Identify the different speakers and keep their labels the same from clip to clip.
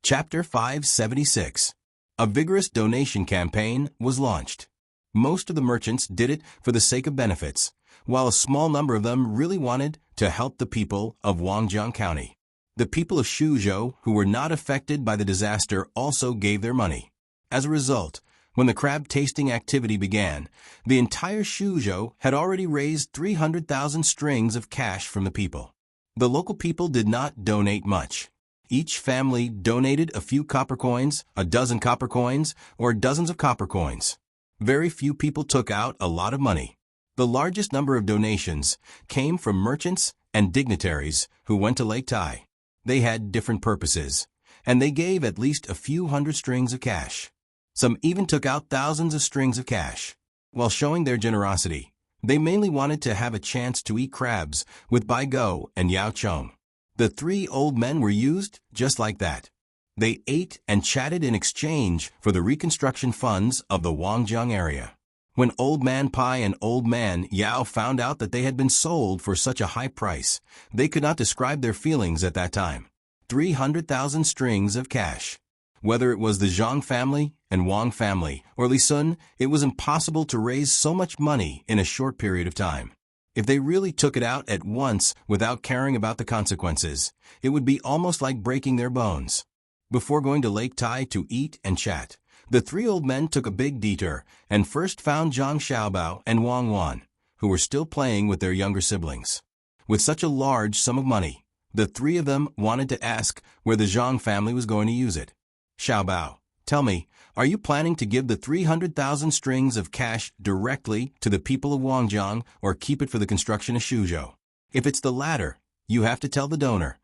Speaker 1: Chapter 576. A vigorous donation campaign was launched. Most of the merchants did it for the sake of benefits, while a small number of them really wanted to help the people of Wangjiang County. The people of Shuzhou who were not affected by the disaster also gave their money. As a result, when the crab tasting activity began, the entire Shuzhou had already raised 300,000 strings of cash from the people. The local people did not donate much. Each family donated a few copper coins, a dozen copper coins, or dozens of copper coins. Very few people took out a lot of money. The largest number of donations came from merchants and dignitaries who went to Lake Tai. They had different purposes, and they gave at least a few hundred strings of cash. Some even took out thousands of strings of cash. While showing their generosity, they mainly wanted to have a chance to eat crabs with Bai Go and Yao Chong. The three old men were used just like that. They ate and chatted in exchange for the reconstruction funds of the Wangjiang area. When Old Man Pai and Old Man Yao found out that they had been sold for such a high price, they could not describe their feelings at that time. 300,000 strings of cash. Whether it was the Zhang family and Wang family or Li Sun, it was impossible to raise so much money in a short period of time. If they really took it out at once without caring about the consequences, it would be almost like breaking their bones. Before going to Lake Tai to eat and chat, the three old men took a big detour and first found Zhang Xiaobao and Wang Wan, who were still playing with their younger siblings. With such a large sum of money, the three of them wanted to ask where the Zhang family was going to use it. Xiaobao, tell me, are you planning to give the 300,000 strings of cash directly to the people of Wangjiang or keep it for the construction of Shuzhou? If it's the latter, you have to tell the donor.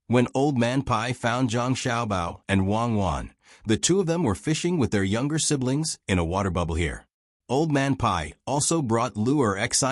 Speaker 1: When Old Man Pai found Zhang Xiaobao and Wang Wan, the two of them were fishing with their younger siblings in a water bubble here. Old Man Pai also brought lure Xi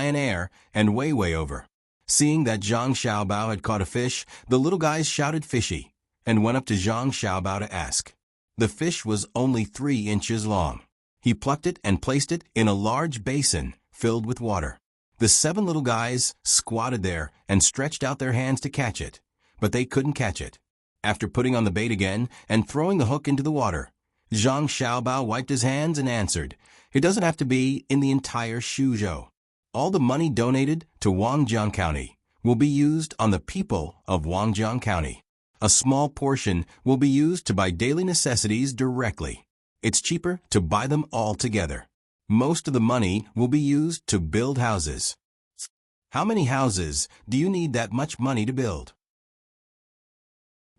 Speaker 1: and Wei Wei over. Seeing that Zhang Xiaobao had caught a fish, the little guys shouted fishy and went up to Zhang Xiaobao to ask. The fish was only 3 inches long. He plucked it and placed it in a large basin filled with water. The 7 little guys squatted there and stretched out their hands to catch it, but they couldn't catch it. After putting on the bait again and throwing the hook into the water, Zhang Xiaobao wiped his hands and answered, "It doesn't have to be in the entire Shuzhou. All the money donated to Wangjiang County will be used on the people of Wangjiang County. A small portion will be used to buy daily necessities directly. It's cheaper to buy them all together. Most of the money will be used to build houses." How many houses do you need that much money to build?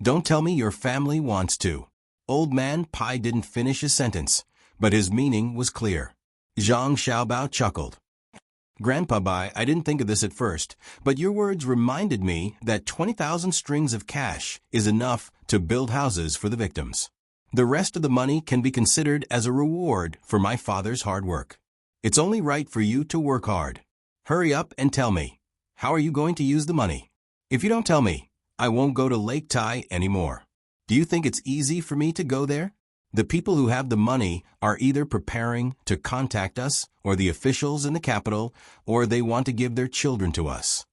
Speaker 1: Don't tell me your family wants to. Old Man Pai didn't finish his sentence, but his meaning was clear. Zhang Xiaobao chuckled. Grandpa Bai, I didn't think of this at first, but your words reminded me that 20,000 strings of cash is enough to build houses for the victims. The rest of the money can be considered as a reward for my father's hard work. It's only right for you to work hard. Hurry up and tell me. How are you going to use the money? If you don't tell me, I won't go to Lake Tai anymore. Do you think it's easy for me to go there? The people who have the money are either preparing to contact us or the officials in the capital, or they want to give their children to us.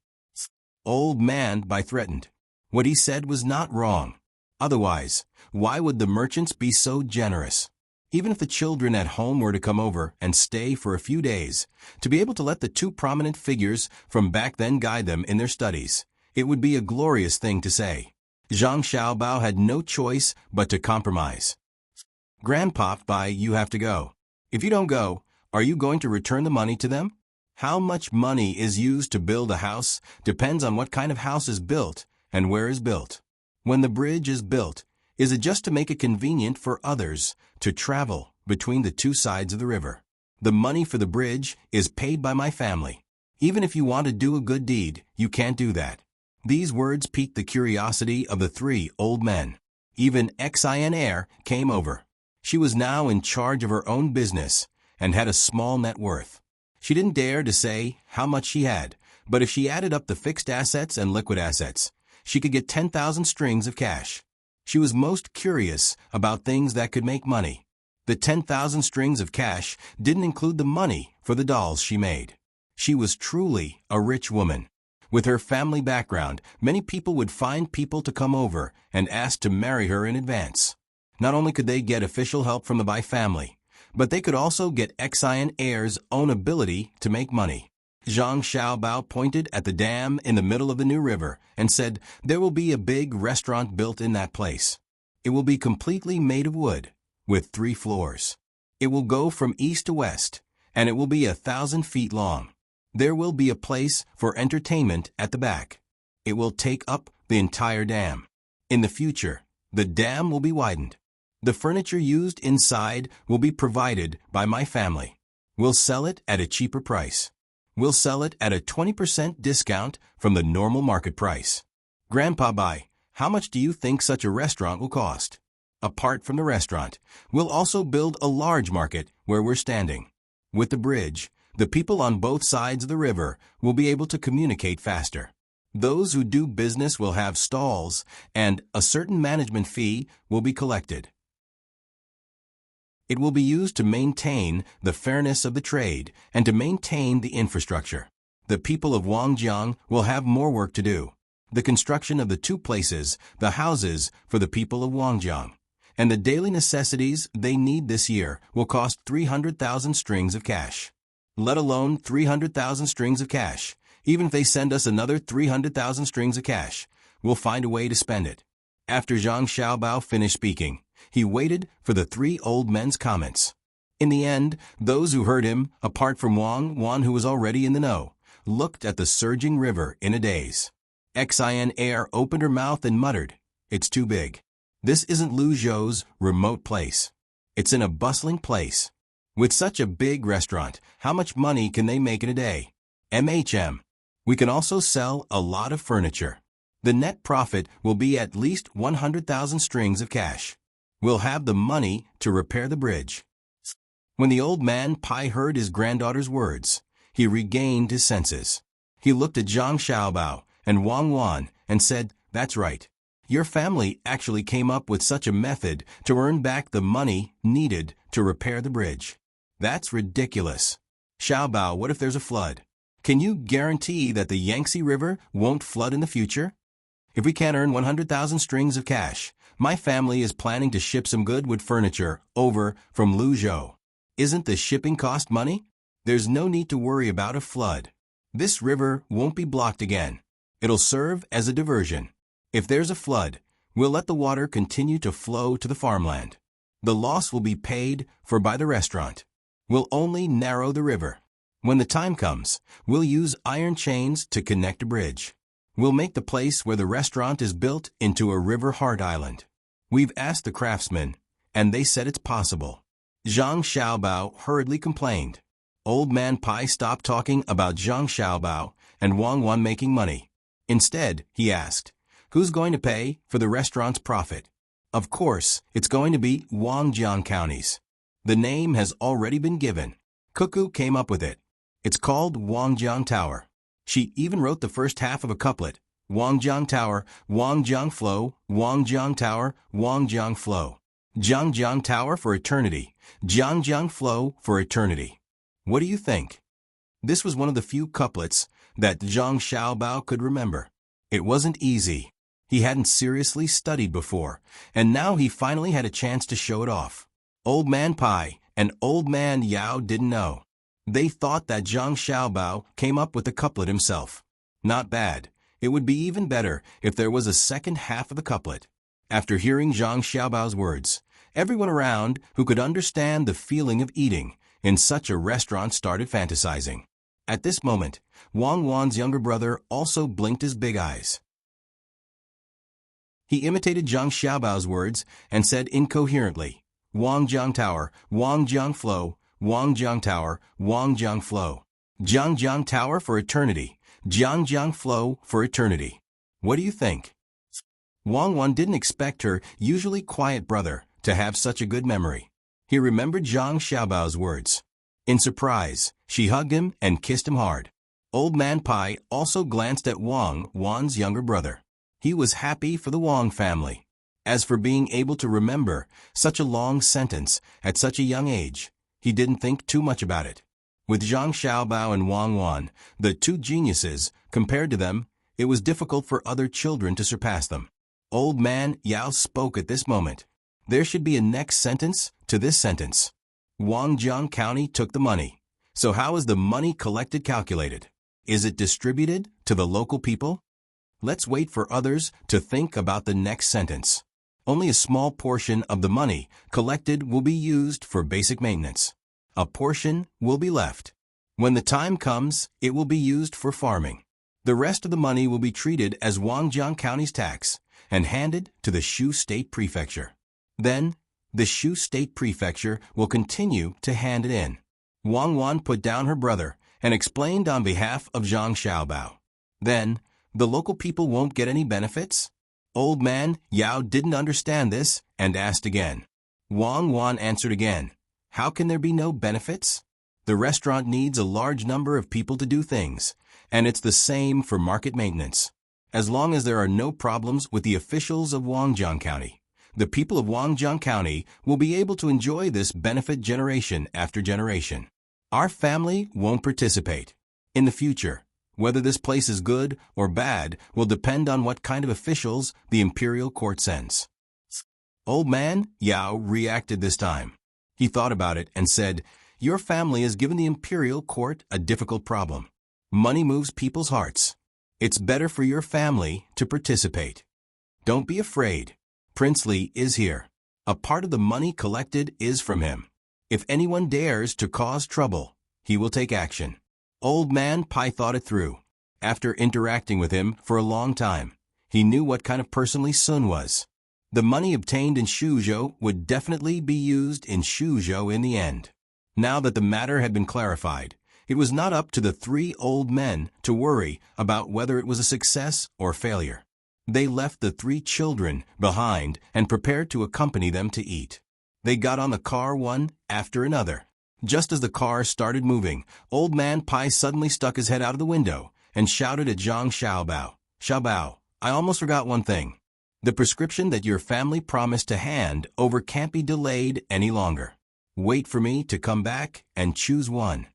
Speaker 1: Old Man Bai threatened. What he said was not wrong. Otherwise, why would the merchants be so generous? Even if the children at home were to come over and stay for a few days, to be able to let the 2 prominent figures from back then guide them in their studies, it would be a glorious thing to say. Zhang Xiaobao had no choice but to compromise. Grandpa Bai, you have to go. If you don't go, are you going to return the money to them? How much money is used to build a house depends on what kind of house is built and where is built. When the bridge is built, is it just to make it convenient for others to travel between the 2 sides of the river? The money for the bridge is paid by my family. Even if you want to do a good deed, you can't do that. These words piqued the curiosity of the 3 old men. Even Xi came over. She was now in charge of her own business and had a small net worth. She didn't dare to say how much she had, but if she added up the fixed assets and liquid assets, she could get 10,000 strings of cash. She was most curious about things that could make money. The 10,000 strings of cash didn't include the money for the dolls she made. She was truly a rich woman. With her family background, many people would find people to come over and ask to marry her in advance. Not only could they get official help from the Bai family, but they could also get Xian heir's own ability to make money. Zhang Xiaobao pointed at the dam in the middle of the new river and said, "There will be a big restaurant built in that place. It will be completely made of wood, with 3 floors. It will go from east to west, and it will be 1,000 feet long. There will be a place for entertainment at the back. It will take up the entire dam. In the future, the dam will be widened. The furniture used inside will be provided by my family. We'll sell it at a cheaper price. We'll sell it at a 20% discount from the normal market price. Grandpa Bai, how much do you think such a restaurant will cost? Apart from the restaurant, we'll also build a large market where we're standing. With the bridge, the people on both sides of the river will be able to communicate faster. Those who do business will have stalls, and a certain management fee will be collected. It will be used to maintain the fairness of the trade and to maintain the infrastructure. The people of Wangjiang will have more work to do. The construction of the 2 places, the houses for the people of Wangjiang, and the daily necessities they need this year will cost 300,000 strings of cash. Let alone 300,000 strings of cash. Even if they send us another 300,000 strings of cash, we'll find a way to spend it." After Zhang Xiaobao finished speaking, he waited for the 3 old men's comments. In the end, those who heard him, apart from Wang Wan who was already in the know, looked at the surging river in a daze. Xian heir opened her mouth and muttered, "It's too big. This isn't Lu Zhou's remote place. It's in a bustling place. With such a big restaurant, how much money can they make in a day? We can also sell a lot of furniture. The net profit will be at least 100,000 strings of cash. We'll have the money to repair the bridge." When the old man Pai heard his granddaughter's words, he regained his senses. He looked at Zhang Xiaobao and Wang Wan and said, "That's right. Your family actually came up with such a method to earn back the money needed to repair the bridge. That's ridiculous. Xiaobao, what if there's a flood? Can you guarantee that the Yangtze River won't flood in the future? If we can't earn 100,000 strings of cash, my family is planning to ship some good wood furniture over from Luzhou. Isn't the shipping cost money? There's no need to worry about a flood. This river won't be blocked again. It'll serve as a diversion. If there's a flood, we'll let the water continue to flow to the farmland. The loss will be paid for by the restaurant. We'll only narrow the river. When the time comes, we'll use iron chains to connect a bridge. We'll make the place where the restaurant is built into a river heart island. We've asked the craftsmen, and they said it's possible." Zhang Xiaobao hurriedly complained. Old man Pai stopped talking about Zhang Xiaobao and Wang Wan making money. Instead, he asked, "Who's going to pay for the restaurant's profit?" Of course, it's going to be Wangjiang counties. The name has already been given. Cuckoo came up with it. It's called Wangjiang Tower. She even wrote the first half of a couplet. Wangjiang Tower, Wangjiang Flow, Wangjiang Tower, Wangjiang Flow. Jiangjiang Tower for eternity, Jiangjiang Flow for eternity. What do you think? This was one of the few couplets that Zhang Xiaobao could remember. It wasn't easy. He hadn't seriously studied before, and now he finally had a chance to show it off. Old Man Pai and Old Man Yao didn't know. They thought that Zhang Xiaobao came up with the couplet himself. Not bad. It would be even better if there was a second half of the couplet. After hearing Zhang Xiaobao's words, everyone around who could understand the feeling of eating in such a restaurant started fantasizing. At this moment, Wang Wan's younger brother also blinked his big eyes. He imitated Zhang Xiaobao's words and said incoherently, "Wangjiang Tower, Wangjiang Flow, Wangjiang Tower, Wangjiang Flow. Jiangjiang Tower for eternity, Jiangjiang Flow for eternity." What do you think? Wang Wan didn't expect her usually quiet brother to have such a good memory. He remembered Zhang Xiaobao's words. In surprise, she hugged him and kissed him hard. Old Man Pai also glanced at Wang Wan's younger brother. He was happy for the Wang family. As for being able to remember such a long sentence at such a young age, he didn't think too much about it. With Zhang Xiaobao and Wang Wan, the two geniuses, compared to them, it was difficult for other children to surpass them. Old Man Yao spoke at this moment. There should be a next sentence to this sentence. Wangjiang County took the money. So how is the money collected calculated? Is it distributed to the local people? Let's wait for others to think about the next sentence. Only a small portion of the money collected will be used for basic maintenance. A portion will be left. When the time comes, it will be used for farming. The rest of the money will be treated as Wangjiang County's tax and handed to the Shu State Prefecture. Then, the Shu State Prefecture will continue to hand it in. Wang Wan put down her brother and explained on behalf of Zhang Xiaobao. Then, the local people won't get any benefits? Old Man Yao didn't understand this and asked again. Wang Wan answered again. How can there be no benefits? The restaurant needs a large number of people to do things, and it's the same for market maintenance. As long as there are no problems with the officials of Wangjiang County, the people of Wangjiang County will be able to enjoy this benefit generation after generation. Our family won't participate. In the future, whether this place is good or bad will depend on what kind of officials the imperial court sends. Old Man Yao reacted this time. He thought about it and said, Your family has given the imperial court a difficult problem. Money moves people's hearts. It's better for your family to participate. Don't be afraid. Prince Li is here. A part of the money collected is from him. If anyone dares to cause trouble, he will take action. Old Man Pai thought it through. After interacting with him for a long time, he knew what kind of person Li Sun was. The money obtained in Shuzhou would definitely be used in Shuzhou in the end. Now that the matter had been clarified, it was not up to the three old men to worry about whether it was a success or failure. They left the three children behind and prepared to accompany them to eat. They got on the car one after another. Just as the car started moving, Old Man Pai suddenly stuck his head out of the window and shouted at Zhang Xiaobao, Xiaobao, I almost forgot one thing. The prescription that your family promised to hand over can't be delayed any longer. Wait for me to come back and choose one.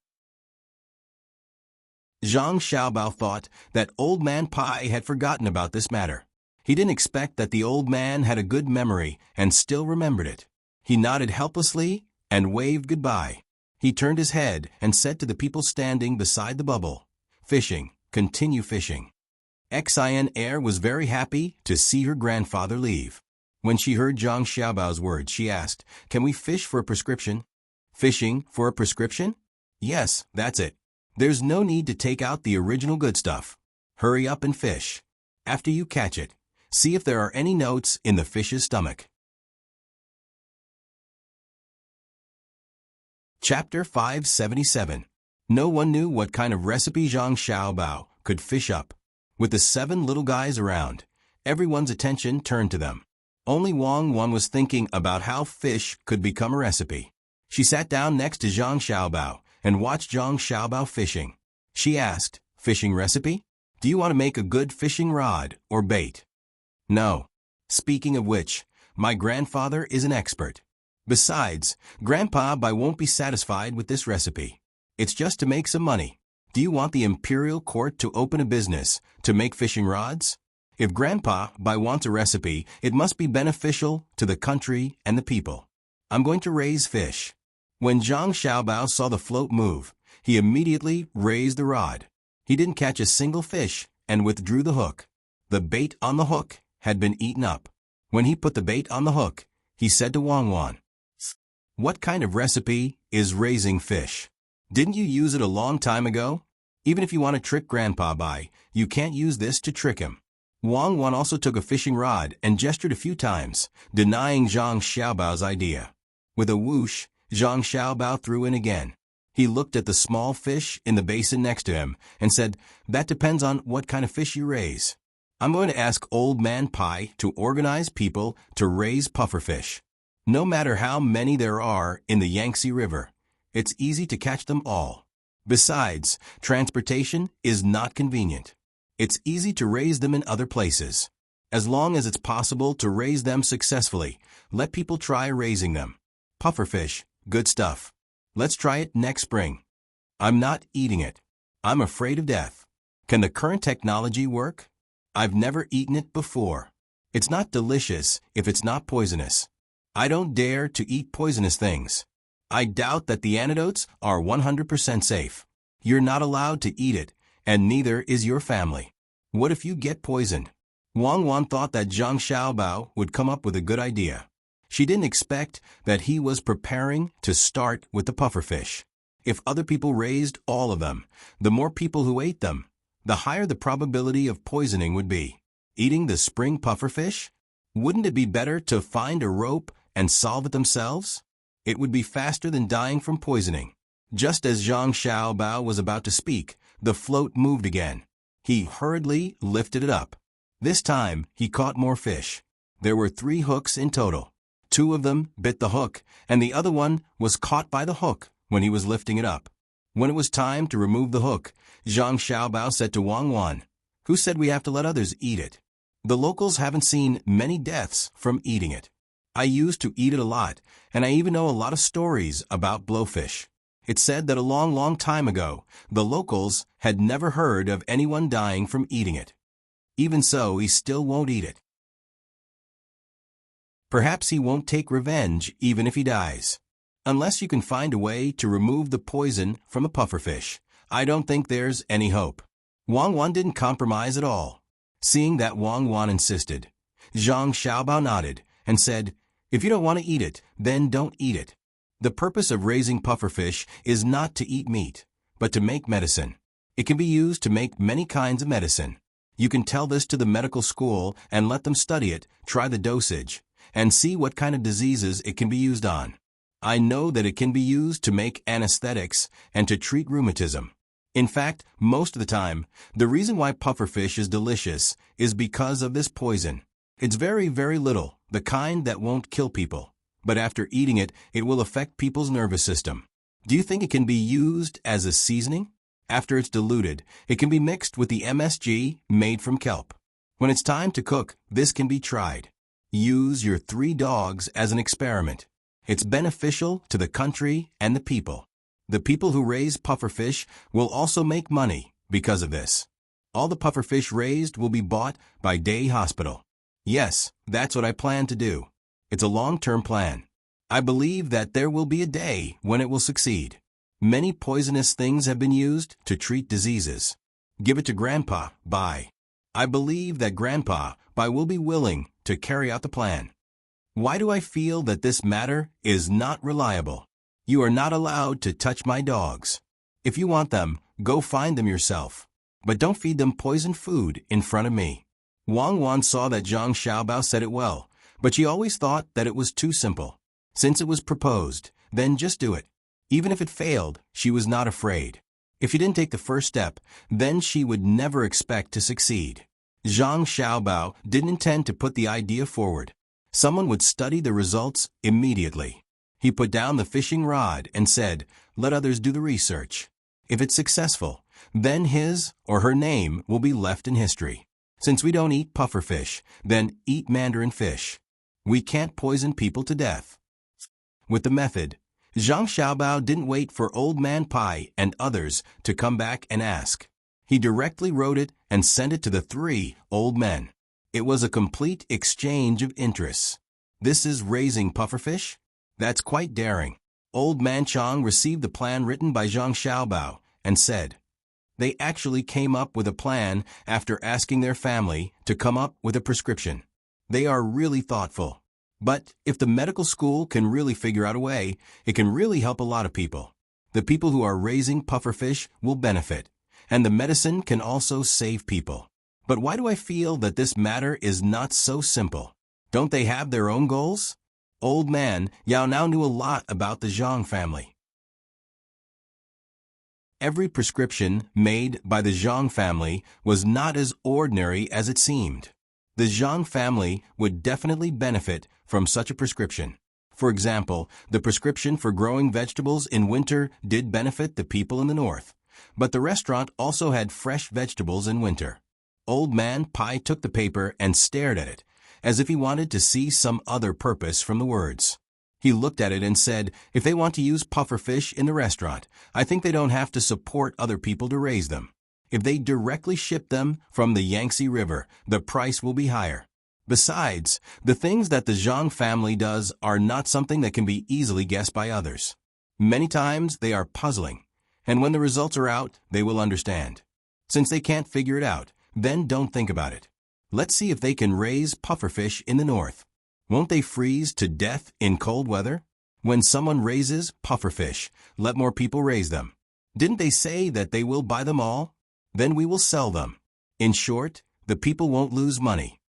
Speaker 1: Zhang Xiaobao thought that Old Man Pai had forgotten about this matter. He didn't expect that the old man had a good memory and still remembered it. He nodded helplessly and waved goodbye. He turned his head and said to the people standing beside the bubble, Fishing, continue fishing. Xin Er was very happy to see her grandfather leave. When she heard Zhang Xiaobao's words, she asked, Can we fish for a prescription? Fishing for a prescription? Yes, that's it. There's no need to take out the original good stuff. Hurry up and fish. After you catch it, see if there are any notes in the fish's stomach. Chapter 577. No one knew what kind of recipe Zhang Xiaobao could fish up. With the 7 little guys around, everyone's attention turned to them. Only Wang Wan was thinking about how fish could become a recipe. She sat down next to Zhang Xiaobao and watched Zhang Xiaobao fishing. She asked, Fishing recipe? Do you want to make a good fishing rod or bait? No. Speaking of which, my grandfather is an expert. Besides, Grandpa Bai won't be satisfied with this recipe. It's just to make some money. Do you want the imperial court to open a business to make fishing rods? If Grandpa Bai wants a recipe, it must be beneficial to the country and the people. I'm going to raise fish. When Zhang Xiaobao saw the float move, he immediately raised the rod. He didn't catch a single fish and withdrew the hook. The bait on the hook had been eaten up. When he put the bait on the hook, he said to Wang Wan, What kind of recipe is raising fish? Didn't you use it a long time ago? Even if you want to trick Grandpa Bai, you can't use this to trick him. Wang Wan also took a fishing rod and gestured a few times, denying Zhang Xiaobao's idea. With a whoosh, Zhang Xiaobao threw in again. He looked at the small fish in the basin next to him and said, That depends on what kind of fish you raise. I'm going to ask Old Man Pai to organize people to raise pufferfish. No matter how many there are in the Yangtze River, it's easy to catch them all. Besides, transportation is not convenient. It's easy to raise them in other places. As long as it's possible to raise them successfully, let people try raising them. Pufferfish, good stuff. Let's try it next spring. I'm not eating it. I'm afraid of death. Can the current technology work? I've never eaten it before. It's not delicious if it's not poisonous. I don't dare to eat poisonous things. I doubt that the antidotes are 100% safe. You're not allowed to eat it, and neither is your family. What if you get poisoned? Wang Wan thought that Zhang Xiaobao would come up with a good idea. She didn't expect that he was preparing to start with the pufferfish. If other people raised all of them, the more people who ate them, the higher the probability of poisoning would be. Eating the spring pufferfish? Wouldn't it be better to find a rope and solve it themselves? It would be faster than dying from poisoning. Just as Zhang Xiaobao was about to speak, the float moved again. He hurriedly lifted it up. This time, he caught more fish. There were 3 hooks in total. 2 of them bit the hook, and the other one was caught by the hook when he was lifting it up. When it was time to remove the hook, Zhang Xiaobao said to Wang Wan, "Who said we have to let others eat it? The locals haven't seen many deaths from eating it. I used to eat it a lot, and I even know a lot of stories about blowfish. It's said that a long, long time ago, the locals had never heard of anyone dying from eating it. Even so, he still won't eat it. Perhaps he won't take revenge even if he dies. Unless you can find a way to remove the poison from a pufferfish, I don't think there's any hope." Wang Wan didn't compromise at all. Seeing that Wang Wan insisted, Zhang Xiaobao nodded and said, "If you don't want to eat it, then don't eat it. The purpose of raising pufferfish is not to eat meat, but to make medicine. It can be used to make many kinds of medicine. You can tell this to the medical school and let them study it, try the dosage, and see what kind of diseases it can be used on. I know that it can be used to make anesthetics and to treat rheumatism. In fact, most of the time, the reason why pufferfish is delicious is because of this poison. It's very, very little, the kind that won't kill people. But after eating it, it will affect people's nervous system. Do you think it can be used as a seasoning? After it's diluted, it can be mixed with the MSG made from kelp. When it's time to cook, this can be tried. Use your 3 dogs as an experiment. It's beneficial to the country and the people. The people who raise pufferfish will also make money because of this. All the pufferfish raised will be bought by Day Hospital. Yes, that's what I plan to do. It's a long-term plan. I believe that there will be a day when it will succeed. Many poisonous things have been used to treat diseases. Give it to Grandpa, Bai. I believe that Grandpa, Bai will be willing to carry out the plan. Why do I feel that this matter is not reliable? You are not allowed to touch my dogs. If you want them, go find them yourself. But don't feed them poisoned food in front of me." Wang Wan saw that Zhang Xiaobao said it well, but she always thought that it was too simple. Since it was proposed, then just do it. Even if it failed, she was not afraid. If she didn't take the first step, then she would never expect to succeed. Zhang Xiaobao didn't intend to put the idea forward. Someone would study the results immediately. He put down the fishing rod and said, "Let others do the research. If it's successful, then his or her name will be left in history. Since we don't eat pufferfish, then eat mandarin fish. We can't poison people to death." With the method, Zhang Xiaobao didn't wait for Old Man Pai and others to come back and ask. He directly wrote it and sent it to the 3 old men. It was a complete exchange of interests. This is raising pufferfish? That's quite daring. Old Man Chang received the plan written by Zhang Xiaobao and said, "They actually came up with a plan after asking their family to come up with a prescription. They are really thoughtful. But if the medical school can really figure out a way, it can really help a lot of people. The people who are raising pufferfish will benefit, and the medicine can also save people. But why do I feel that this matter is not so simple? Don't they have their own goals?" Old Man Yao now knew a lot about the Zhang family. Every prescription made by the Zhang family was not as ordinary as it seemed. The Zhang family would definitely benefit from such a prescription. For example, the prescription for growing vegetables in winter did benefit the people in the north, but the restaurant also had fresh vegetables in winter. Old Man Pai took the paper and stared at it, as if he wanted to see some other purpose from the words. He looked at it and said, if they want to use pufferfish in the restaurant, I think they don't have to support other people to raise them. If they directly ship them from the Yangtze River, the price will be higher. Besides, the things that the Zhang family does are not something that can be easily guessed by others. Many times they are puzzling, and when the results are out, they will understand. Since they can't figure it out, then don't think about it. Let's see if they can raise pufferfish in the north. Won't they freeze to death in cold weather? When someone raises pufferfish, let more people raise them. Didn't they say that they will buy them all? Then we will sell them. In short, the people won't lose money.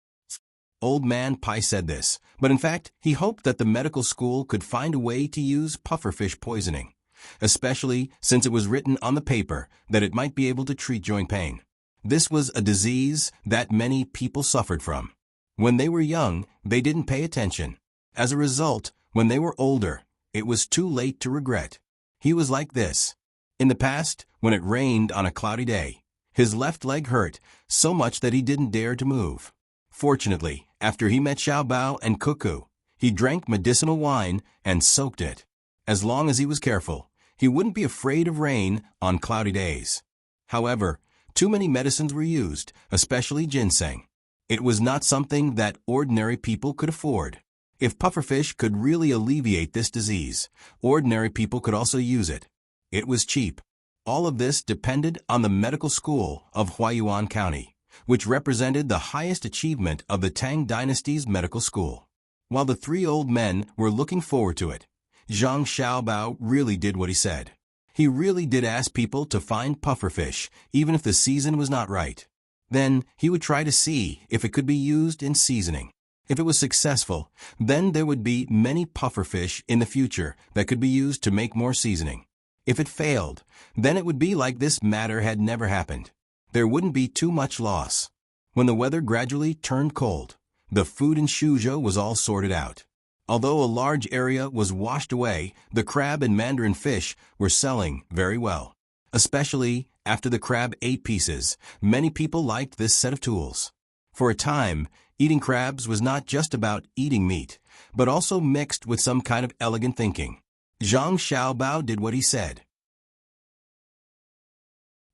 Speaker 1: Old Man Pai said this, but in fact, he hoped that the medical school could find a way to use pufferfish poisoning, especially since it was written on the paper that it might be able to treat joint pain. This was a disease that many people suffered from. When they were young, they didn't pay attention. As a result, when they were older, it was too late to regret. He was like this. In the past, when it rained on a cloudy day, his left leg hurt so much that he didn't dare to move. Fortunately, after he met Xiao Bao and Cuckoo, he drank medicinal wine and soaked it. As long as he was careful, he wouldn't be afraid of rain on cloudy days. However, too many medicines were used, especially ginseng. It was not something that ordinary people could afford. If pufferfish could really alleviate this disease, ordinary people could also use it. It was cheap. All of this depended on the medical school of Huayuan County, which represented the highest achievement of the Tang Dynasty's medical school. While the three old men were looking forward to it, Zhang Xiaobao really did what he said. He really did ask people to find pufferfish, even if the season was not right. Then he would try to see if it could be used in seasoning. If it was successful, then there would be many pufferfish in the future that could be used to make more seasoning. If it failed, then it would be like this matter had never happened. There wouldn't be too much loss. When the weather gradually turned cold, the food in Suzhou was all sorted out. Although a large area was washed away, the crab and mandarin fish were selling very well. Especially after the crab 8 pieces, many people liked this set of tools. For a time, eating crabs was not just about eating meat, but also mixed with some kind of elegant thinking. Zhang Xiaobao did what he said.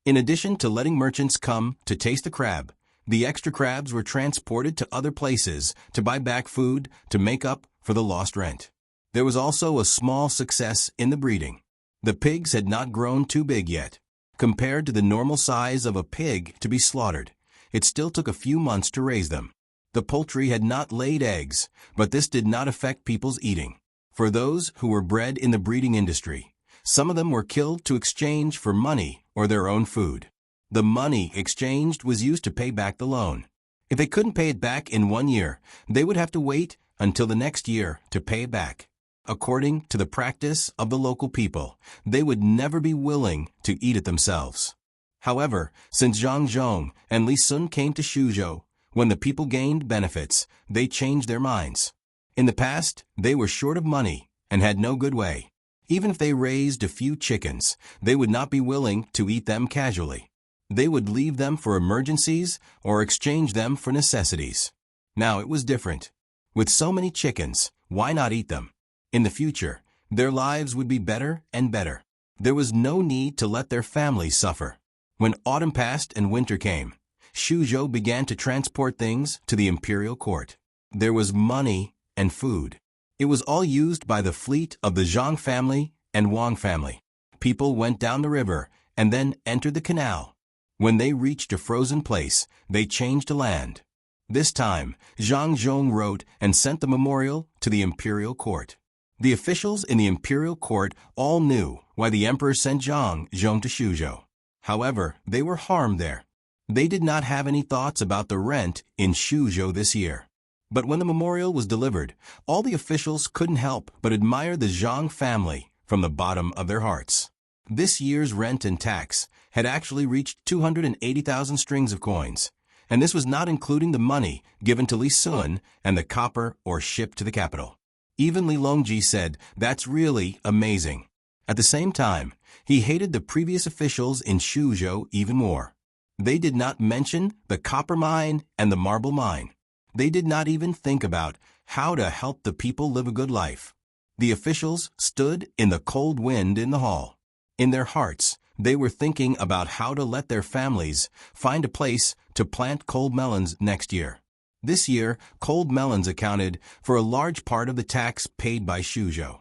Speaker 1: In addition to letting merchants come to taste the crab, the extra crabs were transported to other places to buy back food to make up for the lost rent. There was also a small success in the breeding. The pigs had not grown too big yet. Compared to the normal size of a pig to be slaughtered, it still took a few months to raise them. The poultry had not laid eggs, but this did not affect people's eating. For those who were bred in the breeding industry, some of them were killed to exchange for money or their own food. The money exchanged was used to pay back the loan. If they couldn't pay it back in 1 year, they would have to wait until the next year to pay it back. According to the practice of the local people, they would never be willing to eat it themselves. However, since Zhang Zhong and Li Sun came to Suzhou, when the people gained benefits, they changed their minds. In the past, they were short of money and had no good way. Even if they raised a few chickens, they would not be willing to eat them casually. They would leave them for emergencies or exchange them for necessities. Now it was different. With so many chickens, why not eat them? In the future, their lives would be better and better. There was no need to let their families suffer. When autumn passed and winter came, Suzhou began to transport things to the imperial court. There was money and food. It was all used by the fleet of the Zhang family and Wang family. People went down the river and then entered the canal. When they reached a frozen place, they changed to land. This time, Zhang Zhong wrote and sent the memorial to the imperial court. The officials in the imperial court all knew why the emperor sent Zhang Zhong to Suzhou. However, they were harmed there. They did not have any thoughts about the rent in Suzhou this year. But when the memorial was delivered, all the officials couldn't help but admire the Zhang family from the bottom of their hearts. This year's rent and tax had actually reached 280,000 strings of coins, and this was not including the money given to Li Sun and the copper or shipped to the capital. Even Li Longji said, "That's really amazing." At the same time, he hated the previous officials in Suzhou even more. They did not mention the copper mine and the marble mine. They did not even think about how to help the people live a good life. The officials stood in the cold wind in the hall. In their hearts, they were thinking about how to let their families find a place to plant cold melons next year. This year, cold melons accounted for a large part of the tax paid by Shuzhou.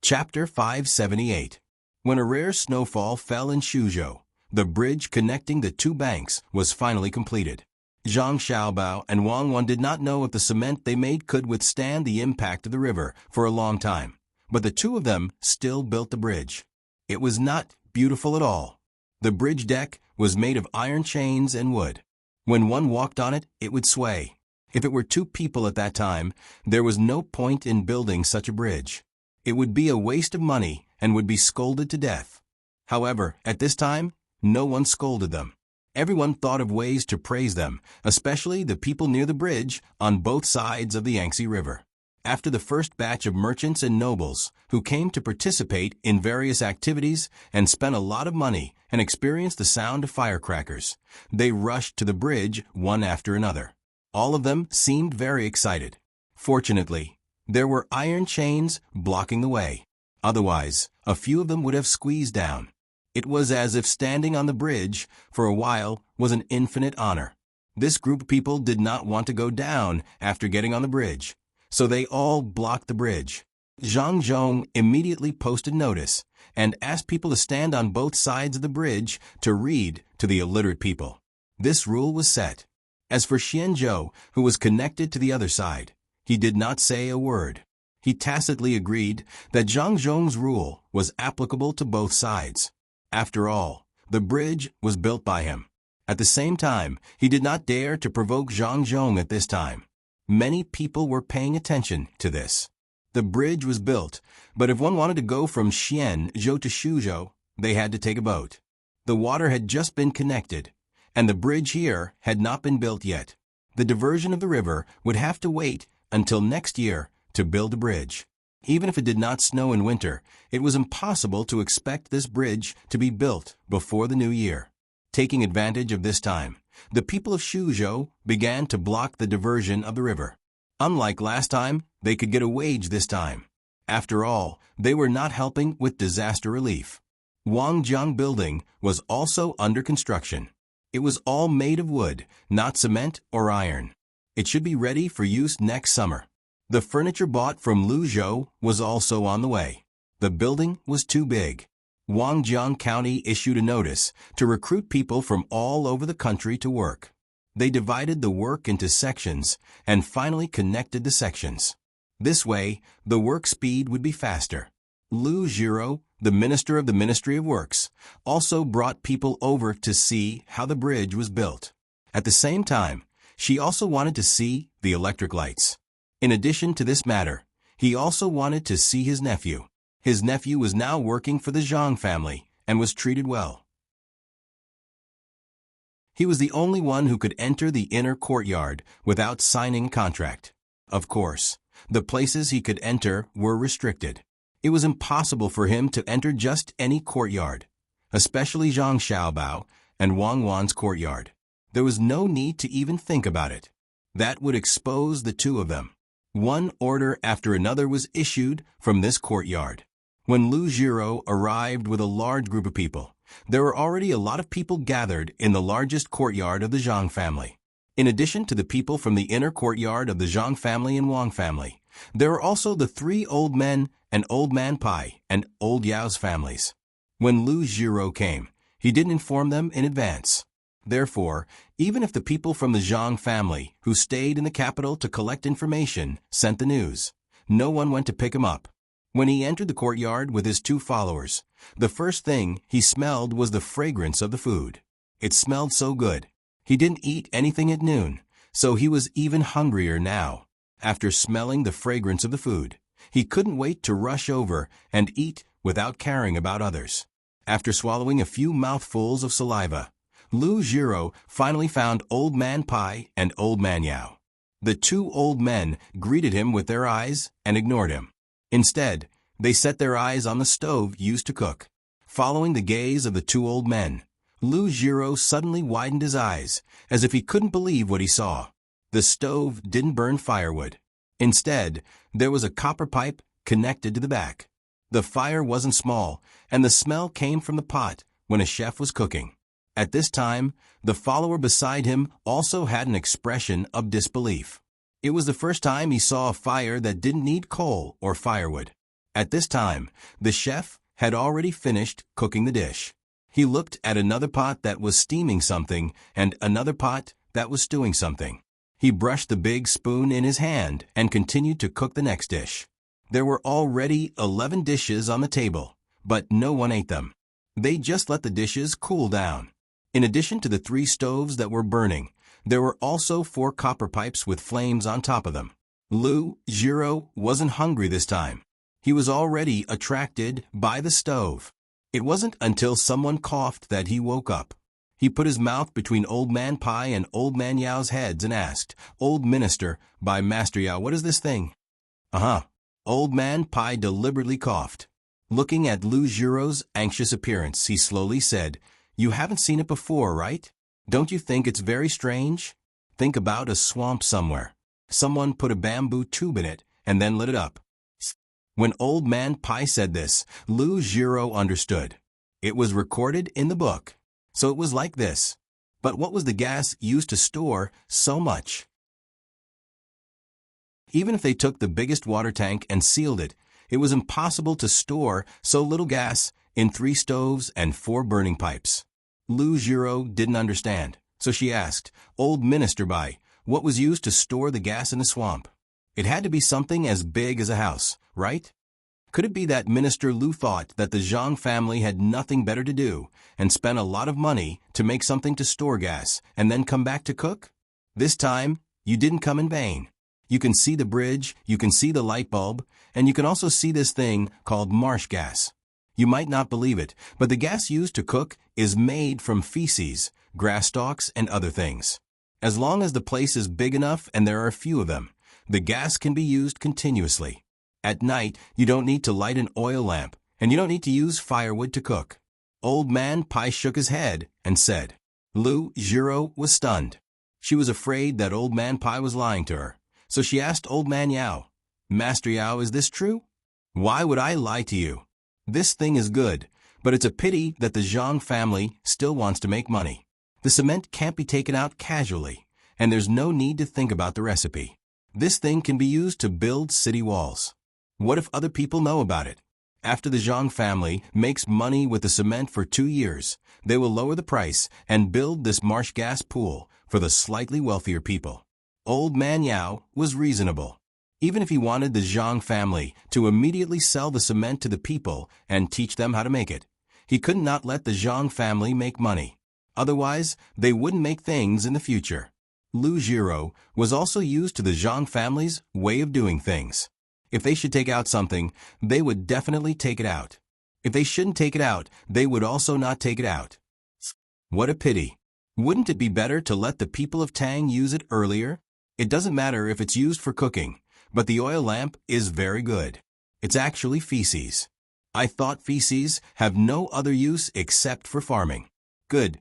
Speaker 1: Chapter 578. When a rare snowfall fell in Shuzhou, the bridge connecting the two banks was finally completed. Zhang Xiaobao and Wang Wan did not know if the cement they made could withstand the impact of the river for a long time, but the two of them still built the bridge. It was not beautiful at all. The bridge deck was made of iron chains and wood. When one walked on it, it would sway. If it were two people at that time, there was no point in building such a bridge. It would be a waste of money and would be scolded to death. However, at this time, no one scolded them. Everyone thought of ways to praise them, especially the people near the bridge on both sides of the Yangtze River. After the first batch of merchants and nobles who came to participate in various activities and spent a lot of money and experienced the sound of firecrackers, they rushed to the bridge one after another. All of them seemed very excited. Fortunately, there were iron chains blocking the way. Otherwise, a few of them would have squeezed down. It was as if standing on the bridge for a while was an infinite honor. This group of people did not want to go down after getting on the bridge, so they all blocked the bridge. Zhang Zhong immediately posted notice and asked people to stand on both sides of the bridge to read to the illiterate people. This rule was set. As for Xianzhou, who was connected to the other side, he did not say a word. He tacitly agreed that Zhang Zhong's rule was applicable to both sides. After all, the bridge was built by him. At the same time, he did not dare to provoke Zhang Zhong at this time. Many people were paying attention to this. The bridge was built, but if one wanted to go from Xianzhou to Shuzhou, they had to take a boat. The water had just been connected, and the bridge here had not been built yet. The diversion of the river would have to wait until next year to build a bridge. Even if it did not snow in winter, it was impossible to expect this bridge to be built before the new year. Taking advantage of this time, the people of Shuzhou began to block the diversion of the river. Unlike last time, they could get a wage this time. After all, they were not helping with disaster relief. Wangjiang Building was also under construction. It was all made of wood, not cement or iron. It should be ready for use next summer. The furniture bought from Luzhou was also on the way. The building was too big. Wangjiang County issued a notice to recruit people from all over the country to work. They divided the work into sections and finally connected the sections. This way, the work speed would be faster. Lu Jiro, the minister of the Ministry of Works, also brought people over to see how the bridge was built. At the same time, she also wanted to see the electric lights. In addition to this matter, he also wanted to see his nephew. His nephew was now working for the Zhang family and was treated well. He was the only one who could enter the inner courtyard without signing a contract. Of course, the places he could enter were restricted. It was impossible for him to enter just any courtyard, especially Zhang Xiaobao and Wang Wan's courtyard. There was no need to even think about it. That would expose the two of them. One order after another was issued from this courtyard. When Lu Jiro arrived with a large group of people, there were already a lot of people gathered in the largest courtyard of the Zhang family. In addition to the people from the inner courtyard of the Zhang family and Wang family, there were also the three old men and Old Man Pai and Old Yao's families. When Lu Jiro came, he didn't inform them in advance. Therefore, even if the people from the Zhang family who stayed in the capital to collect information sent the news, no one went to pick him up. When he entered the courtyard with his two followers, the first thing he smelled was the fragrance of the food. It smelled so good. He didn't eat anything at noon, so he was even hungrier now. After smelling the fragrance of the food, he couldn't wait to rush over and eat without caring about others. After swallowing a few mouthfuls of saliva, Lu Jiro finally found Old Man Pai and Old Man Yao. The two old men greeted him with their eyes and ignored him. Instead, they set their eyes on the stove used to cook. Following the gaze of the two old men, Lu Jiro suddenly widened his eyes, as if he couldn't believe what he saw. The stove didn't burn firewood. Instead, there was a copper pipe connected to the back. The fire wasn't small, and the smell came from the pot when a chef was cooking. At this time, the follower beside him also had an expression of disbelief. It was the first time he saw a fire that didn't need coal or firewood. At this time, the chef had already finished cooking the dish. He looked at another pot that was steaming something and another pot that was stewing something. He brushed the big spoon in his hand and continued to cook the next dish. There were already 11 dishes on the table, but no one ate them. They just let the dishes cool down. In addition to the 3 stoves that were burning, there were also 4 copper pipes with flames on top of them. Lu Jiro wasn't hungry this time. He was already attracted by the stove. It wasn't until someone coughed that he woke up. He put his mouth between Old Man Pai and Old Man Yao's heads and asked, "Old Minister, by Master Yao, what is this thing?" Old Man Pai deliberately coughed. Looking at Lu Jiro's anxious appearance, he slowly said, "You haven't seen it before, right? Don't you think it's very strange? Think about a swamp somewhere. Someone put a bamboo tube in it and then lit it up." When Old Man Pai said this, Lu Jiro understood. It was recorded in the book. So it was like this. But what was the gas used to store so much? Even if they took the biggest water tank and sealed it, it was impossible to store so little gas in 3 stoves and 4 burning pipes. Lu Jiro didn't understand, so she asked, "Old Minister Bai, what was used to store the gas in the swamp?" It had to be something as big as a house, right? Could it be that Minister Lu thought that the Zhang family had nothing better to do and spent a lot of money to make something to store gas and then come back to cook? This time, you didn't come in vain. You can see the bridge, you can see the light bulb, and you can also see this thing called marsh gas. You might not believe it, but the gas used to cook is made from feces, grass stalks, and other things. As long as the place is big enough and there are a few of them, the gas can be used continuously. At night, you don't need to light an oil lamp, and you don't need to use firewood to cook. Old Man Pai shook his head and said. Lu Jiro was stunned. She was afraid that Old Man Pai was lying to her, so she asked Old Man Yao, "Master Yao, is this true? Why would I lie to you? This thing is good, but it's a pity that the Zhang family still wants to make money. The cement can't be taken out casually, and there's no need to think about the recipe. This thing can be used to build city walls. What if other people know about it? After the Zhang family makes money with the cement for 2 years, they will lower the price and build this marsh gas pool for the slightly wealthier people." Old Man Yao was reasonable. Even if he wanted the Zhang family to immediately sell the cement to the people and teach them how to make it, he could not let the Zhang family make money. Otherwise, they wouldn't make things in the future. Lu Jiro was also used to the Zhang family's way of doing things. If they should take out something, they would definitely take it out. If they shouldn't take it out, they would also not take it out. What a pity. Wouldn't it be better to let the people of Tang use it earlier? It doesn't matter if it's used for cooking, but the oil lamp is very good. It's actually feces. I thought feces have no other use except for farming. Good.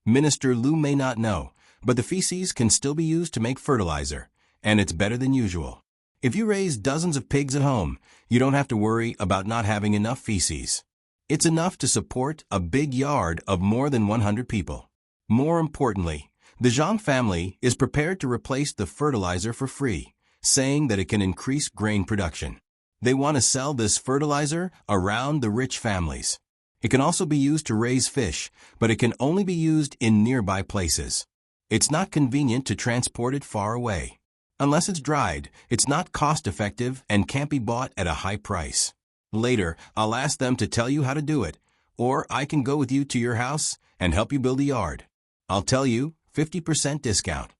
Speaker 1: Minister Lu may not know, but the feces can still be used to make fertilizer, and it's better than usual. If you raise dozens of pigs at home, you don't have to worry about not having enough feces. It's enough to support a big yard of more than 100 people. More importantly, the Zhang family is prepared to replace the fertilizer for free, saying that it can increase grain production. They want to sell this fertilizer around the rich families. It can also be used to raise fish, but it can only be used in nearby places. It's not convenient to transport it far away. Unless it's dried, it's not cost-effective and can't be bought at a high price. Later, I'll ask them to tell you how to do it, or I can go with you to your house and help you build a yard. I'll tell you, 50% discount.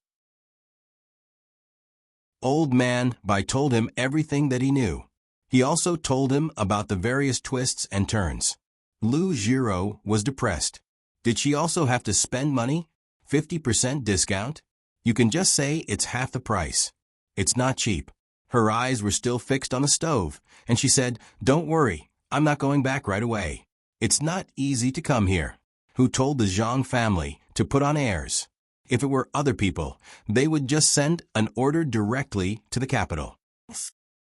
Speaker 1: Old Man Bai told him everything that he knew. He also told him about the various twists and turns. Lu Jiro was depressed. Did she also have to spend money? 50% discount? You can just say it's half the price. It's not cheap. Her eyes were still fixed on the stove, and she said, "Don't worry, I'm not going back right away. It's not easy to come here." Who told the Zhang family to put on airs? If it were other people, they would just send an order directly to the capital.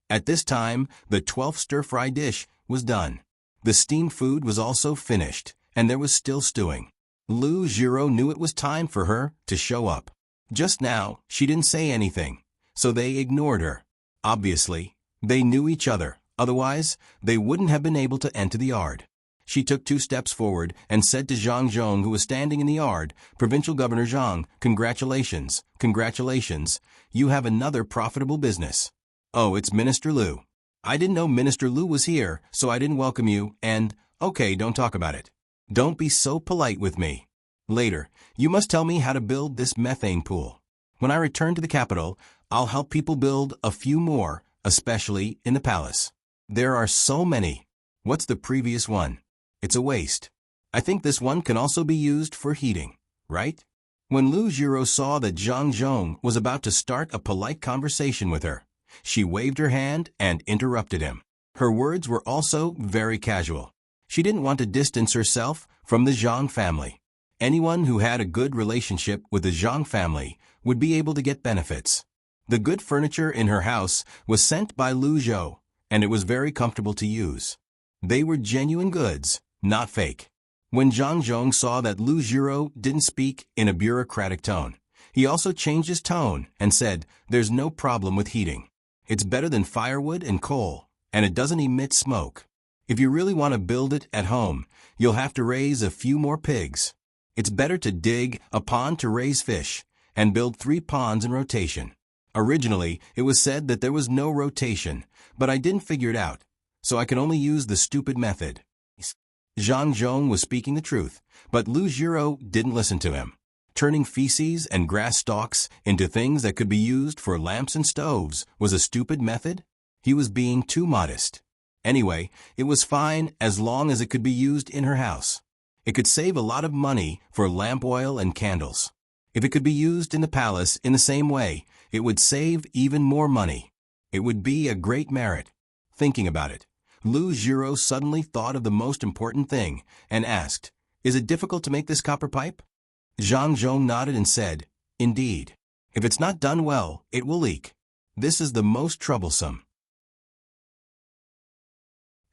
Speaker 1: At this time, the 12th stir-fry dish was done. The steamed food was also finished, and there was still stewing. Lu Jiro knew it was time for her to show up. Just now, she didn't say anything, so they ignored her. Obviously, they knew each other, otherwise, they wouldn't have been able to enter the yard. She took 2 steps forward and said to Zhang Zhong, who was standing in the yard, "Provincial Governor Zhang, congratulations, congratulations. You have another profitable business." "Oh, it's Minister Lu. I didn't know Minister Lu was here, so I didn't welcome you, and, okay, don't talk about it. Don't be so polite with me. Later, you must tell me how to build this methane pool. When I return to the capital, I'll help people build a few more, especially in the palace. There are so many. What's the previous one? It's a waste. I think this one can also be used for heating, right?" When Lu Jiro saw that Zhang Zhong was about to start a polite conversation with her, she waved her hand and interrupted him. Her words were also very casual. She didn't want to distance herself from the Zhang family. Anyone who had a good relationship with the Zhang family would be able to get benefits. The good furniture in her house was sent by Lu Zhou, and it was very comfortable to use. They were genuine goods, not fake. When Zhang Zhong saw that Lu Jiro didn't speak in a bureaucratic tone, he also changed his tone and said, "There's no problem with heating. It's better than firewood and coal, and it doesn't emit smoke. If you really want to build it at home, you'll have to raise a few more pigs. It's better to dig a pond to raise fish and build 3 ponds in rotation." Originally, it was said that there was no rotation, but I didn't figure it out, so I can only use the stupid method. Zhang Zhong was speaking the truth, but Lu Jiro didn't listen to him. Turning feces and grass stalks into things that could be used for lamps and stoves was a stupid method? He was being too modest. Anyway, it was fine as long as it could be used in her house. It could save a lot of money for lamp oil and candles. If it could be used in the palace in the same way, it would save even more money. It would be a great merit. Thinking about it, Lu Jiro suddenly thought of the most important thing and asked, "Is it difficult to make this copper pipe?" Zhang Zhong nodded and said, "Indeed. If it's not done well, it will leak. This is the most troublesome."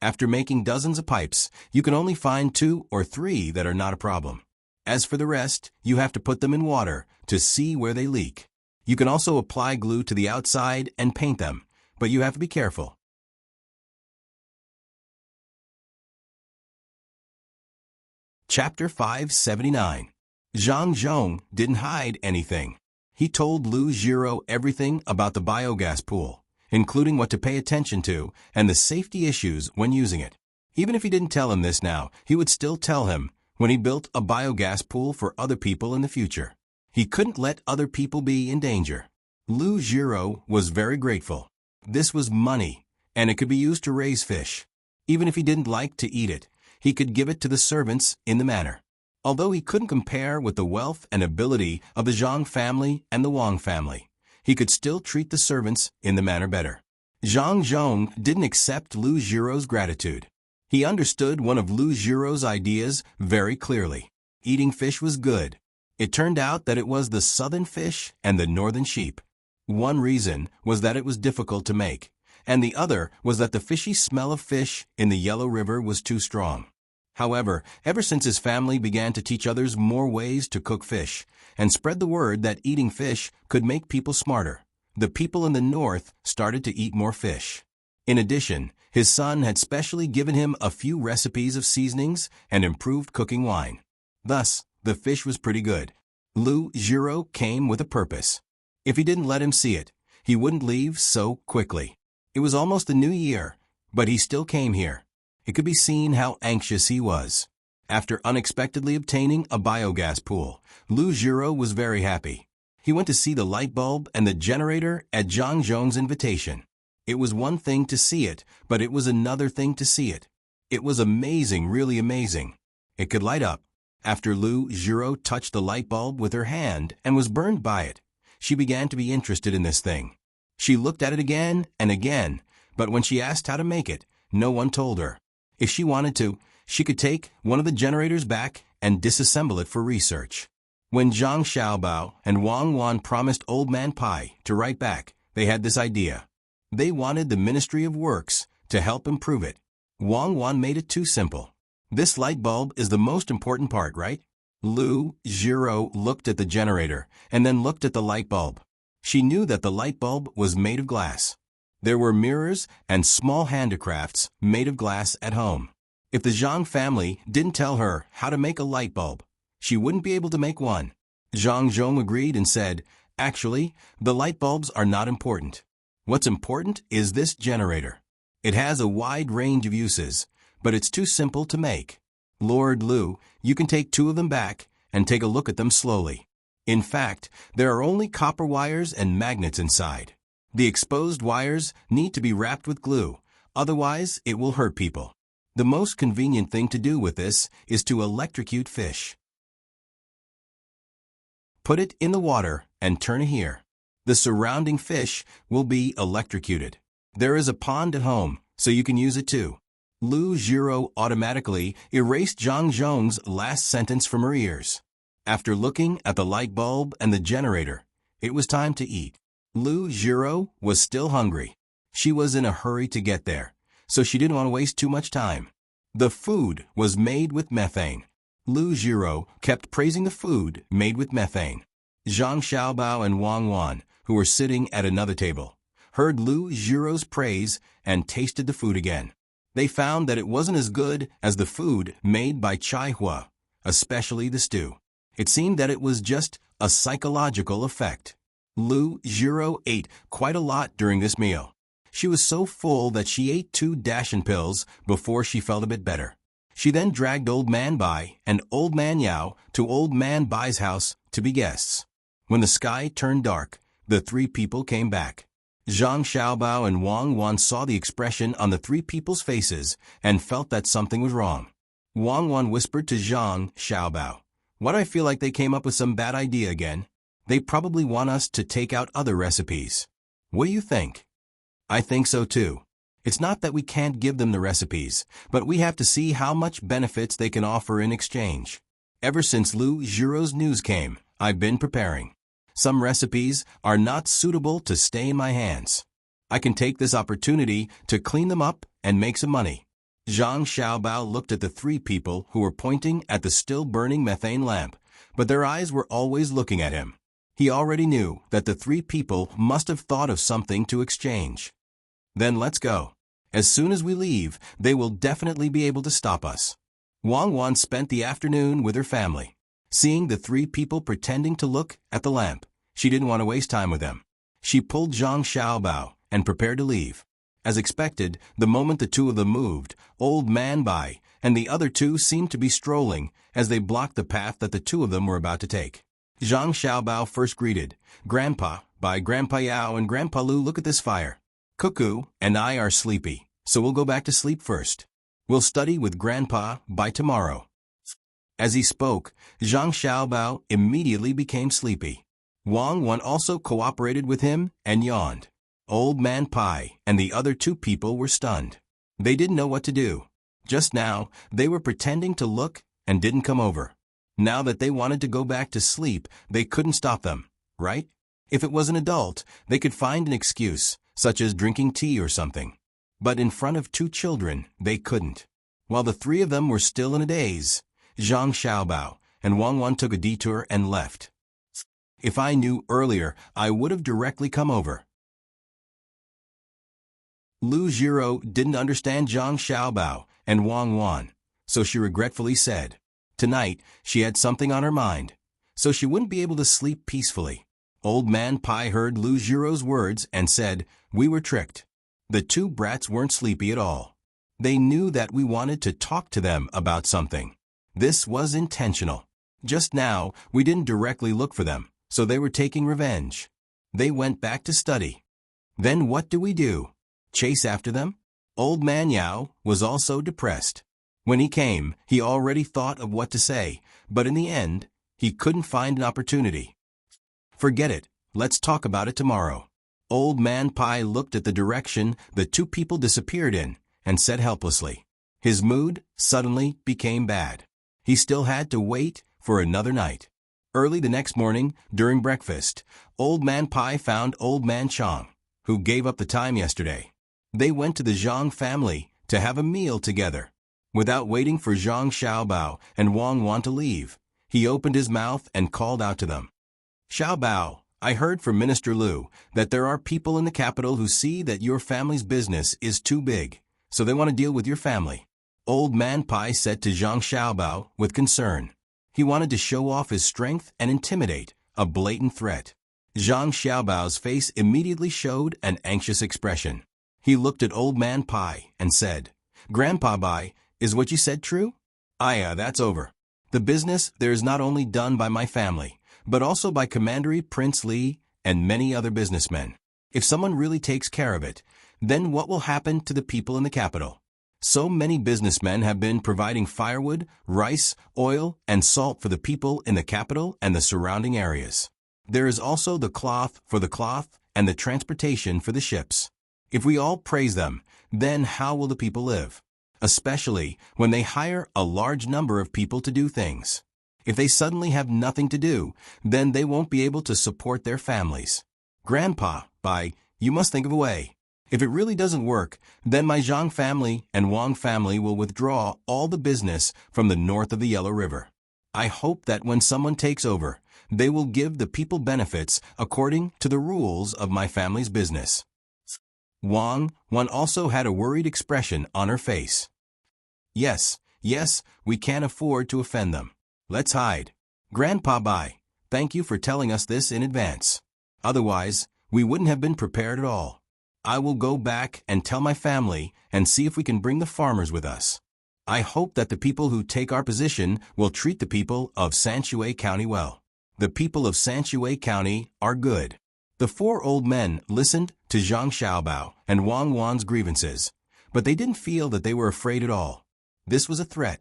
Speaker 1: After making dozens of pipes, you can only find 2 or 3 that are not a problem. As for the rest, you have to put them in water to see where they leak. You can also apply glue to the outside and paint them, but you have to be careful. Chapter 579. Zhang Zhong didn't hide anything. He told Lu Jiro everything about the biogas pool, including what to pay attention to and the safety issues when using it. Even if he didn't tell him this now, he would still tell him when he built a biogas pool for other people in the future. He couldn't let other people be in danger. Lu Jiro was very grateful. This was money, and it could be used to raise fish. Even if he didn't like to eat it, he could give it to the servants in the manor. Although he couldn't compare with the wealth and ability of the Zhang family and the Wang family, he could still treat the servants in the manor better. Zhang Zhong didn't accept Lu Jiro's gratitude. He understood one of Lu Jiro's ideas very clearly. Eating fish was good. It turned out that it was the southern fish and the northern sheep. One reason was that it was difficult to make, and the other was that the fishy smell of fish in the Yellow River was too strong. However, ever since his family began to teach others more ways to cook fish and spread the word that eating fish could make people smarter, the people in the north started to eat more fish. In addition, his son had specially given him a few recipes of seasonings and improved cooking wine. Thus, the fish was pretty good. Lu Jiro came with a purpose. If he didn't let him see it, he wouldn't leave so quickly. It was almost the new year, but he still came here. It could be seen how anxious he was. After unexpectedly obtaining a biogas pool, Lu Jiro was very happy. He went to see the light bulb and the generator at Zhang Zhong's invitation. It was one thing to see it, but it was another thing to see it. It was amazing, really amazing. It could light up. After Lu Jiro touched the light bulb with her hand and was burned by it, she began to be interested in this thing. She looked at it again and again, but when she asked how to make it, no one told her. If she wanted to, she could take one of the generators back and disassemble it for research. When Zhang Xiaobao and Wang Wan promised Old Man Pai to write back, they had this idea. They wanted the Ministry of Works to help improve it. Wang Wan made it too simple. This light bulb is the most important part, right? Lu Zhiro looked at the generator and then looked at the light bulb. She knew that the light bulb was made of glass. There were mirrors and small handicrafts made of glass at home. If the Zhang family didn't tell her how to make a light bulb, she wouldn't be able to make one. Zhang Zhong agreed and said, "Actually, the light bulbs are not important. What's important is this generator. It has a wide range of uses, but it's too simple to make. Lord Lu, you can take 2 of them back and take a look at them slowly. In fact, there are only copper wires and magnets inside. The exposed wires need to be wrapped with glue, otherwise it will hurt people. The most convenient thing to do with this is to electrocute fish. Put it in the water and turn it here. The surrounding fish will be electrocuted. There is a pond at home, so you can use it too." Lu Zhiro automatically erased Zhang Zhong's last sentence from her ears. After looking at the light bulb and the generator, it was time to eat. Lu Zhiro was still hungry. She was in a hurry to get there, so she didn't want to waste too much time. The food was made with methane. Lu Zhiro kept praising the food made with methane. Zhang Xiaobao and Wang Wan, who were sitting at another table, heard Lu Zhiro's praise and tasted the food again. They found that it wasn't as good as the food made by Chai Hua, especially the stew. It seemed that it was just a psychological effect. Lu Zhiro ate quite a lot during this meal. She was so full that she ate 2 Dashin pills before she felt a bit better. She then dragged Old Man Bai and Old Man Yao to Old Man Bai's house to be guests. When the sky turned dark, the 3 people came back. Zhang Xiaobao and Wang Wan saw the expression on the 3 people's faces and felt that something was wrong. Wang Wan whispered to Zhang Xiaobao, "Why do I feel like they came up with some bad idea again? They probably want us to take out other recipes. What do you think?" "I think so too. It's not that we can't give them the recipes, but we have to see how much benefits they can offer in exchange. Ever since Lu Zhiro's news came, I've been preparing. Some recipes are not suitable to stay in my hands. I can take this opportunity to clean them up and make some money." Zhang Xiaobao looked at the 3 people who were pointing at the still-burning methane lamp, but their eyes were always looking at him. He already knew that the 3 people must have thought of something to exchange. "Then let's go. As soon as we leave, they will definitely be able to stop us." Wang Wan spent the afternoon with her family. Seeing the 3 people pretending to look at the lamp, she didn't want to waste time with them. She pulled Zhang Xiaobao and prepared to leave. As expected, the moment the 2 of them moved, Old Man Bai and the other 2 seemed to be strolling as they blocked the path that the 2 of them were about to take. Zhang Xiaobao first greeted, "Grandpa, Bai, Grandpa Yao, and Grandpa Lu, look at this fire. Cuckoo and I are sleepy, so we'll go back to sleep first. We'll study with Grandpa by tomorrow." As he spoke, Zhang Xiaobao immediately became sleepy. Wang Wan also cooperated with him and yawned. Old Man Pai and the other 2 people were stunned. They didn't know what to do. Just now, they were pretending to look and didn't come over. Now that they wanted to go back to sleep, they couldn't stop them, right? If it was an adult, they could find an excuse, such as drinking tea or something. But in front of 2 children, they couldn't. While the 3 of them were still in a daze, Zhang Xiaobao and Wang Wan took a detour and left. "If I knew earlier, I would have directly come over." Lu Zhiro didn't understand Zhang Xiaobao and Wang Wan, so she regretfully said, tonight she had something on her mind, so she wouldn't be able to sleep peacefully. Old Man Pai heard Lu Zhiro's words and said, "We were tricked. The 2 brats weren't sleepy at all. They knew that we wanted to talk to them about something. This was intentional. Just now, we didn't directly look for them, so they were taking revenge. They went back to study. Then what do? Chase after them?" Old Man Yao was also depressed. When he came, he already thought of what to say, but in the end, he couldn't find an opportunity. "Forget it. Let's talk about it tomorrow." Old Man Pai looked at the direction the 2 people disappeared in and said helplessly. His mood suddenly became bad. He still had to wait for another night. Early the next morning, during breakfast, Old Man Pai found Old Man Chong, who gave up the time yesterday. They went to the Zhang family to have a meal together. Without waiting for Zhang Xiaobao and Wang Wan to leave, he opened his mouth and called out to them. Xiaobao, I heard from Minister Liu that there are people in the capital who see that your family's business is too big, so they want to deal with your family. Old Man Pai said to Zhang Xiaobao with concern. He wanted to show off his strength and intimidate, a blatant threat. Zhang Xiaobao's face immediately showed an anxious expression. He looked at Old Man Pai and said, Grandpa Bai, is what you said true? That's over. The business there is not only done by my family, but also by Commander Prince Li and many other businessmen. If someone really takes care of it, then what will happen to the people in the capital? So many businessmen have been providing firewood, rice, oil, and salt for the people in the capital and the surrounding areas. There is also the cloth for the cloth and the transportation for the ships. If we all praise them, then how will the people live? Especially when they hire a large number of people to do things. If they suddenly have nothing to do, then they won't be able to support their families. Grandpa, you must think of a way. If it really doesn't work, then my Zhang family and Wang family will withdraw all the business from the north of the Yellow River. I hope that when someone takes over, they will give the people benefits according to the rules of my family's business. Wang Wan also had a worried expression on her face. Yes, we can't afford to offend them. Let's hide. Grandpa Bai, thank you for telling us this in advance. Otherwise, we wouldn't have been prepared at all. I will go back and tell my family and see if we can bring the farmers with us. I hope that the people who take our position will treat the people of Sanshui County well. The people of Sanshui County are good. The four old men listened to Zhang Xiaobao and Wang Wan's grievances, but they didn't feel that they were afraid at all. This was a threat.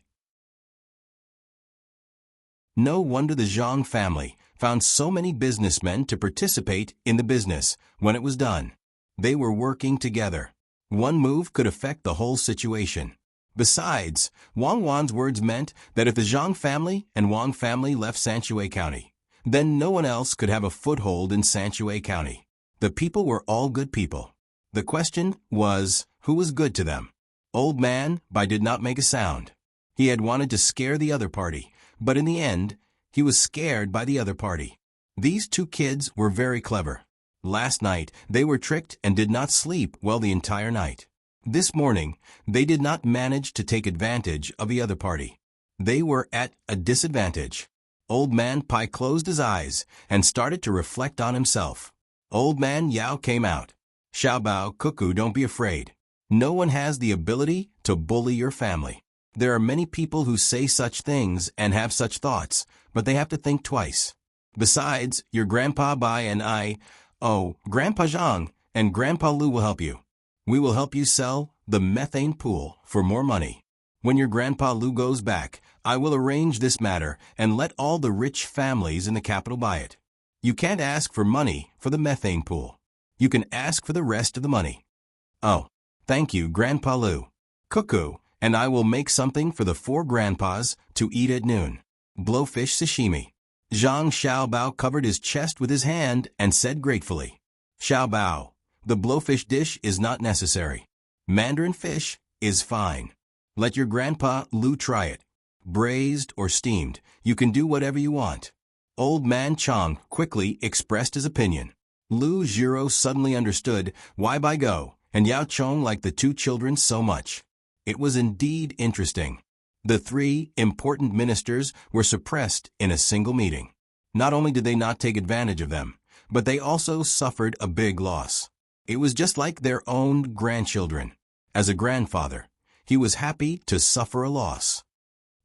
Speaker 1: No wonder the Zhang family found so many businessmen to participate in the business when it was done. They were working together. One move could affect the whole situation. Besides, Wang Wan's words meant that if the Zhang family and Wang family left Sanshui County, then no one else could have a foothold in Sanshui County. The people were all good people. The question was, who was good to them? Old Man Bai did not make a sound. He had wanted to scare the other party, but in the end, he was scared by the other party. These two kids were very clever. Last night, they were tricked and did not sleep well the entire night. This morning, they did not manage to take advantage of the other party. They were at a disadvantage. Old Man Pai closed his eyes and started to reflect on himself. Old Man Yao came out. Xiaobao, Cuckoo, don't be afraid. No one has the ability to bully your family. There are many people who say such things and have such thoughts, but they have to think twice. Besides, your Grandpa Bai and Grandpa Zhang and Grandpa Lu will help you. We will help you sell the methane pool for more money. When your Grandpa Lu goes back, I will arrange this matter and let all the rich families in the capital buy it. You can't ask for money for the methane pool. You can ask for the rest of the money. Oh, thank you, Grandpa Lu. Cuckoo, and I will make something for the four grandpas to eat at noon. Blowfish sashimi. Zhang Xiaobao covered his chest with his hand and said gratefully, Xiaobao, the blowfish dish is not necessary. Mandarin fish is fine. Let your Grandpa Lu try it. Braised or steamed, you can do whatever you want. Old Man Chong quickly expressed his opinion. Lu Zhiro suddenly understood why Bai Go and Yao Chong liked the two children so much. It was indeed interesting. The three important ministers were suppressed in a single meeting. Not only did they not take advantage of them, but they also suffered a big loss. It was just like their own grandchildren. As a grandfather, he was happy to suffer a loss.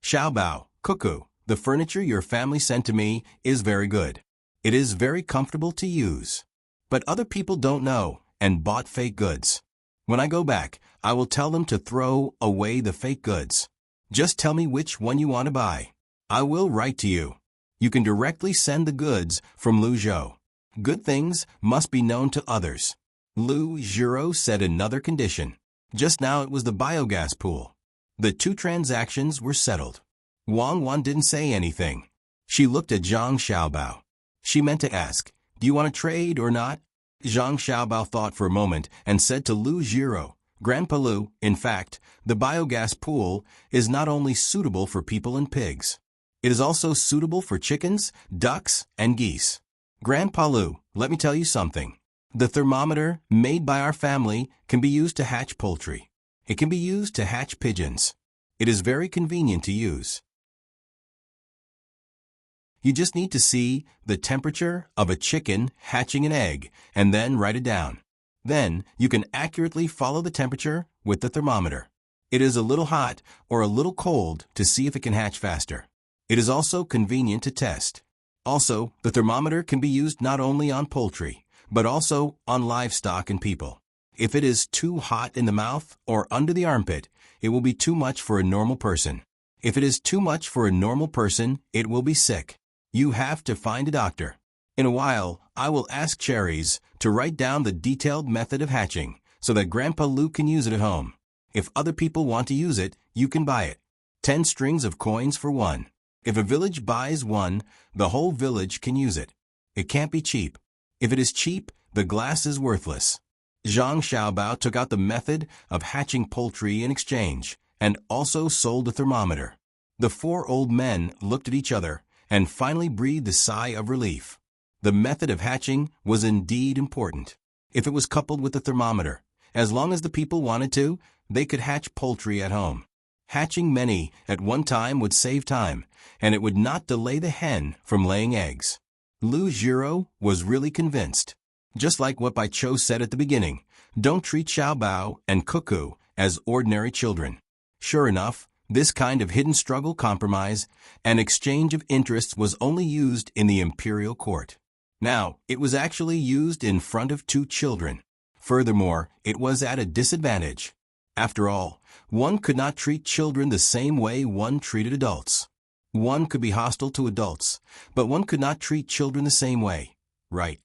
Speaker 1: Xiaobao, Cuckoo, the furniture your family sent to me is very good. It is very comfortable to use. But other people don't know and bought fake goods. When I go back, I will tell them to throw away the fake goods. Just tell me which one you want to buy. I will write to you. You can directly send the goods from Lu Zhou. Good things must be known to others. Lu Zhiro said another condition. Just now it was the biogas pool. The two transactions were settled. Wang Wan didn't say anything. She looked at Zhang Xiaobao. She meant to ask, "Do you want to trade or not?" Zhang Xiaobao thought for a moment and said to Lu Jiro, "Grandpa Lu, in fact, the biogas pool is not only suitable for people and pigs. It is also suitable for chickens, ducks, and geese. Grandpa Lu, let me tell you something. The thermometer made by our family can be used to hatch poultry. It can be used to hatch pigeons. It is very convenient to use. You just need to see the temperature of a chicken hatching an egg and then write it down. Then you can accurately follow the temperature with the thermometer. It is a little hot or a little cold to see if it can hatch faster. It is also convenient to test. Also, the thermometer can be used not only on poultry, but also on livestock and people. If it is too hot in the mouth or under the armpit, it will be too much for a normal person. If it is too much for a normal person, it will be sick. You have to find a doctor. In a while, I will ask Cherries to write down the detailed method of hatching so that Grandpa Lu can use it at home. If other people want to use it, you can buy it. 10 strings of coins for one. If a village buys one, the whole village can use it. It can't be cheap. If it is cheap, the glass is worthless." Zhang Xiaobao took out the method of hatching poultry in exchange and also sold a thermometer. The 4 old men looked at each other and finally breathed a sigh of relief. The method of hatching was indeed important. If it was coupled with the thermometer, as long as the people wanted to, they could hatch poultry at home. Hatching many at one time would save time, and it would not delay the hen from laying eggs. Lu Jiro was really convinced. Just like what Bai Cho said at the beginning, don't treat Xiaobao and Cuckoo as ordinary children. Sure enough, this kind of hidden struggle compromise and exchange of interests was only used in the imperial court. Now, it was actually used in front of 2 children. Furthermore, it was at a disadvantage. After all, one could not treat children the same way one treated adults. One could be hostile to adults, but one could not treat children the same way, right?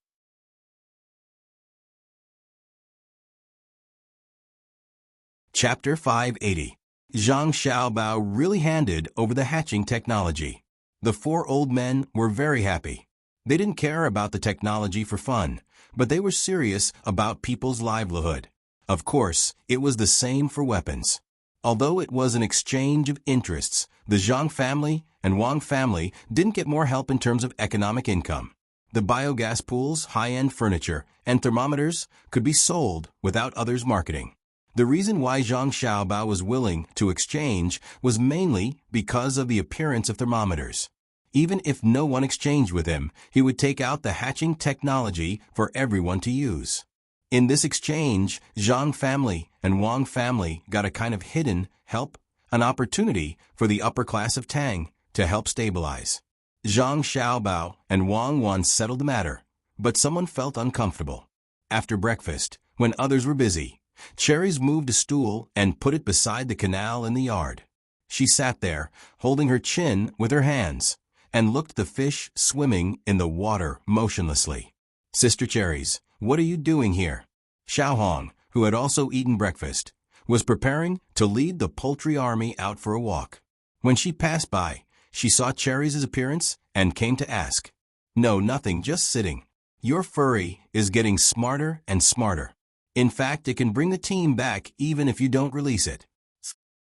Speaker 1: Chapter 580. Zhang Xiaobao really handed over the hatching technology. The 4 old men were very happy. They didn't care about the technology for fun, but they were serious about people's livelihood. Of course, it was the same for weapons. Although it was an exchange of interests, the Zhang family and Wang family didn't get more help in terms of economic income. The biogas pools, high-end furniture, and thermometers could be sold without others marketing. The reason why Zhang Xiaobao was willing to exchange was mainly because of the appearance of thermometers. Even if no one exchanged with him, he would take out the hatching technology for everyone to use. In this exchange, Zhang family and Wang family got a kind of hidden help, an opportunity for the upper class of Tang to help stabilize. Zhang Xiaobao and Wang Wan settled the matter, but someone felt uncomfortable. After breakfast, when others were busy, Cherries moved a stool and put it beside the canal in the yard. She sat there, holding her chin with her hands, and looked at the fish swimming in the water motionlessly. "Sister Cherries, what are you doing here?" Xiaohong, who had also eaten breakfast, was preparing to lead the poultry army out for a walk. When she passed by, she saw Cherries' appearance and came to ask. "No, nothing, just sitting. Your furry is getting smarter and smarter. In fact, it can bring the team back even if you don't release it."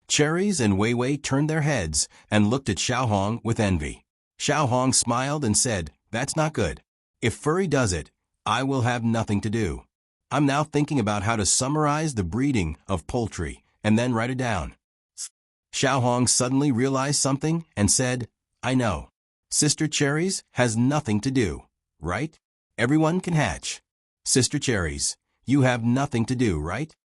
Speaker 1: Cherries and Wei Wei turned their heads and looked at Xiaohong with envy. Xiaohong smiled and said, "That's not good. If Furry does it, I will have nothing to do. I'm now thinking about how to summarize the breeding of poultry and then write it down." Xiaohong suddenly realized something and said, "I know. Sister Cherries has nothing to do, right? Everyone can hatch. Sister Cherries, you have nothing to do, right?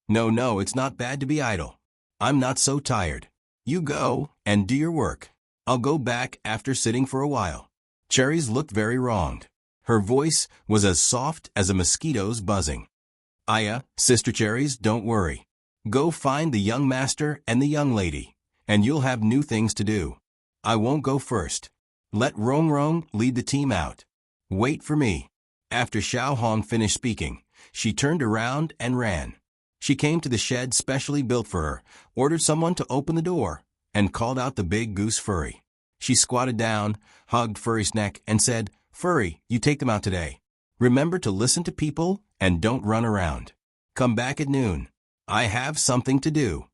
Speaker 1: No, it's not bad to be idle. I'm not so tired. You go and do your work. I'll go back after sitting for a while." Cherries looked very wronged. Her voice was as soft as a mosquito's buzzing. "Aya, Sister Cherries, don't worry. Go find the young master and the young lady, and you'll have new things to do. I won't go first. Let Rong Rong lead the team out. Wait for me." After Xiaohong finished speaking, she turned around and ran. She came to the shed specially built for her, ordered someone to open the door, and called out the big goose Furry. She squatted down, hugged Furry's neck, and said, "Furry, you take them out today. Remember to listen to people and don't run around. Come back at noon. I have something to do."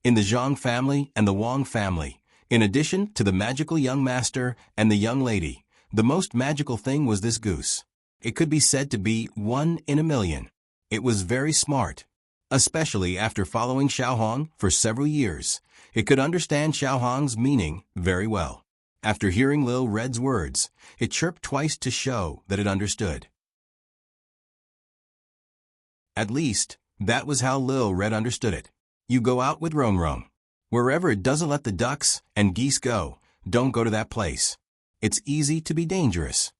Speaker 1: In the Zhang family and the Wang family, in addition to the magical young master and the young lady, the most magical thing was this goose. It could be said to be 1 in a million. It was very smart. Especially after following Xiaohong for several years, it could understand Xiaohong's meaning very well. After hearing Lil Red's words, it chirped twice to show that it understood. At least, that was how Lil Red understood it. You go out with Rong Rong. Wherever it doesn't let the ducks and geese go, don't go to that place. It's easy to be dangerous.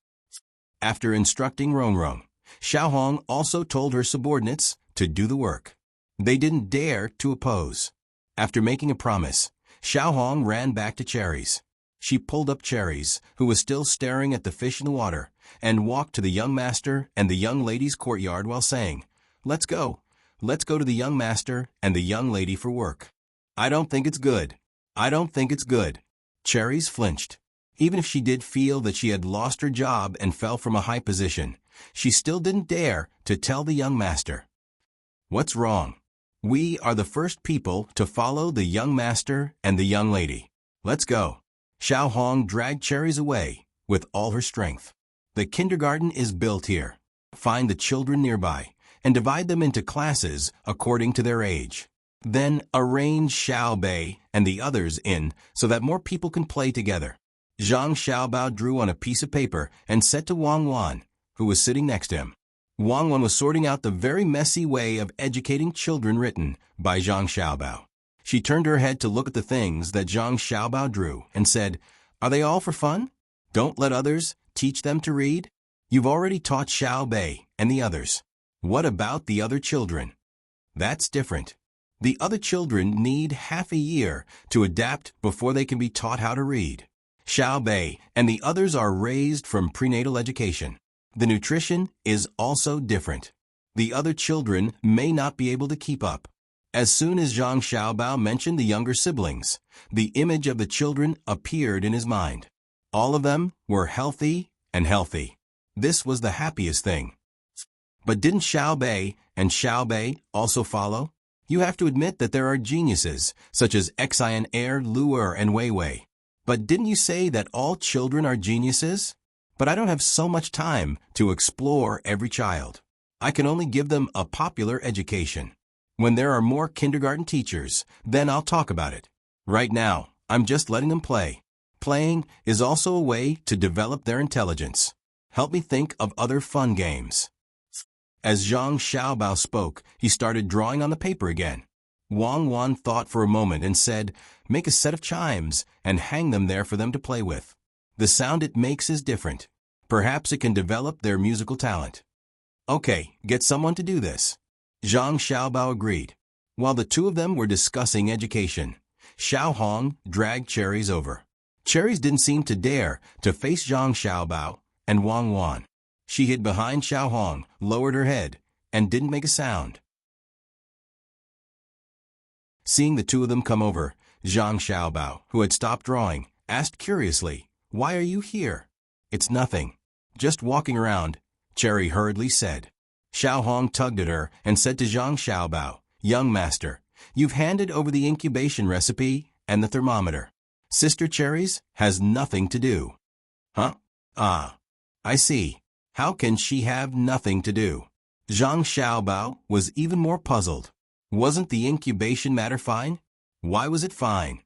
Speaker 1: After instructing Rong Rong, Xiaohong also told her subordinates to do the work. They didn't dare to oppose. After making a promise, Xiaohong ran back to Cherries. She pulled up Cherries, who was still staring at the fish in the water, and walked to the young master and the young lady's courtyard while saying, "Let's go. Let's go to the young master and the young lady for work." "I don't think it's good. I don't think it's good." Cherries flinched. Even if she did feel that she had lost her job and fell from a high position, she still didn't dare to tell the young master. "What's wrong? We are the first people to follow the young master and the young lady. Let's go." Xiaohong dragged Cherries away with all her strength. "The kindergarten is built here. Find the children nearby and divide them into classes according to their age. Then arrange Xiaobei and the others in so that more people can play together." Zhang Xiaobao drew on a piece of paper and said to Wang Wan, who was sitting next to him. Wang Wan was sorting out the very messy way of educating children written by Zhang Xiaobao. She turned her head to look at the things that Zhang Xiaobao drew and said, "Are they all for fun? Don't let others teach them to read? You've already taught Xiaobei and the others. What about the other children? That's different. The other children need half a year to adapt before they can be taught how to read. Xiaobei and the others are raised from prenatal education. The nutrition is also different. The other children may not be able to keep up." As soon as Zhang Xiaobao mentioned the younger siblings, the image of the children appeared in his mind. All of them were healthy and healthy. This was the happiest thing. But didn't Xiaobei and Xiaobei also follow? You have to admit that there are geniuses, such as Xian Air, Luer, and Wei Wei. But didn't you say that all children are geniuses? But I don't have so much time to explore every child. I can only give them a popular education. When there are more kindergarten teachers, then I'll talk about it. Right now, I'm just letting them play. Playing is also a way to develop their intelligence. Help me think of other fun games. As Zhang Xiaobao spoke, he started drawing on the paper again. Wang Wan thought for a moment and said, "Make a set of chimes and hang them there for them to play with. The sound it makes is different. Perhaps it can develop their musical talent." "Okay, get someone to do this." Zhang Xiaobao agreed. While the two of them were discussing education, Xiaohong dragged Cherries over. Cherries didn't seem to dare to face Zhang Xiaobao and Wang Wan. She hid behind Xiaohong, lowered her head, and didn't make a sound. Seeing the two of them come over, Zhang Xiaobao, who had stopped drawing, asked curiously, "Why are you here?" "It's nothing. Just walking around," Cherry hurriedly said. Xiaohong tugged at her and said to Zhang Xiaobao, "Young master, you've handed over the incubation recipe and the thermometer. Sister Cherries has nothing to do." "Huh? Ah, I see. How can she have nothing to do?" Zhang Xiaobao was even more puzzled. Wasn't the incubation matter fine? Why was it fine?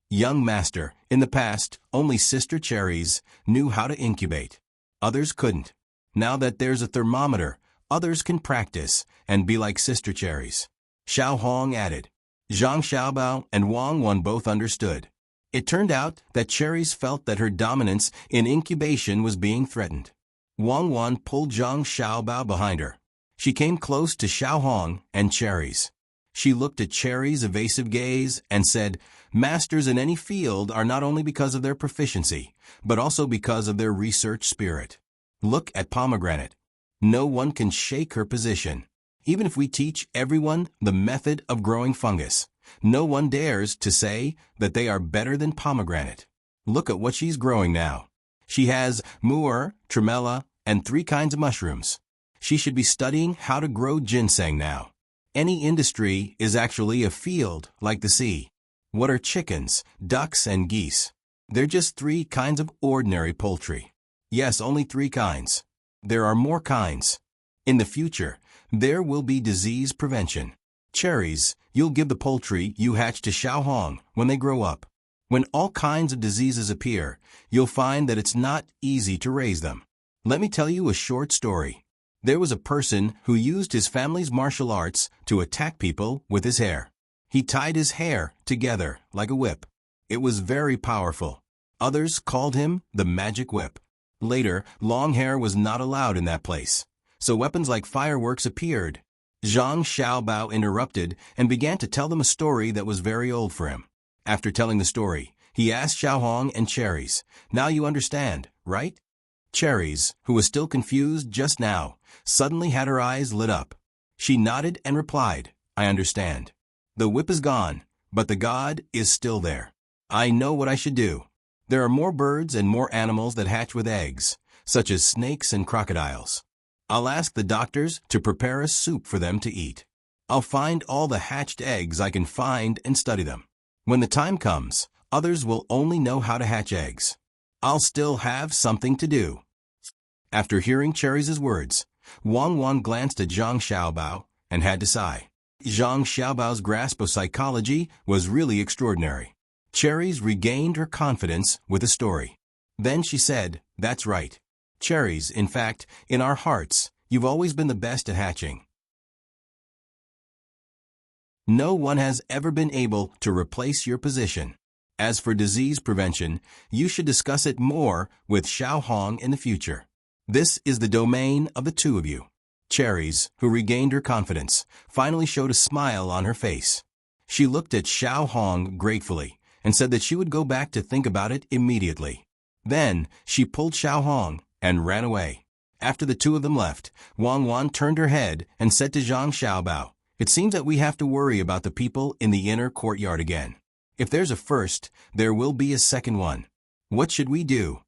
Speaker 1: "Young master, in the past, only Sister Cherries knew how to incubate. Others couldn't. Now that there's a thermometer, others can practice and be like Sister Cherries," Xiaohong added. Zhang Xiaobao and Wang Wan both understood. It turned out that Cherries felt that her dominance in incubation was being threatened. Wang Wan pulled Zhang Xiaobao behind her. She came close to Xiaohong and Cherries. She looked at Cherries' evasive gaze and said, "Masters in any field are not only because of their proficiency, but also because of their research spirit. Look at Pomegranate. No one can shake her position. Even if we teach everyone the method of growing fungus, no one dares to say that they are better than Pomegranate." Look at what she's growing now. She has muur, tremella, and 3 kinds of mushrooms. She should be studying how to grow ginseng now. Any industry is actually a field like the sea. What are chickens, ducks, and geese? They're just 3 kinds of ordinary poultry. Yes, only 3 kinds. There are more kinds. In the future, there will be disease prevention. Cherries, you'll give the poultry you hatch to Xiaohong when they grow up. When all kinds of diseases appear, you'll find that it's not easy to raise them. Let me tell you a short story. There was a person who used his family's martial arts to attack people with his hair. He tied his hair together like a whip. It was very powerful. Others called him the magic whip. Later, long hair was not allowed in that place, so weapons like fireworks appeared. Zhang Xiaobao interrupted and began to tell them a story that was very old for him. After telling the story, he asked Xiaohong and Cherries, "Now you understand, right?" Cherries, who was still confused just now, suddenly had her eyes lit up. She nodded and replied, "I understand. The whip is gone, but the god is still there. I know what I should do. There are more birds and more animals that hatch with eggs, such as snakes and crocodiles. I'll ask the doctors to prepare a soup for them to eat. I'll find all the hatched eggs I can find and study them. When the time comes, others will only know how to hatch eggs. I'll still have something to do." After hearing Cherries' words, Wang Wan glanced at Zhang Xiaobao and had to sigh. Zhang Xiaobao's grasp of psychology was really extraordinary. Cherries regained her confidence with a story. Then she said, "That's right. Cherries, in fact, in our hearts, you've always been the best at hatching. No one has ever been able to replace your position. As for disease prevention, you should discuss it more with Xiaohong in the future. This is the domain of the 2 of you." Cherries, who regained her confidence, finally showed a smile on her face. She looked at Xiaohong gratefully and said that she would go back to think about it immediately. Then she pulled Xiaohong and ran away. After the 2 of them left, Wang Wan turned her head and said to Zhang Xiaobao, "It seems that we have to worry about the people in the inner courtyard again. If there's a first, there will be a second one. What should we do?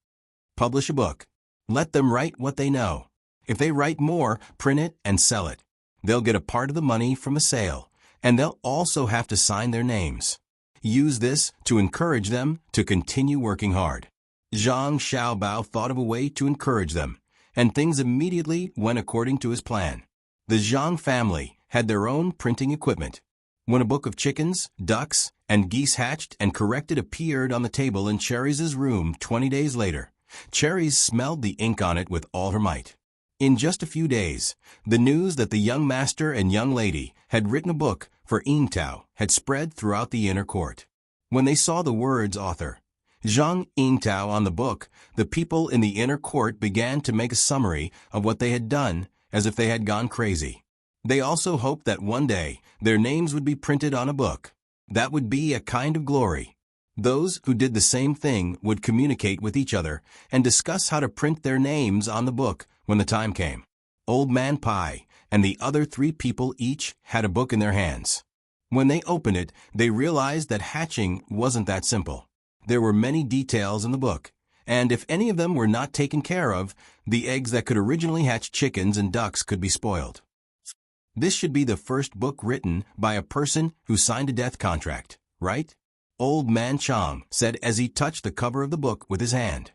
Speaker 1: Publish a book. Let them write what they know. If they write more, print it and sell it. They'll get a part of the money from a sale, and they'll also have to sign their names. Use this to encourage them to continue working hard." Zhang Xiaobao thought of a way to encourage them, and things immediately went according to his plan. The Zhang family had their own printing equipment. When a book of chickens, ducks, and geese hatched and corrected appeared on the table in Cherries' room 20 days later, Cherries smelled the ink on it with all her might. In just a few days, the news that the young master and young lady had written a book for Yingtao had spread throughout the inner court. When they saw the words author, Zhang Yingtao on the book, the people in the inner court began to make a summary of what they had done as if they had gone crazy. They also hoped that one day their names would be printed on a book. That would be a kind of glory. Those who did the same thing would communicate with each other and discuss how to print their names on the book when the time came. Old Man Pai and the other 3 people each had a book in their hands. When they opened it, they realized that hatching wasn't that simple. There were many details in the book, and if any of them were not taken care of, the eggs that could originally hatch chickens and ducks could be spoiled. This should be the first book written by a person who signed a death contract, right? Old Man Chang said as he touched the cover of the book with his hand.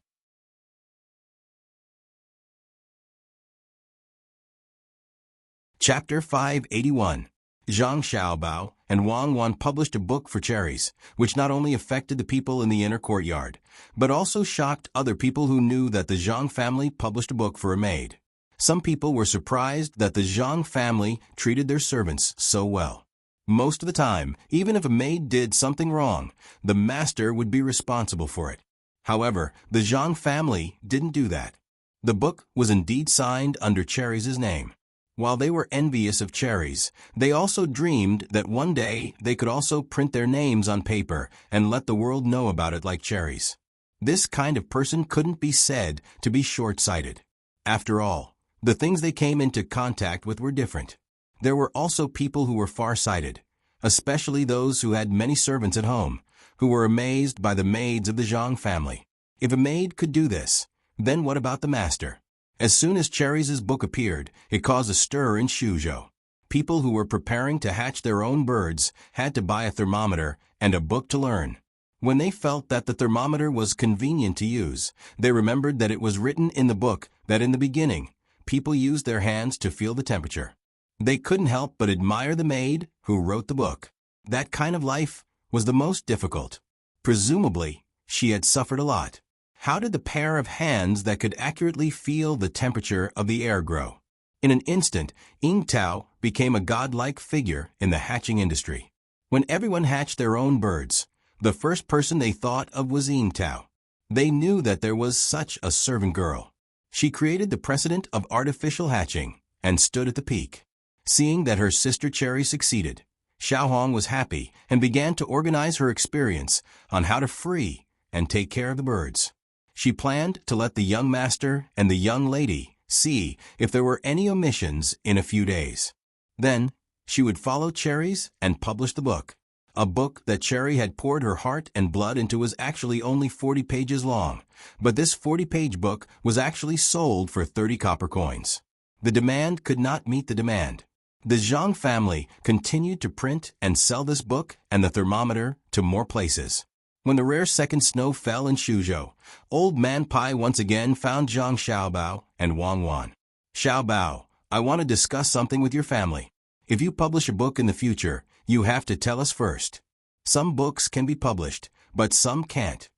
Speaker 1: Chapter 581. Zhang Xiaobao and Wang Wan published a book for Cherries, which not only affected the people in the inner courtyard, but also shocked other people who knew that the Zhang family published a book for a maid. Some people were surprised that the Zhang family treated their servants so well. Most of the time, even if a maid did something wrong, the master would be responsible for it. However, the Zhang family didn't do that. The book was indeed signed under Cherries' name. While they were envious of Cherries, they also dreamed that one day they could also print their names on paper and let the world know about it like Cherries. This kind of person couldn't be said to be short-sighted. After all, the things they came into contact with were different. There were also people who were far-sighted, especially those who had many servants at home, who were amazed by the maids of the Zhang family. If a maid could do this, then what about the master? As soon as Cherry's book appeared, it caused a stir in Suzhou. People who were preparing to hatch their own birds had to buy a thermometer and a book to learn. When they felt that the thermometer was convenient to use, they remembered that it was written in the book that in the beginning, people used their hands to feel the temperature. They couldn't help but admire the maid who wrote the book. That kind of life was the most difficult. Presumably, she had suffered a lot. How did the pair of hands that could accurately feel the temperature of the air grow? In an instant, Ying Tao became a godlike figure in the hatching industry. When everyone hatched their own birds, the first person they thought of was Ying Tao. They knew that there was such a servant girl. She created the precedent of artificial hatching and stood at the peak. Seeing that her sister Cherry succeeded, Xiaohong was happy and began to organize her experience on how to free and take care of the birds. She planned to let the young master and the young lady see if there were any omissions in a few days. Then, she would follow Cherry's and publish the book. A book that Cherry had poured her heart and blood into was actually only 40 pages long, but this 40-page book was actually sold for 30 copper coins. The demand could not meet the demand. The Zhang family continued to print and sell this book and the thermometer to more places. When the rare second snow fell in Suzhou, Old Man Pai once again found Zhang Xiaobao and Wang Wan. Xiaobao, I want to discuss something with your family. If you publish a book in the future, you have to tell us first. Some books can be published, but some can't.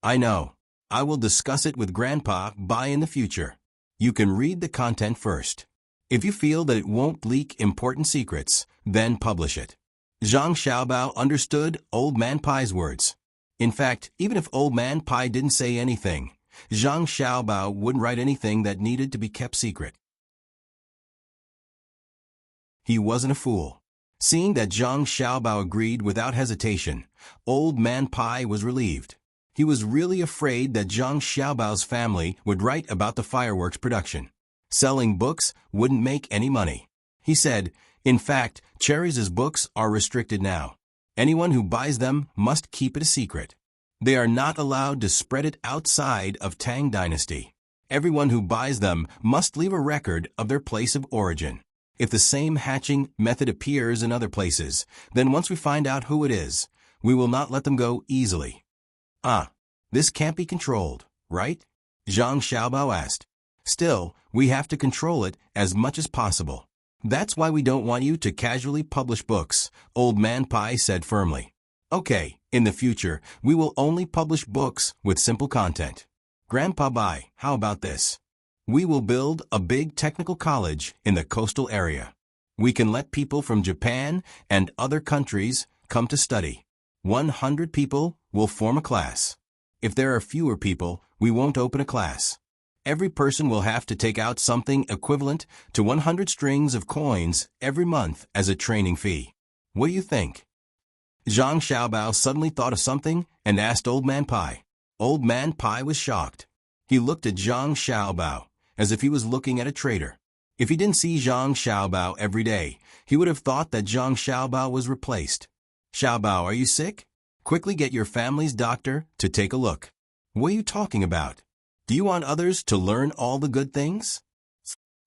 Speaker 1: I know. I will discuss it with Grandpa Bai in the future. You can read the content first. If you feel that it won't leak important secrets, then publish it. Zhang Xiaobao understood Old Man Pai's words. In fact, even if Old Man Pai didn't say anything, Zhang Xiaobao wouldn't write anything that needed to be kept secret. He wasn't a fool. Seeing that Zhang Xiaobao agreed without hesitation, Old Man Pai was relieved. He was really afraid that Zhang Xiaobao's family would write about the fireworks production. Selling books wouldn't make any money. He said, in fact, Cherry's books are restricted now. Anyone who buys them must keep it a secret. They are not allowed to spread it outside of Tang Dynasty. Everyone who buys them must leave a record of their place of origin. If the same hatching method appears in other places, then once we find out who it is, we will not let them go easily. This can't be controlled, right? Zhang Xiaobao asked. Still, we have to control it as much as possible. That's why we don't want you to casually publish books, Old Man Pai said firmly. Okay, in the future, we will only publish books with simple content. Grandpa Bai, how about this? We will build a big technical college in the coastal area. We can let people from Japan and other countries come to study. 100 people will form a class. If there are fewer people, we won't open a class. Every person will have to take out something equivalent to 100 strings of coins every month as a training fee. What do you think? Zhang Xiaobao suddenly thought of something and asked Old Man Pai. Old Man Pai was shocked. He looked at Zhang Xiaobao as if he was looking at a traitor. If he didn't see Zhang Xiaobao every day, he would have thought that Zhang Xiaobao was replaced. Xiaobao, are you sick? Quickly get your family's doctor to take a look. What are you talking about? Do you want others to learn all the good things?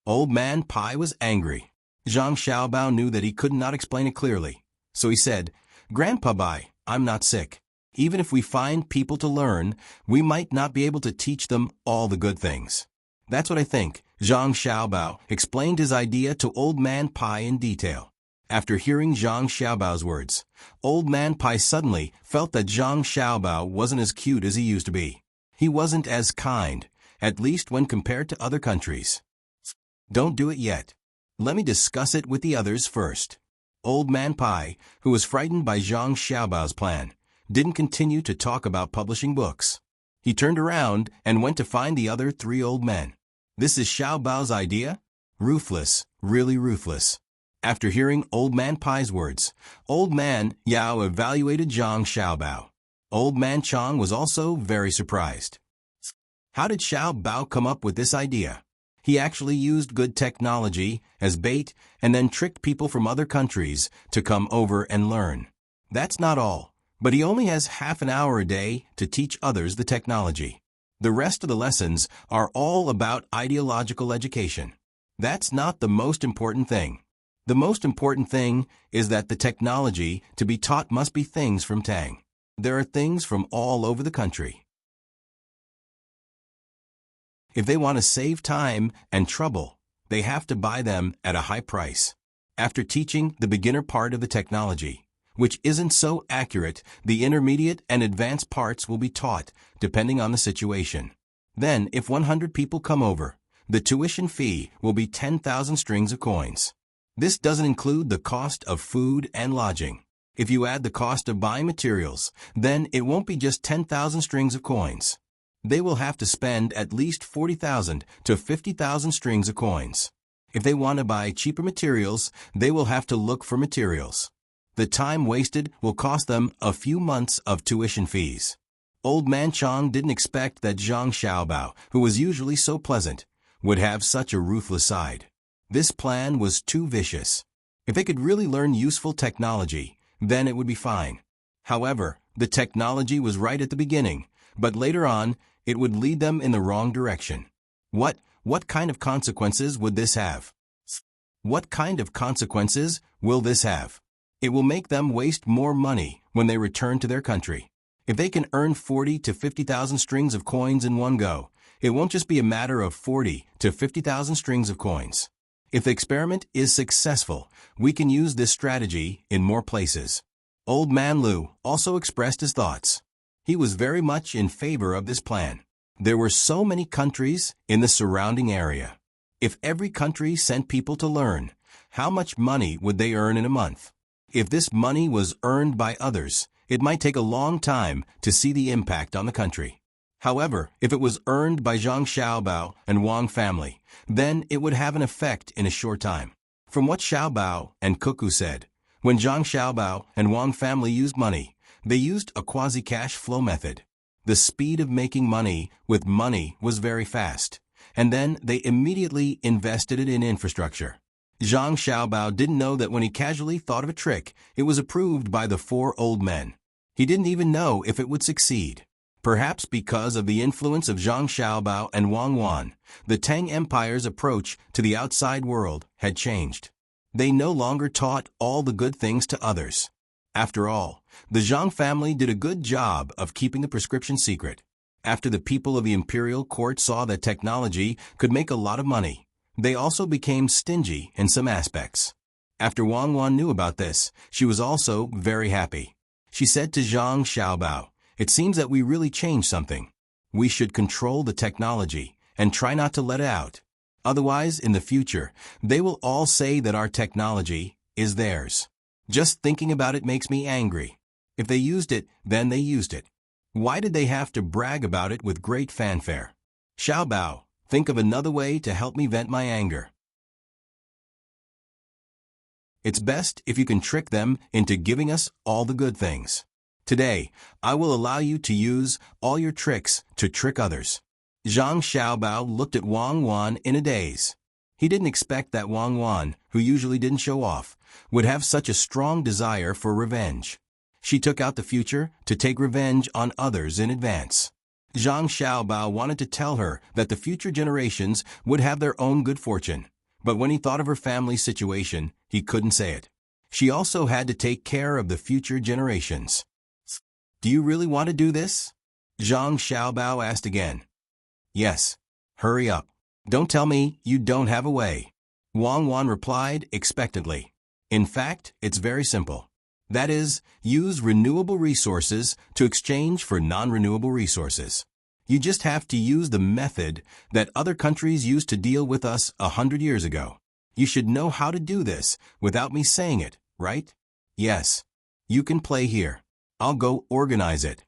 Speaker 1: Old Man Pai was angry. Zhang Xiaobao knew that he could not explain it clearly. So he said, Grandpa Bai, I'm not sick. Even if we find people to learn, we might not be able to teach them all the good things. That's what I think. Zhang Xiaobao explained his idea to Old Man Pai in detail. After hearing Zhang Xiaobao's words, Old Man Pai suddenly felt that Zhang Xiaobao wasn't as cute as he used to be. He wasn't as kind, at least when compared to other countries. Don't do it yet. Let me discuss it with the others first. Old Man Pai, who was frightened by Zhang Xiaobao's plan, didn't continue to talk about publishing books. He turned around and went to find the other 3 old men. This is Xiaobao's idea? Ruthless, really ruthless. After hearing Old Man Pai's words, Old Man Yao evaluated Zhang Xiaobao. Old Man Chang was also very surprised. How did Xiaobao come up with this idea? He actually used good technology as bait and then tricked people from other countries to come over and learn. That's not all. But he only has half an hour a day to teach others the technology. The rest of the lessons are all about ideological education. That's not the most important thing. The most important thing is that the technology to be taught must be things from Tang. There are things from all over the country. If they want to save time and trouble, they have to buy them at a high price. After teaching the beginner part of the technology, which isn't so accurate, the intermediate and advanced parts will be taught, depending on the situation. Then, if 100 people come over, the tuition fee will be 10,000 strings of coins. This doesn't include the cost of food and lodging. If you add the cost of buying materials, then it won't be just 10,000 strings of coins. They will have to spend at least 40,000 to 50,000 strings of coins. If they want to buy cheaper materials, they will have to look for materials. The time wasted will cost them a few months of tuition fees. Old man Chang didn't expect that Zhang Xiaobao, who was usually so pleasant, would have such a ruthless side. This plan was too vicious. If they could really learn useful technology, then it would be fine. However, the technology was right at the beginning, but later on, it would lead them in the wrong direction. What kind of consequences would this have? What kind of consequences will this have? It will make them waste more money when they return to their country. If they can earn 40 to 50,000 strings of coins in one go, it won't just be a matter of 40 to 50,000 strings of coins. If the experiment is successful, we can use this strategy in more places. Old Man Lu also expressed his thoughts. He was very much in favor of this plan. There were so many countries in the surrounding area. If every country sent people to learn, how much money would they earn in a month? If this money was earned by others, it might take a long time to see the impact on the country. However, if it was earned by Zhang Xiaobao and Wang family, then it would have an effect in a short time. From what Xiaobao and Cuckoo said, when Zhang Xiaobao and Wang family used money, they used a quasi-cash flow method. The speed of making money with money was very fast, and then they immediately invested it in infrastructure. Zhang Xiaobao didn't know that when he casually thought of a trick, it was approved by the 4 old men. He didn't even know if it would succeed. Perhaps because of the influence of Zhang Xiaobao and Wang Wan, the Tang Empire's approach to the outside world had changed. They no longer taught all the good things to others. After all, the Zhang family did a good job of keeping the prescription secret. After the people of the imperial court saw that technology could make a lot of money, they also became stingy in some aspects. After Wang Wan knew about this, she was also very happy. She said to Zhang Xiaobao, "It seems that we really changed something. We should control the technology and try not to let it out. Otherwise, in the future, they will all say that our technology is theirs. Just thinking about it makes me angry. If they used it, then they used it. Why did they have to brag about it with great fanfare? Xiaobao, think of another way to help me vent my anger." It's best if you can trick them into giving us all the good things. Today, I will allow you to use all your tricks to trick others. Zhang Xiaobao looked at Wang Wan in a daze. He didn't expect that Wang Wan, who usually didn't show off, would have such a strong desire for revenge. She took out the future to take revenge on others in advance. Zhang Xiaobao wanted to tell her that the future generations would have their own good fortune, but when he thought of her family's situation, he couldn't say it. She also had to take care of the future generations. "Do you really want to do this?" Zhang Xiaobao asked again. "Yes. Hurry up. Don't tell me you don't have a way." Wang Wan replied expectantly. "In fact, it's very simple. That is, use renewable resources to exchange for non-renewable resources. You just have to use the method that other countries used to deal with us 100 years ago. You should know how to do this without me saying it, right?" "Yes. You can play here. I'll go organize it."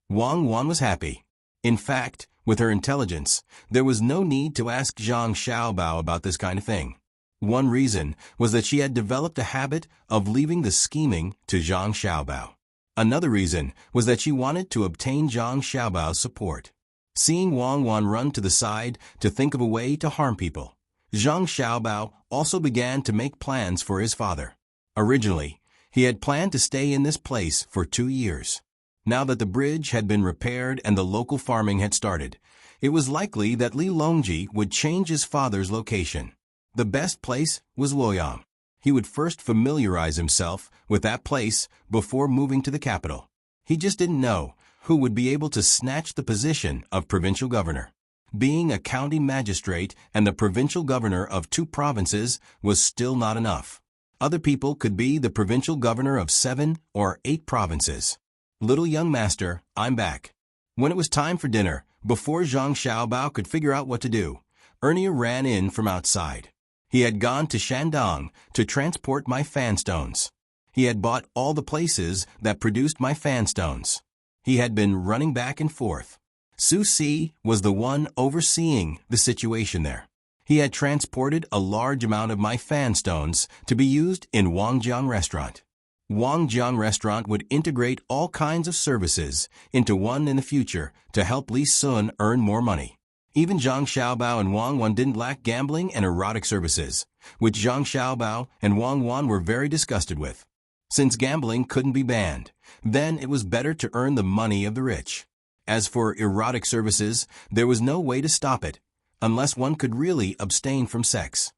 Speaker 1: Wang Wan was happy. In fact, with her intelligence, there was no need to ask Zhang Xiaobao about this kind of thing. One reason was that she had developed a habit of leaving the scheming to Zhang Xiaobao. Another reason was that she wanted to obtain Zhang Xiaobao's support. Seeing Wang Wan run to the side to think of a way to harm people, Zhang Xiaobao also began to make plans for his father. Originally, He had planned to stay in this place for 2 years. Now that the bridge had been repaired and the local farming had started, it was likely that Li Longji would change his father's location. The best place was Luoyang. He would first familiarize himself with that place before moving to the capital. He just didn't know who would be able to snatch the position of provincial governor. Being a county magistrate and the provincial governor of 2 provinces was still not enough. Other people could be the provincial governor of 7 or 8 provinces. Little young master, I'm back. When it was time for dinner, before Zhang Xiaobao could figure out what to do, Ernia ran in from outside. He had gone to Shandong to transport my fanstones. He had bought all the places that produced my fanstones. He had been running back and forth. Su Si was the one overseeing the situation there. He had transported a large amount of my fanstones to be used in Wangjiang Restaurant. Wangjiang Restaurant would integrate all kinds of services into one in the future to help Li Sun earn more money. Even Zhang Xiaobao and Wang Wan didn't lack gambling and erotic services, which Zhang Xiaobao and Wang Wan were very disgusted with. Since gambling couldn't be banned, then it was better to earn the money of the rich. As for erotic services, there was no way to stop it, unless one could really abstain from sex.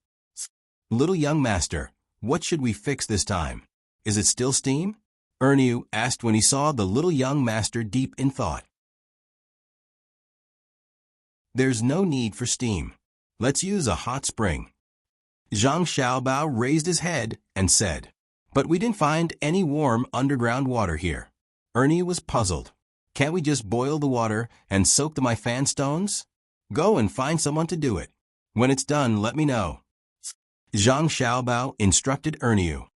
Speaker 1: Little young master, what should we fix this time? Is it still steam? Erniu asked when he saw the little young master deep in thought. There's no need for steam. Let's use a hot spring. Zhang Xiaobao raised his head and said, but we didn't find any warm underground water here. Ernie was puzzled. Can't we just boil the water and soak the my fan stones? Go and find someone to do it. When it's done, let me know. Zhang Xiaobao instructed Erniu.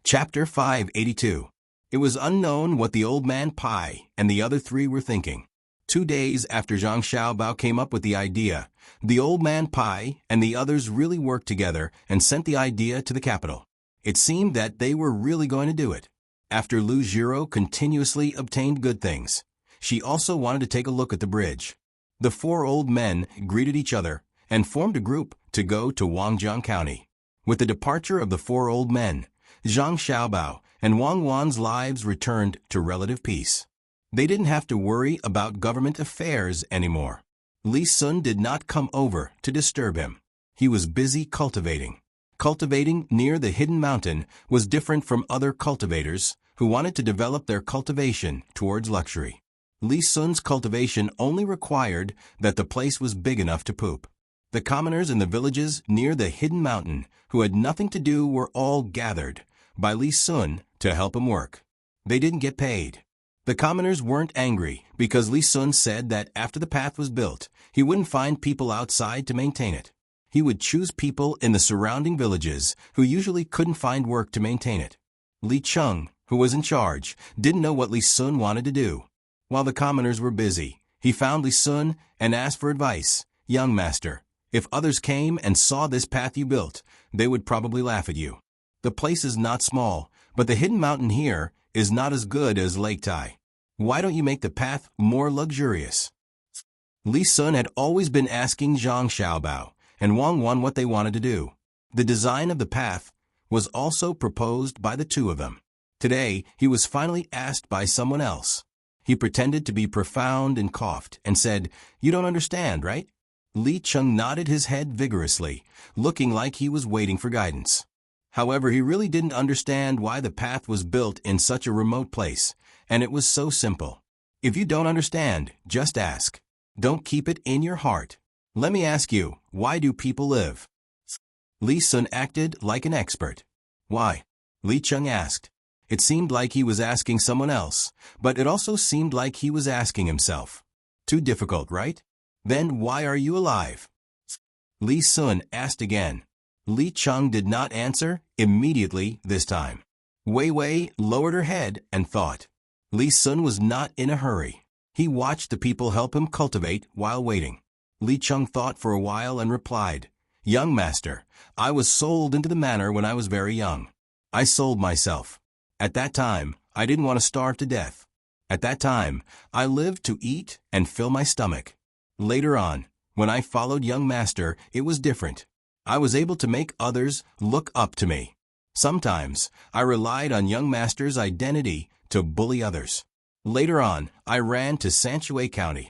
Speaker 1: Chapter 582. It was unknown what the old man Pai and the other 3 were thinking. 2 days after Zhang Xiaobao came up with the idea, the old man Pai and the others really worked together and sent the idea to the capital. It seemed that they were really going to do it. After Lu Jiro continuously obtained good things, she also wanted to take a look at the bridge. The 4 old men greeted each other and formed a group to go to Wangjiang County. With the departure of the 4 old men, Zhang Xiaobao and Wang Wan's lives returned to relative peace. They didn't have to worry about government affairs anymore. Li Sun did not come over to disturb him. He was busy cultivating. Cultivating near the hidden mountain was different from other cultivators who wanted to develop their cultivation towards luxury. Li Sun's cultivation only required that the place was big enough to poop. The commoners in the villages near the hidden mountain who had nothing to do were all gathered by Li Sun to help him work. They didn't get paid. The commoners weren't angry because Li Sun said that after the path was built, he wouldn't find people outside to maintain it. He would choose people in the surrounding villages who usually couldn't find work to maintain it. Li Cheng, who was in charge, didn't know what Li Sun wanted to do. While the commoners were busy, he found Li Sun and asked for advice. Young master, if others came and saw this path you built, they would probably laugh at you. The place is not small, but the hidden mountain here is not as good as Lake Tai. Why don't you make the path more luxurious? Li Sun had always been asking Zhang Xiaobao and Wang Wan what they wanted to do. The design of the path was also proposed by the 2 of them. Today, he was finally asked by someone else. He pretended to be profound and coughed and said, "You don't understand, right?" Li Cheng nodded his head vigorously, looking like he was waiting for guidance. However, he really didn't understand why the path was built in such a remote place, and it was so simple. If you don't understand, just ask. Don't keep it in your heart. Let me ask you, why do people live? Li Sun acted like an expert. Why? Li Cheng asked. It seemed like he was asking someone else, but it also seemed like he was asking himself. Too difficult, right? Then why are you alive? Li Sun asked again. Li Cheng did not answer immediately this time. Wei Wei lowered her head and thought. Li Sun was not in a hurry. He watched the people help him cultivate while waiting. Li Cheng thought for a while and replied, "Young master, I was sold into the manor when I was very young. I sold myself. At that time, I didn't want to starve to death. At that time, I lived to eat and fill my stomach. Later on, When I followed young master, it was different. I was able to make others look up to me. Sometimes, I relied on young master's identity to bully others. Later on, I ran to Sanchue County.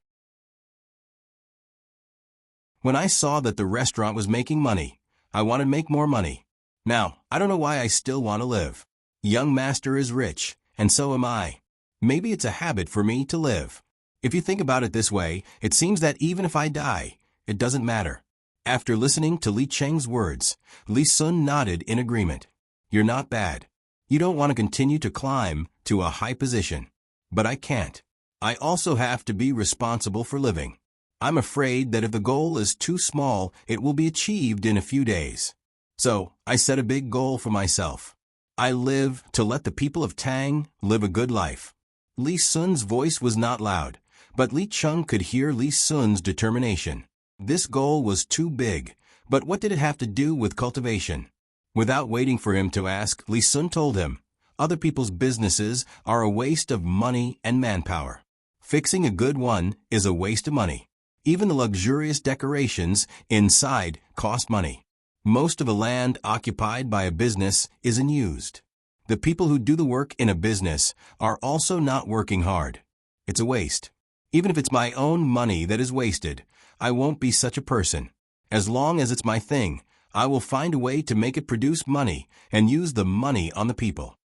Speaker 1: When I saw that the restaurant was making money, I wanted to make more money. Now, I don't know why I still want to live. Young master is rich, and so am I. Maybe it's a habit for me to live. If you think about it this way, it seems that even if I die, it doesn't matter. After listening to Li Cheng's words, Li Sun nodded in agreement. You're not bad. You don't want to continue to climb to a high position. But I can't. I also have to be responsible for living. I'm afraid that if the goal is too small, it will be achieved in a few days. So, I set a big goal for myself. I live to let the people of Tang live a good life. Li Sun's voice was not loud, but Li Cheng could hear Li Sun's determination. This goal was too big, but what did it have to do with cultivation? Without waiting for him to ask, Li Sun told him, other people's businesses are a waste of money and manpower. Fixing a good one is a waste of money. Even the luxurious decorations inside cost money. Most of the land occupied by a business is unused. The people who do the work in a business are also not working hard. It's a waste. Even if it's my own money that is wasted, I won't be such a person. As long as it's my thing, I will find a way to make it produce money and use the money on the people.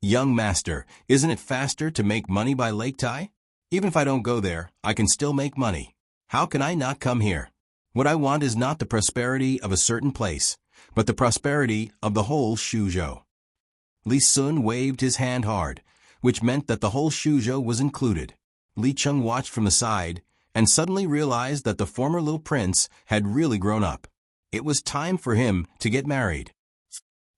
Speaker 1: Young master, isn't it faster to make money by Lake Tai? Even if I don't go there, I can still make money. How can I not come here? What I want is not the prosperity of a certain place, but the prosperity of the whole Shuzhou. Li Sun waved his hand hard, which meant that the whole Shuzhou was included. Li Cheng watched from the side and suddenly realized that the former little prince had really grown up. It was time for him to get married.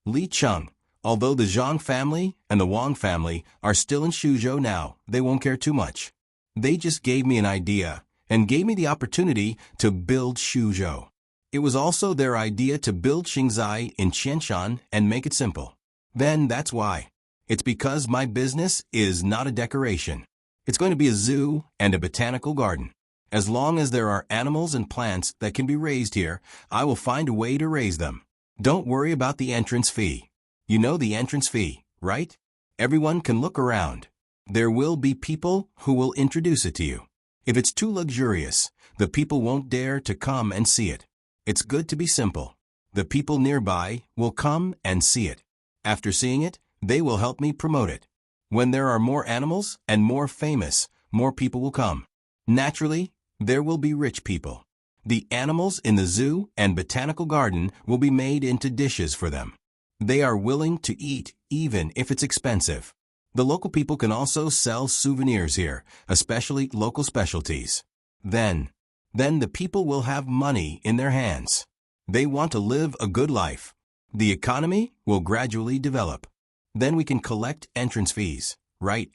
Speaker 1: Li Cheng, although the Zhang family and the Wang family are still in Shuzhou now, they won't care too much. They just gave me an idea and gave me the opportunity to build Shuzhou. It was also their idea to build Xingzai in Qianshan and make it simple. Then that's why. It's because my business is not a decoration. It's going to be a zoo and a botanical garden. As long as there are animals and plants that can be raised here, I will find a way to raise them. Don't worry about the entrance fee. You know the entrance fee, right? Everyone can look around. There will be people who will introduce it to you. If it's too luxurious, the people won't dare to come and see it. It's good to be simple. The people nearby will come and see it. After seeing it, they will help me promote it. When there are more animals and more famous, more people will come. Naturally, there will be rich people. The animals in the zoo and botanical garden will be made into dishes for them. They are willing to eat even if it's expensive. The local people can also sell souvenirs here, especially local specialties. Then the people will have money in their hands. They want to live a good life. The economy will gradually develop. Then we can collect entrance fees, right?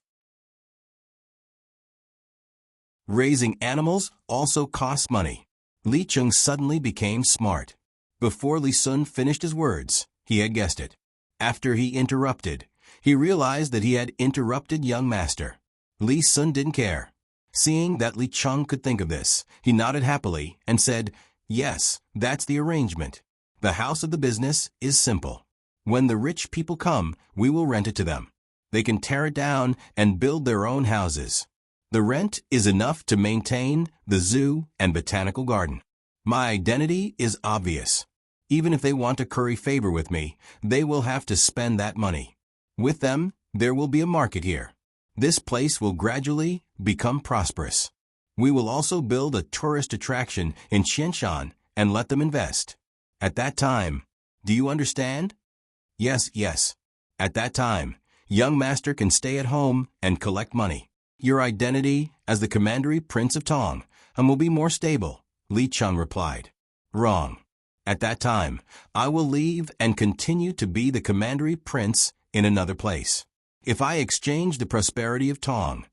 Speaker 1: Raising animals also costs money. Li Cheng suddenly became smart. Before Li Sun finished his words, he had guessed it. After he interrupted, he realized that he had interrupted young master. Li Sun didn't care. Seeing that Li Cheng could think of this, he nodded happily and said, yes, that's the arrangement. The house of the business is simple. When the rich people come, we will rent it to them. They can tear it down and build their own houses. The rent is enough to maintain the zoo and botanical garden. My identity is obvious. Even if they want to curry favor with me, they will have to spend that money. With them, there will be a market here. This place will gradually become prosperous. We will also build a tourist attraction in Qianshan and let them invest. At that time, do you understand? Yes. At that time, young master can stay at home and collect money. Your identity as the commandery prince of Tang will be more stable, Li Cheng replied. Wrong. At that time, I will leave and continue to be the commandery prince in another place. If I exchange the prosperity of Tang,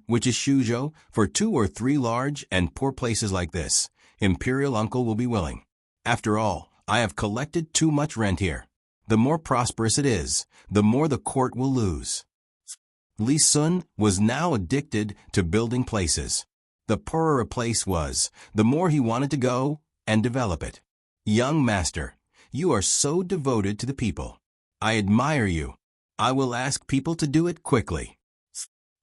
Speaker 1: which is Shuzhou, for 2 or 3 large and poor places like this, Imperial Uncle will be willing. After all, I have collected too much rent here. The more prosperous it is, the more the court will lose. Li Sun was now addicted to building places. The poorer a place was, the more he wanted to go and develop it. Young master, you are so devoted to the people. I admire you. I will ask people to do it quickly.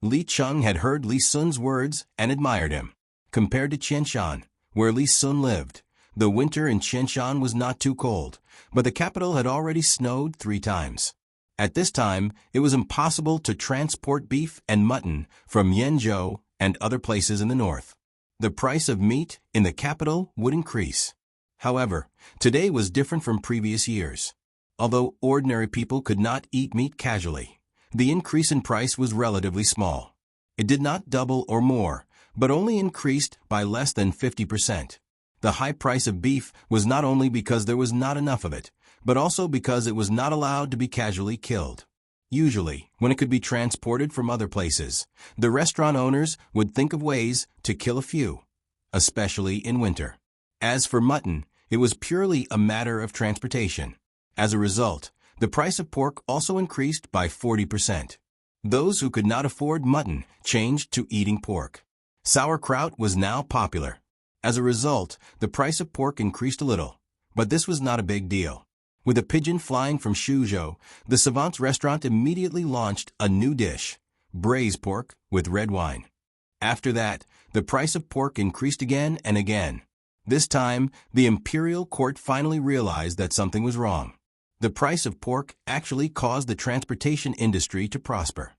Speaker 1: Li Cheng had heard Li Sun's words and admired him. Compared to Qianshan, where Li Sun lived, the winter in Qianshan was not too cold, but the capital had already snowed 3 times. At this time, it was impossible to transport beef and mutton from Yenzhou and other places in the north. The price of meat in the capital would increase. However, today was different from previous years. Although ordinary people could not eat meat casually, the increase in price was relatively small. It did not double or more, but only increased by less than 50%. The high price of beef was not only because there was not enough of it, but also because it was not allowed to be casually killed. Usually, when it could be transported from other places, the restaurant owners would think of ways to kill a few, especially in winter. As for mutton, it was purely a matter of transportation. As a result, the price of pork also increased by 40%. Those who could not afford mutton changed to eating pork. Sauerkraut was now popular. As a result, the price of pork increased a little, but this was not a big deal. With a pigeon flying from Suzhou, the Savant's restaurant immediately launched a new dish, braised pork with red wine. After that, the price of pork increased again and again. This time, the imperial court finally realized that something was wrong. The price of pork actually caused the transportation industry to prosper.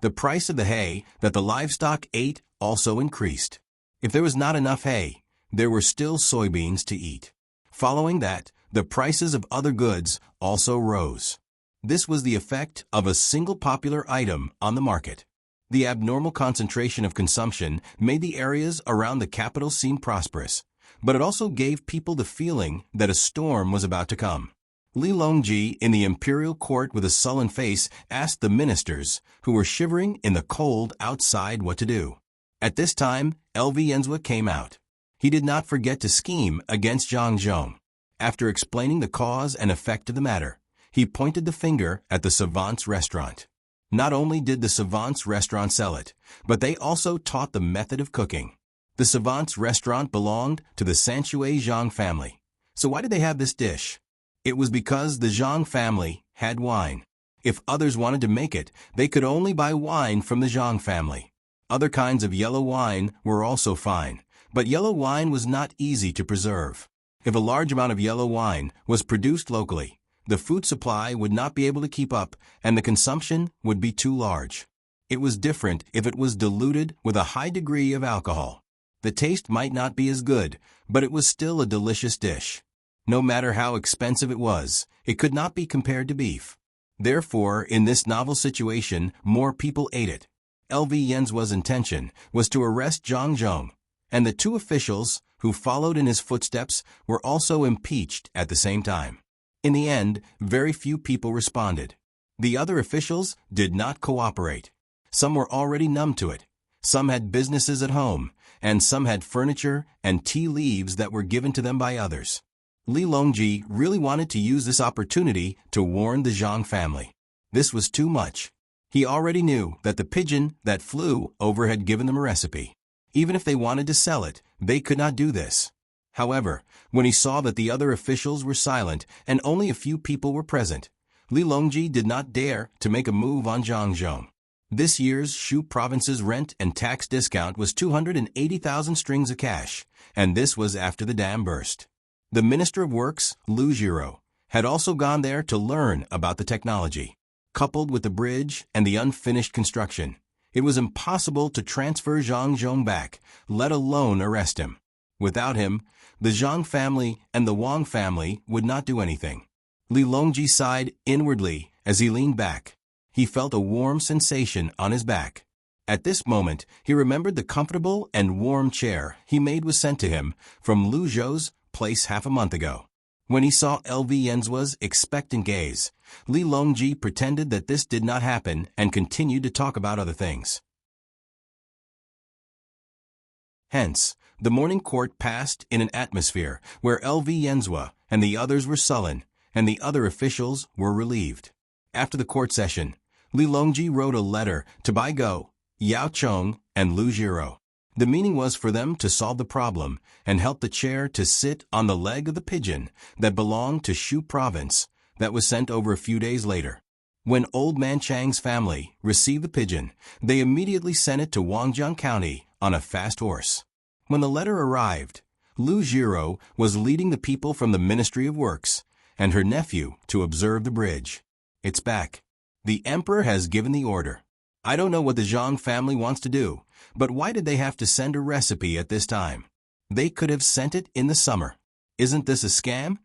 Speaker 1: The price of the hay that the livestock ate also increased. If there was not enough hay, there were still soybeans to eat. Following that, the prices of other goods also rose. This was the effect of a single popular item on the market. The abnormal concentration of consumption made the areas around the capital seem prosperous, but it also gave people the feeling that a storm was about to come. Li Longji, in the imperial court with a sullen face, asked the ministers, who were shivering in the cold outside, what to do. At this time, LV Yenzhua came out. He did not forget to scheme against Zhang Zhong. After explaining the cause and effect of the matter, he pointed the finger at the Savant's restaurant. Not only did the Savant's restaurant sell it, but they also taught the method of cooking. The Savant's restaurant belonged to the Sanshui Zhang family. So why did they have this dish? It was because the Zhang family had wine. If others wanted to make it, they could only buy wine from the Zhang family. Other kinds of yellow wine were also fine, but yellow wine was not easy to preserve. If a large amount of yellow wine was produced locally, the food supply would not be able to keep up and the consumption would be too large. It was different if it was diluted with a high degree of alcohol. The taste might not be as good, but it was still a delicious dish. No matter how expensive it was, it could not be compared to beef. Therefore, in this novel situation, more people ate it. LV Yenzhua's intention was to arrest Zhang Zhong, and the 2 officials who followed in his footsteps were also impeached at the same time. In the end, very few people responded. The other officials did not cooperate. Some were already numb to it. Some had businesses at home, and some had furniture and tea leaves that were given to them by others. Li Longji really wanted to use this opportunity to warn the Zhang family. This was too much. He already knew that the pigeon that flew over had given them a recipe. Even if they wanted to sell it, they could not do this. However, when he saw that the other officials were silent and only a few people were present, Li Longji did not dare to make a move on Zhang Zhong. This year's Shu province's rent and tax discount was 280,000 strings of cash, and this was after the dam burst. The Minister of Works, Lu Jiro, had also gone there to learn about the technology. Coupled with the bridge and the unfinished construction, it was impossible to transfer Zhang Zhong back, let alone arrest him. Without him, the Zhang family and the Wang family would not do anything. Li Longji sighed inwardly as he leaned back. He felt a warm sensation on his back. At this moment, he remembered the comfortable and warm chair he made was sent to him from Lu Zhou's place half a month ago. When he saw LV Yenzhua's expectant gaze, Li Longji pretended that this did not happen and continued to talk about other things. Hence, the morning court passed in an atmosphere where LV Yenzhua and the others were sullen, and the other officials were relieved. After the court session, Li Longji wrote a letter to Bai Go, Yao Chong, and Lu Jiro. The meaning was for them to solve the problem and help the chair to sit on the leg of the pigeon that belonged to Shu province that was sent over a few days later. When Old Man Chang's family received the pigeon, they immediately sent it to Wangjiang County on a fast horse. When the letter arrived, Lu Jiro was leading the people from the Ministry of Works and her nephew to observe the bridge. It's back. The emperor has given the order. I don't know what the Zhang family wants to do, but why did they have to send a recipe at this time? They could have sent it in the summer. Isn't this a scam?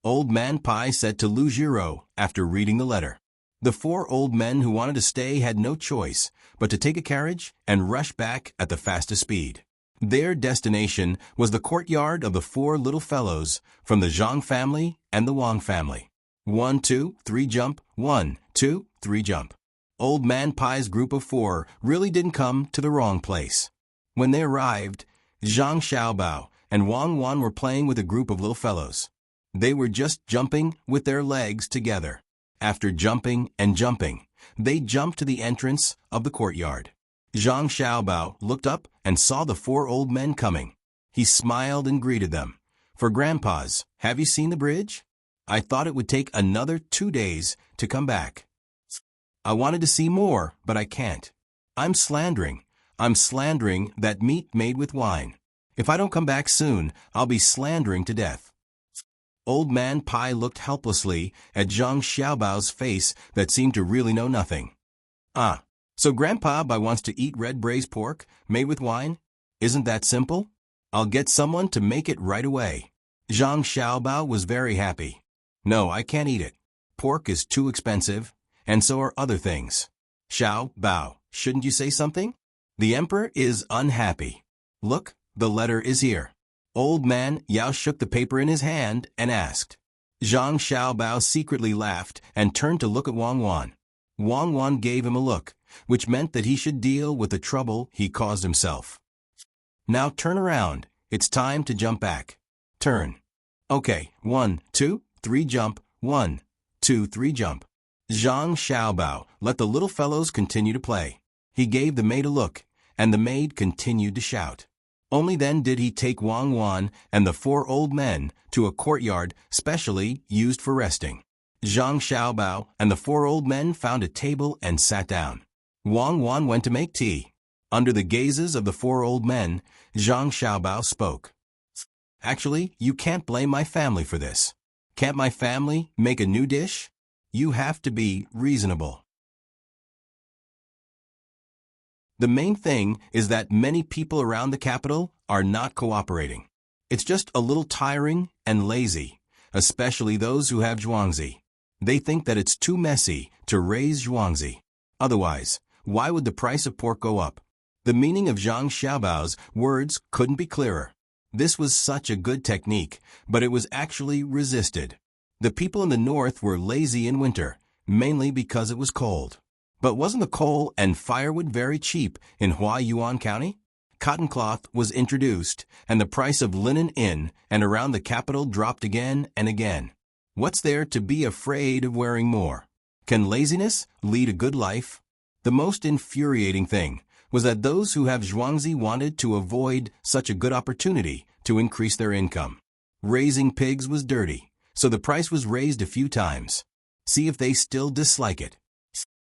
Speaker 1: Old Man Pai said to Lu Jiro after reading the letter. The 4 old men who wanted to stay had no choice but to take a carriage and rush back at the fastest speed. Their destination was the courtyard of the 4 little fellows from the Zhang family and the Wang family. 1, 2, 3 jump, 1, 2, 3 jump. Old Man Pai's group of 4 really didn't come to the wrong place. When they arrived, Zhang Xiaobao and Wang Wan were playing with a group of little fellows. They were just jumping with their legs together. After jumping and jumping, they jumped to the entrance of the courtyard. Zhang Xiaobao looked up and saw the 4 old men coming. He smiled and greeted them. For grandpas, have you seen the bridge? I thought it would take another 2 days to come back. I wanted to see more, but I can't. I'm slandering that meat made with wine. If I don't come back soon, I'll be slandering to death. Old Man Pai looked helplessly at Zhang Xiaobao's face that seemed to really know nothing. So Grandpa Bai wants to eat red braised pork made with wine? Isn't that simple? I'll get someone to make it right away. Zhang Xiaobao was very happy. No, I can't eat it. Pork is too expensive, and so are other things. Xiao Bao, shouldn't you say something? The emperor is unhappy. Look, the letter is here. Old Man Yao shook the paper in his hand and asked. Zhang Xiaobao secretly laughed and turned to look at Wang Wan. Wang Wan gave him a look, which meant that he should deal with the trouble he caused himself. Now turn around. It's time to jump back. Turn. Okay, 1, 2, 3 jump, 1, 2, 3 jump. Zhang Xiaobao let the little fellows continue to play. He gave the maid a look, and the maid continued to shout. Only then did he take Wang Wan and the 4 old men to a courtyard specially used for resting. Zhang Xiaobao and the 4 old men found a table and sat down. Wang Wan went to make tea. Under the gazes of the 4 old men, Zhang Xiaobao spoke. Actually, you can't blame my family for this. Can't my family make a new dish? You have to be reasonable. The main thing is that many people around the capital are not cooperating. It's just a little tiring and lazy, especially those who have zhuangzi. They think that it's too messy to raise zhuangzi. Otherwise, why would the price of pork go up? The meaning of Zhang Xiaobao's words couldn't be clearer. This was such a good technique, but it was actually resisted. The people in the north were lazy in winter, mainly because it was cold. But wasn't the coal and firewood very cheap in Huaiyuan County? Cotton cloth was introduced, and the price of linen in and around the capital dropped again and again. What's there to be afraid of wearing more? Can laziness lead a good life? The most infuriating thing was that those who have zhuangzi wanted to avoid such a good opportunity to increase their income. Raising pigs was dirty, so the price was raised a few times. See if they still dislike it.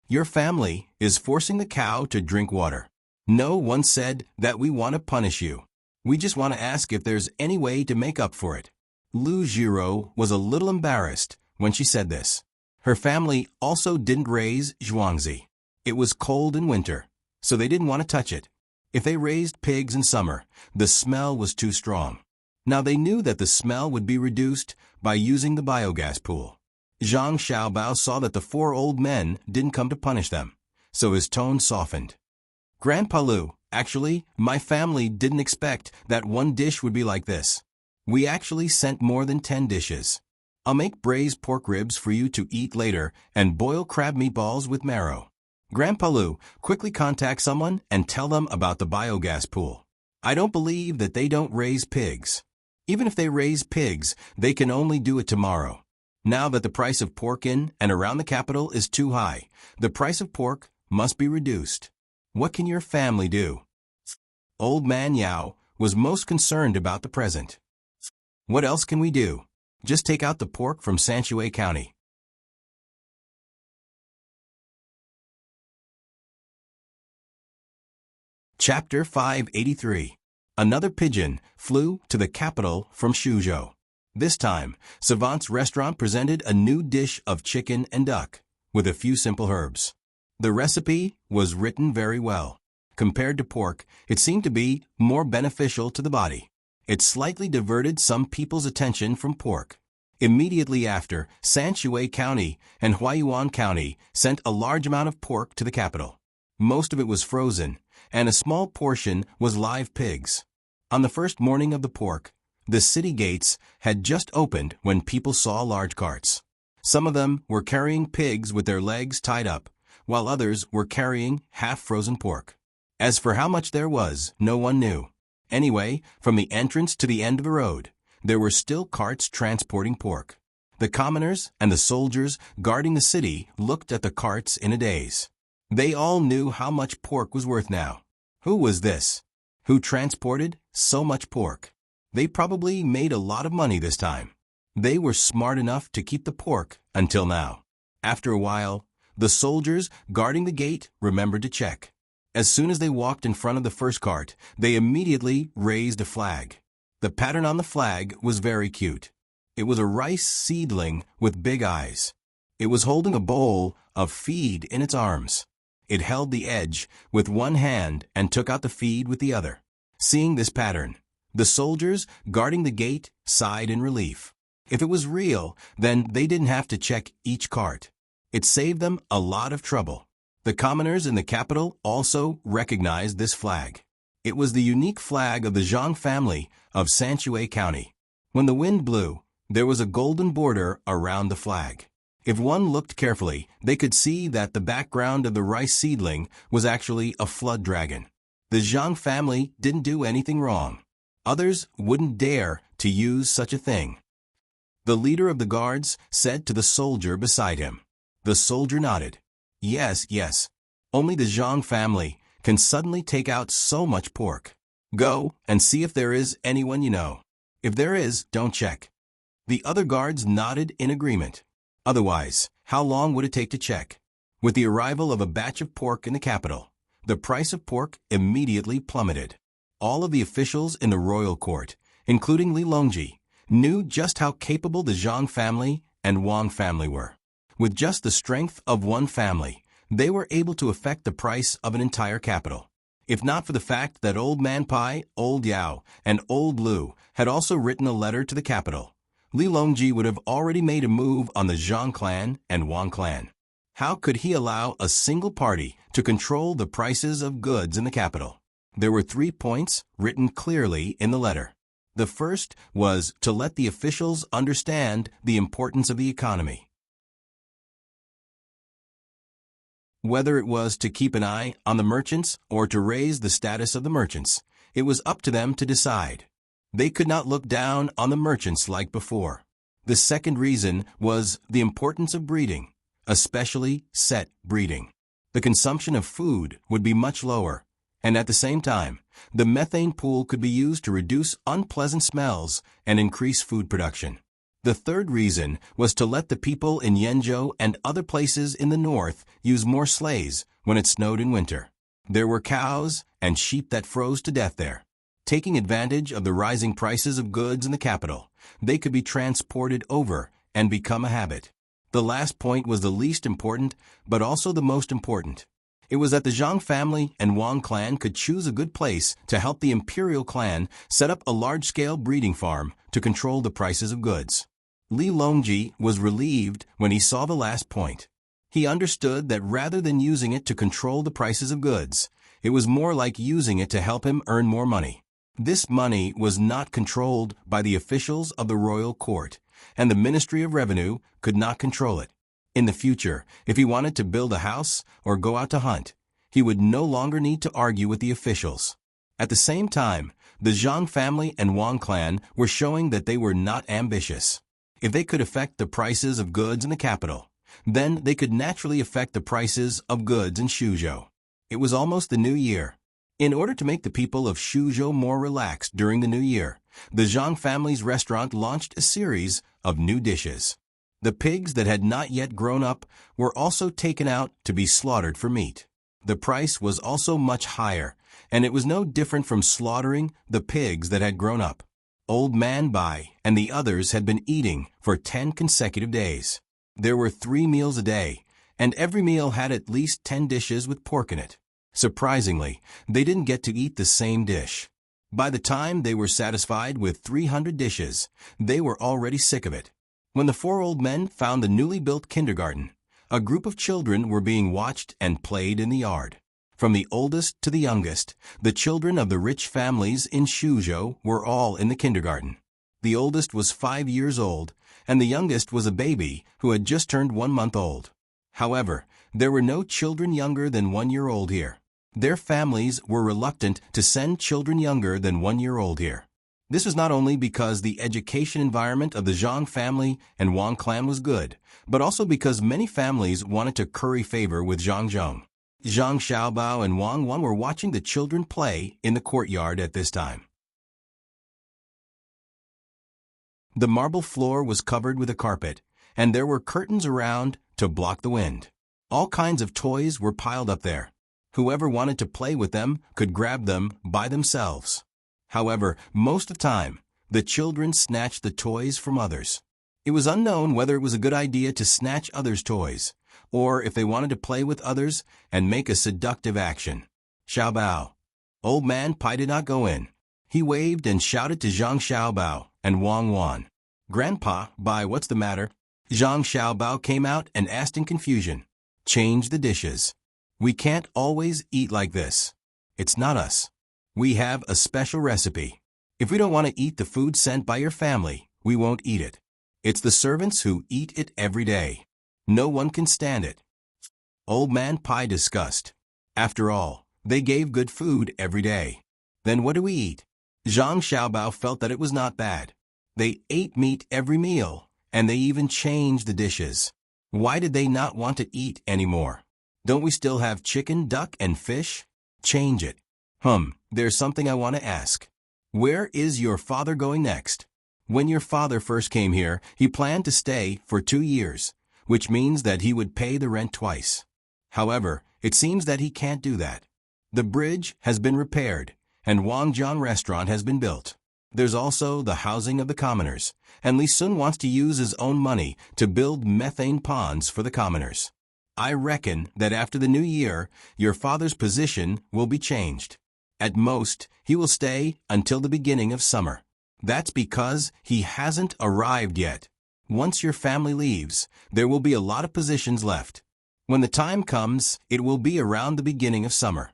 Speaker 1: Your family is forcing the cow to drink water. No one said that we want to punish you. We just want to ask if there's any way to make up for it. Lu Jiro was a little embarrassed when she said this. Her family also didn't raise zhuangzi. It was cold in winter, so they didn't want to touch it. If they raised pigs in summer, the smell was too strong. Now they knew that the smell would be reduced by using the biogas pool. Zhang Xiaobao saw that the 4 old men didn't come to punish them, so his tone softened. Grandpa Lu, actually, my family didn't expect that one dish would be like this. We actually sent more than 10 dishes. I'll make braised pork ribs for you to eat later and boil crab meatballs with marrow. Grandpa Lu, quickly contact someone and tell them about the biogas pool. I don't believe that they don't raise pigs. Even if they raise pigs, they can only do it tomorrow. Now that the price of pork in and around the capital is too high, the price of pork must be reduced. What can your family do? Old Man Yao was most concerned about the present. What else can we do? Just take out the pork from Sanshue County. Chapter 583. Another pigeon flew to the capital from Shuzhou. This time, Savant's restaurant presented a new dish of chicken and duck, with a few simple herbs. The recipe was written very well. Compared to pork, it seemed to be more beneficial to the body. It slightly diverted some people's attention from pork. Immediately after, Sanshue County and Huaiyuan County sent a large amount of pork to the capital. Most of it was frozen, and a small portion was live pigs. On the first morning of the pork, the city gates had just opened when people saw large carts. Some of them were carrying pigs with their legs tied up, while others were carrying half-frozen pork. As for how much there was, no one knew. Anyway, from the entrance to the end of the road, there were still carts transporting pork. The commoners and the soldiers guarding the city looked at the carts in a daze. They all knew how much pork was worth now. Who was this? Who transported so much pork? They probably made a lot of money this time. They were smart enough to keep the pork until now. After a while, the soldiers guarding the gate remembered to check. As soon as they walked in front of the first cart, they immediately raised a flag. The pattern on the flag was very cute. It was a rice seedling with big eyes. It was holding a bowl of feed in its arms. It held the edge with one hand and took out the feed with the other. Seeing this pattern, the soldiers guarding the gate sighed in relief. If it was real, then they didn't have to check each cart. It saved them a lot of trouble. The commoners in the capital also recognized this flag. It was the unique flag of the Zhang family of Sanshue County. When the wind blew, there was a golden border around the flag. If one looked carefully, they could see that the background of the rice seedling was actually a flood dragon. The Zhang family didn't do anything wrong. Others wouldn't dare to use such a thing. The leader of the guards said to the soldier beside him. The soldier nodded. Yes, yes. Only the Zhang family can suddenly take out so much pork. Go and see if there is anyone you know. If there is, don't check. The other guards nodded in agreement. Otherwise, how long would it take to check? With the arrival of a batch of pork in the capital, the price of pork immediately plummeted. All of the officials in the royal court, including Li Longji, knew just how capable the Zhang family and Wang family were. With just the strength of one family, they were able to affect the price of an entire capital. If not for the fact that Old Man Pai, Old Yao, and Old Lu had also written a letter to the capital, Li Longji would have already made a move on the Zhang clan and Wang clan. How could he allow a single party to control the prices of goods in the capital? There were 3 points written clearly in the letter. The first was to let the officials understand the importance of the economy. Whether it was to keep an eye on the merchants or to raise the status of the merchants, it was up to them to decide. They could not look down on the merchants like before. The second reason was the importance of breeding, especially set breeding. The consumption of food would be much lower, and at the same time, the methane pool could be used to reduce unpleasant smells and increase food production. The third reason was to let the people in Yenzhou and other places in the north use more sleighs when it snowed in winter. There were cows and sheep that froze to death there. Taking advantage of the rising prices of goods in the capital, they could be transported over and become a habit. The last point was the least important, but also the most important. It was that the Zhang family and Wang clan could choose a good place to help the imperial clan set up a large-scale breeding farm to control the prices of goods. Li Longji was relieved when he saw the last point. He understood that rather than using it to control the prices of goods, it was more like using it to help him earn more money. This money was not controlled by the officials of the royal court, and the Ministry of Revenue could not control it. In the future, if he wanted to build a house or go out to hunt, he would no longer need to argue with the officials. At the same time, the Zhang family and Wang clan were showing that they were not ambitious. If they could affect the prices of goods in the capital, then they could naturally affect the prices of goods in Shuzhou. It was almost the new year. In order to make the people of Suzhou more relaxed during the new year, the Zhang family's restaurant launched a series of new dishes. The pigs that had not yet grown up were also taken out to be slaughtered for meat. The price was also much higher, and it was no different from slaughtering the pigs that had grown up. Old Man Bai and the others had been eating for 10 consecutive days. There were 3 meals a day, and every meal had at least 10 dishes with pork in it. Surprisingly, they didn't get to eat the same dish. By the time they were satisfied with 300 dishes, they were already sick of it. When the 4 old men found the newly built kindergarten, a group of children were being watched and played in the yard. From the oldest to the youngest, the children of the rich families in Suzhou were all in the kindergarten. The oldest was 5 years old, and the youngest was a baby who had just turned 1 month old. However, there were no children younger than 1 year old here. Their families were reluctant to send children younger than 1 year old here. This was not only because the education environment of the Zhang family and Wang clan was good, but also because many families wanted to curry favor with Zhang Zhong. Zhang Xiaobao and Wang Wan were watching the children play in the courtyard at this time. The marble floor was covered with a carpet, and there were curtains around to block the wind. All kinds of toys were piled up there. Whoever wanted to play with them could grab them by themselves. However, most of the time, the children snatched the toys from others. It was unknown whether it was a good idea to snatch others' toys, or if they wanted to play with others and make a seductive action. Xiaobao. Old Man Pai did not go in. He waved and shouted to Zhang Xiaobao and Wang Wan. Grandpa, Bai, what's the matter? Zhang Xiaobao came out and asked in confusion. Change the dishes. We can't always eat like this. It's not us. We have a special recipe. If we don't want to eat the food sent by your family, we won't eat it. It's the servants who eat it every day. No one can stand it. Old Man Pai discussed. After all, they gave good food every day. Then what do we eat? Zhang Xiaobao felt that it was not bad. They ate meat every meal, and they even changed the dishes. Why did they not want to eat anymore? Don't we still have chicken, duck, and fish? Change it. There's something I want to ask. Where is your father going next? When your father first came here, he planned to stay for 2 years, which means that he would pay the rent twice. However, it seems that he can't do that. The bridge has been repaired, and Wangjian restaurant has been built. There's also the housing of the commoners, and Li Sun wants to use his own money to build methane ponds for the commoners. I reckon that after the new year, your father's position will be changed. At most, he will stay until the beginning of summer. That's because he hasn't arrived yet. Once your family leaves, there will be a lot of positions left. When the time comes, it will be around the beginning of summer.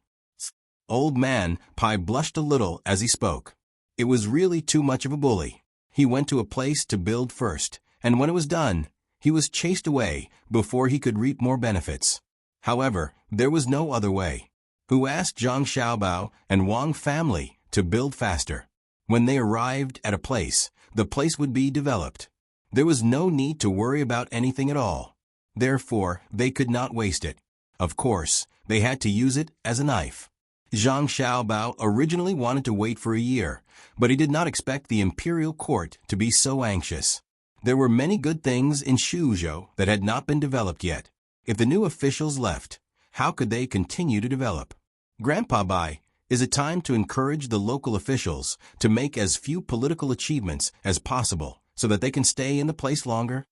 Speaker 1: Old Man Pai blushed a little as he spoke. It was really too much of a bully. He went to a place to build first, and when it was done, he was chased away before he could reap more benefits. However, there was no other way. Who asked Zhang Xiaobao and Wang family to build faster? When they arrived at a place, the place would be developed. There was no need to worry about anything at all. Therefore, they could not waste it. Of course, they had to use it as a knife. Zhang Xiaobao originally wanted to wait for a year, but he did not expect the imperial court to be so anxious. There were many good things in Suzhou that had not been developed yet. If the new officials left, how could they continue to develop? Grandpa Bai, is it time to encourage the local officials to make as few political achievements as possible so that they can stay in the place longer?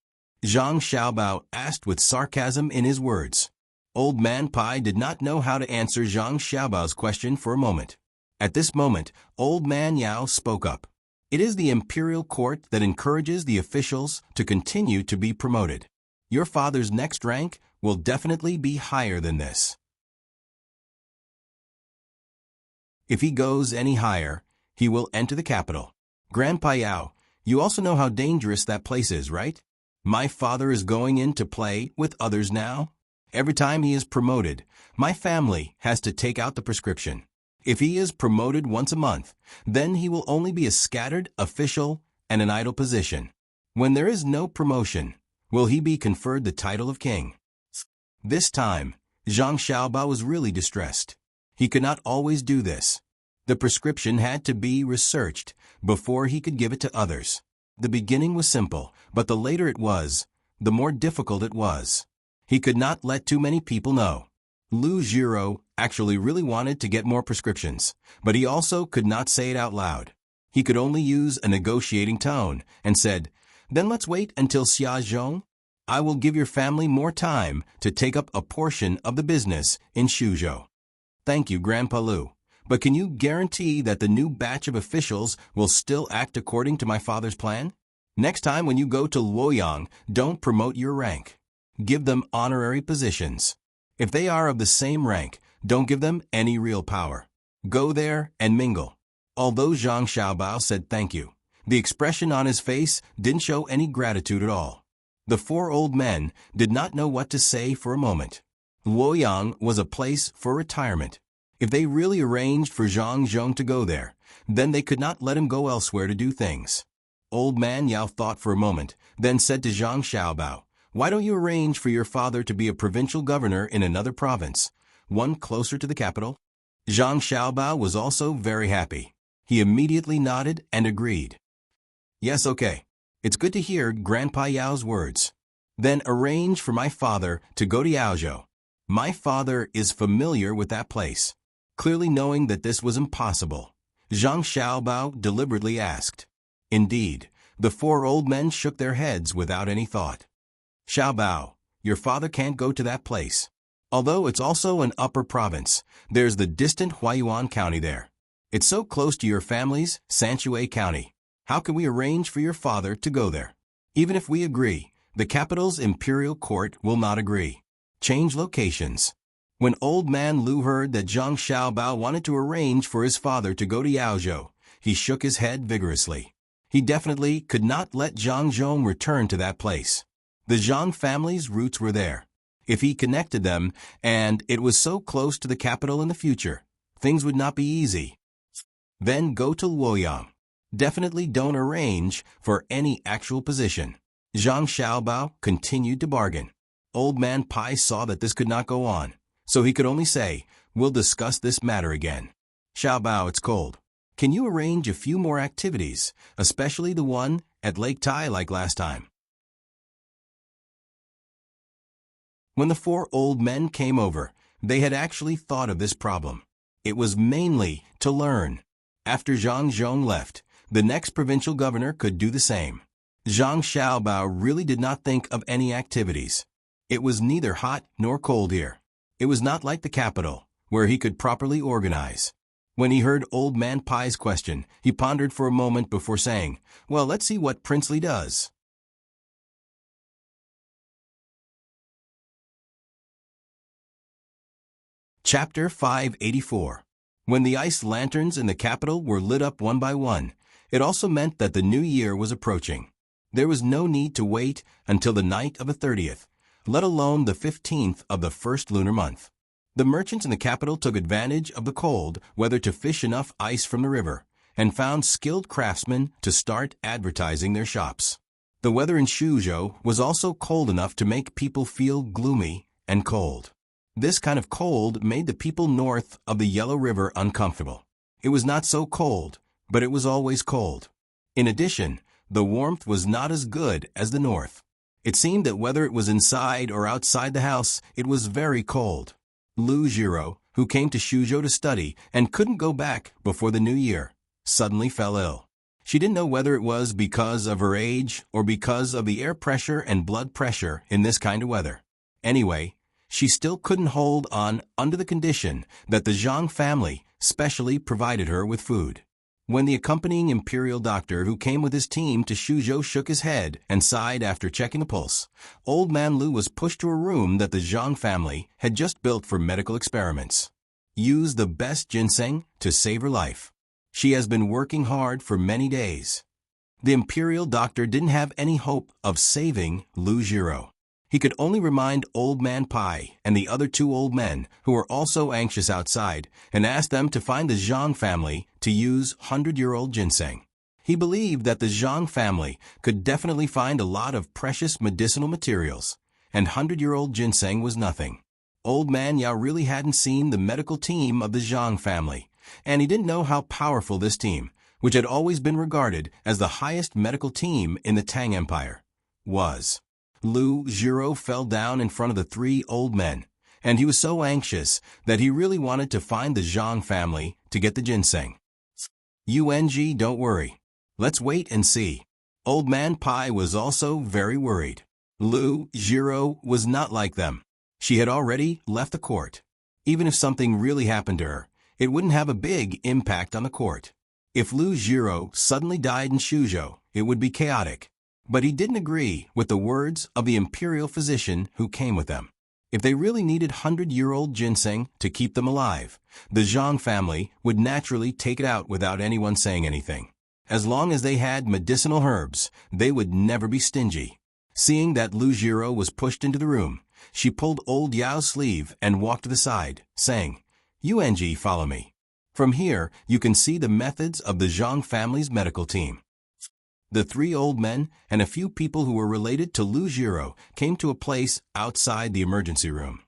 Speaker 1: Zhang Xiaobao asked with sarcasm in his words. Old Man Pai did not know how to answer Zhang Xiaobao's question for a moment. At this moment, Old Man Yao spoke up. It is the imperial court that encourages the officials to continue to be promoted. Your father's next rank will definitely be higher than this. If he goes any higher, he will enter the capital. Grandpa Yao, you also know how dangerous that place is, right? My father is going in to play with others now. Every time he is promoted, my family has to take out the prescription. If he is promoted once a month, then he will only be a scattered official and an idle position. When there is no promotion, will he be conferred the title of king? This time, Zhang Xiaobao was really distressed. He could not always do this. The prescription had to be researched before he could give it to others. The beginning was simple, but the later it was, the more difficult it was. He could not let too many people know. Lu Jiro actually really wanted to get more prescriptions, but he also could not say it out loud. He could only use a negotiating tone and said, "Then let's wait until Xia Zhong. I will give your family more time to take up a portion of the business in Shuzhou." "Thank you, Grandpa Lu. But can you guarantee that the new batch of officials will still act according to my father's plan? Next time when you go to Luoyang, don't promote your rank. Give them honorary positions. If they are of the same rank, don't give them any real power. Go there and mingle." Although Zhang Xiaobao said thank you, the expression on his face didn't show any gratitude at all. The four old men did not know what to say for a moment. Luoyang was a place for retirement. If they really arranged for Zhang Zhong to go there, then they could not let him go elsewhere to do things. Old man Yao thought for a moment, then said to Zhang Xiaobao, "Why don't you arrange for your father to be a provincial governor in another province, one closer to the capital?" Zhang Xiaobao was also very happy. He immediately nodded and agreed. "Yes, okay. It's good to hear Grandpa Yao's words. Then arrange for my father to go to Yaozhou. My father is familiar with that place." Clearly knowing that this was impossible, Zhang Xiaobao deliberately asked. Indeed, the four old men shook their heads without any thought. "Xiaobao, your father can't go to that place. Although it's also an upper province, there's the distant Huayuan County there. It's so close to your family's Sanshui County. How can we arrange for your father to go there? Even if we agree, the capital's imperial court will not agree. Change locations." When old man Lu heard that Zhang Xiaobao wanted to arrange for his father to go to Yaozhou, he shook his head vigorously. He definitely could not let Zhang Zhong return to that place. The Zhang family's roots were there. If he connected them, and it was so close to the capital in the future, things would not be easy. Then go to Luoyang. Definitely don't arrange for any actual position. Zhang Xiaobao continued to bargain. Old man Pai saw that this could not go on, so he could only say, "We'll discuss this matter again." "Xiaobao, it's cold. Can you arrange a few more activities, especially the one at Lake Tai like last time?" When the four old men came over, they had actually thought of this problem. It was mainly to learn. After Zhang Zhong left, the next provincial governor could do the same. Zhang Xiaobao really did not think of any activities. It was neither hot nor cold here. It was not like the capital, where he could properly organize. When he heard Old Man Pai's question, he pondered for a moment before saying, "Well, let's see what Princely does." Chapter 584. When the ice lanterns in the capital were lit up one by one, it also meant that the new year was approaching. There was no need to wait until the night of the 30th, let alone the 15th of the first lunar month. The merchants in the capital took advantage of the cold weather to fish enough ice from the river, and found skilled craftsmen to start advertising their shops. The weather in Shuzhou was also cold enough to make people feel gloomy and cold. This kind of cold made the people north of the Yellow River uncomfortable. It was not so cold, but it was always cold. In addition, the warmth was not as good as the north. It seemed that whether it was inside or outside the house, it was very cold. Lu Jiro, who came to Shuzhou to study and couldn't go back before the new year, suddenly fell ill. She didn't know whether it was because of her age or because of the air pressure and blood pressure in this kind of weather. Anyway, she still couldn't hold on under the condition that the Zhang family specially provided her with food. When the accompanying imperial doctor who came with his team to Shuzhou shook his head and sighed after checking the pulse, Old Man Lu was pushed to a room that the Zhang family had just built for medical experiments. Use the best ginseng to save her life. She has been working hard for many days. The imperial doctor didn't have any hope of saving Lu Jiro. He could only remind Old Man Pai and the other two old men, who were also anxious outside, and ask them to find the Zhang family to use 100-year-old ginseng. He believed that the Zhang family could definitely find a lot of precious medicinal materials, and 100-year-old ginseng was nothing. Old Man Yao really hadn't seen the medical team of the Zhang family, and he didn't know how powerful this team, which had always been regarded as the highest medical team in the Tang Empire, was. Lu Jiro fell down in front of the three old men, and he was so anxious that he really wanted to find the Zhang family to get the ginseng. Yung, don't worry. Let's wait and see. Old Man Pai was also very worried. Lu Jiro was not like them. She had already left the court. Even if something really happened to her, it wouldn't have a big impact on the court. If Lu Jiro suddenly died in Shuzhou, it would be chaotic. But he didn't agree with the words of the imperial physician who came with them. If they really needed 100-year-old ginseng to keep them alive, the Zhang family would naturally take it out without anyone saying anything. As long as they had medicinal herbs, they would never be stingy. Seeing that Lu Jiro was pushed into the room, she pulled old Yao's sleeve and walked to the side, saying, "Yung, follow me. From here, you can see the methods of the Zhang family's medical team." The three old men and a few people who were related to Lu Jiro came to a place outside the emergency room.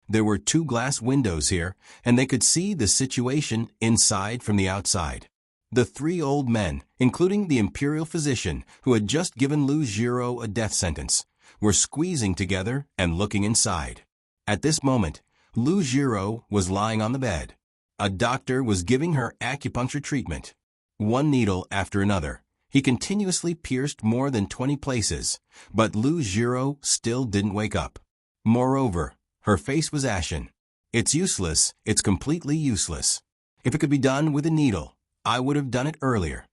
Speaker 1: There were 2 glass windows here, and they could see the situation inside from the outside. The 3 old men, including the imperial physician who had just given Lu Jiro a death sentence, were squeezing together and looking inside. At this moment, Lu Jiro was lying on the bed. A doctor was giving her acupuncture treatment. One needle after another, he continuously pierced more than 20 places, but Lu Jiro still didn't wake up. Moreover, her face was ashen. It's useless, it's completely useless. If it could be done with a needle, I would have done it earlier.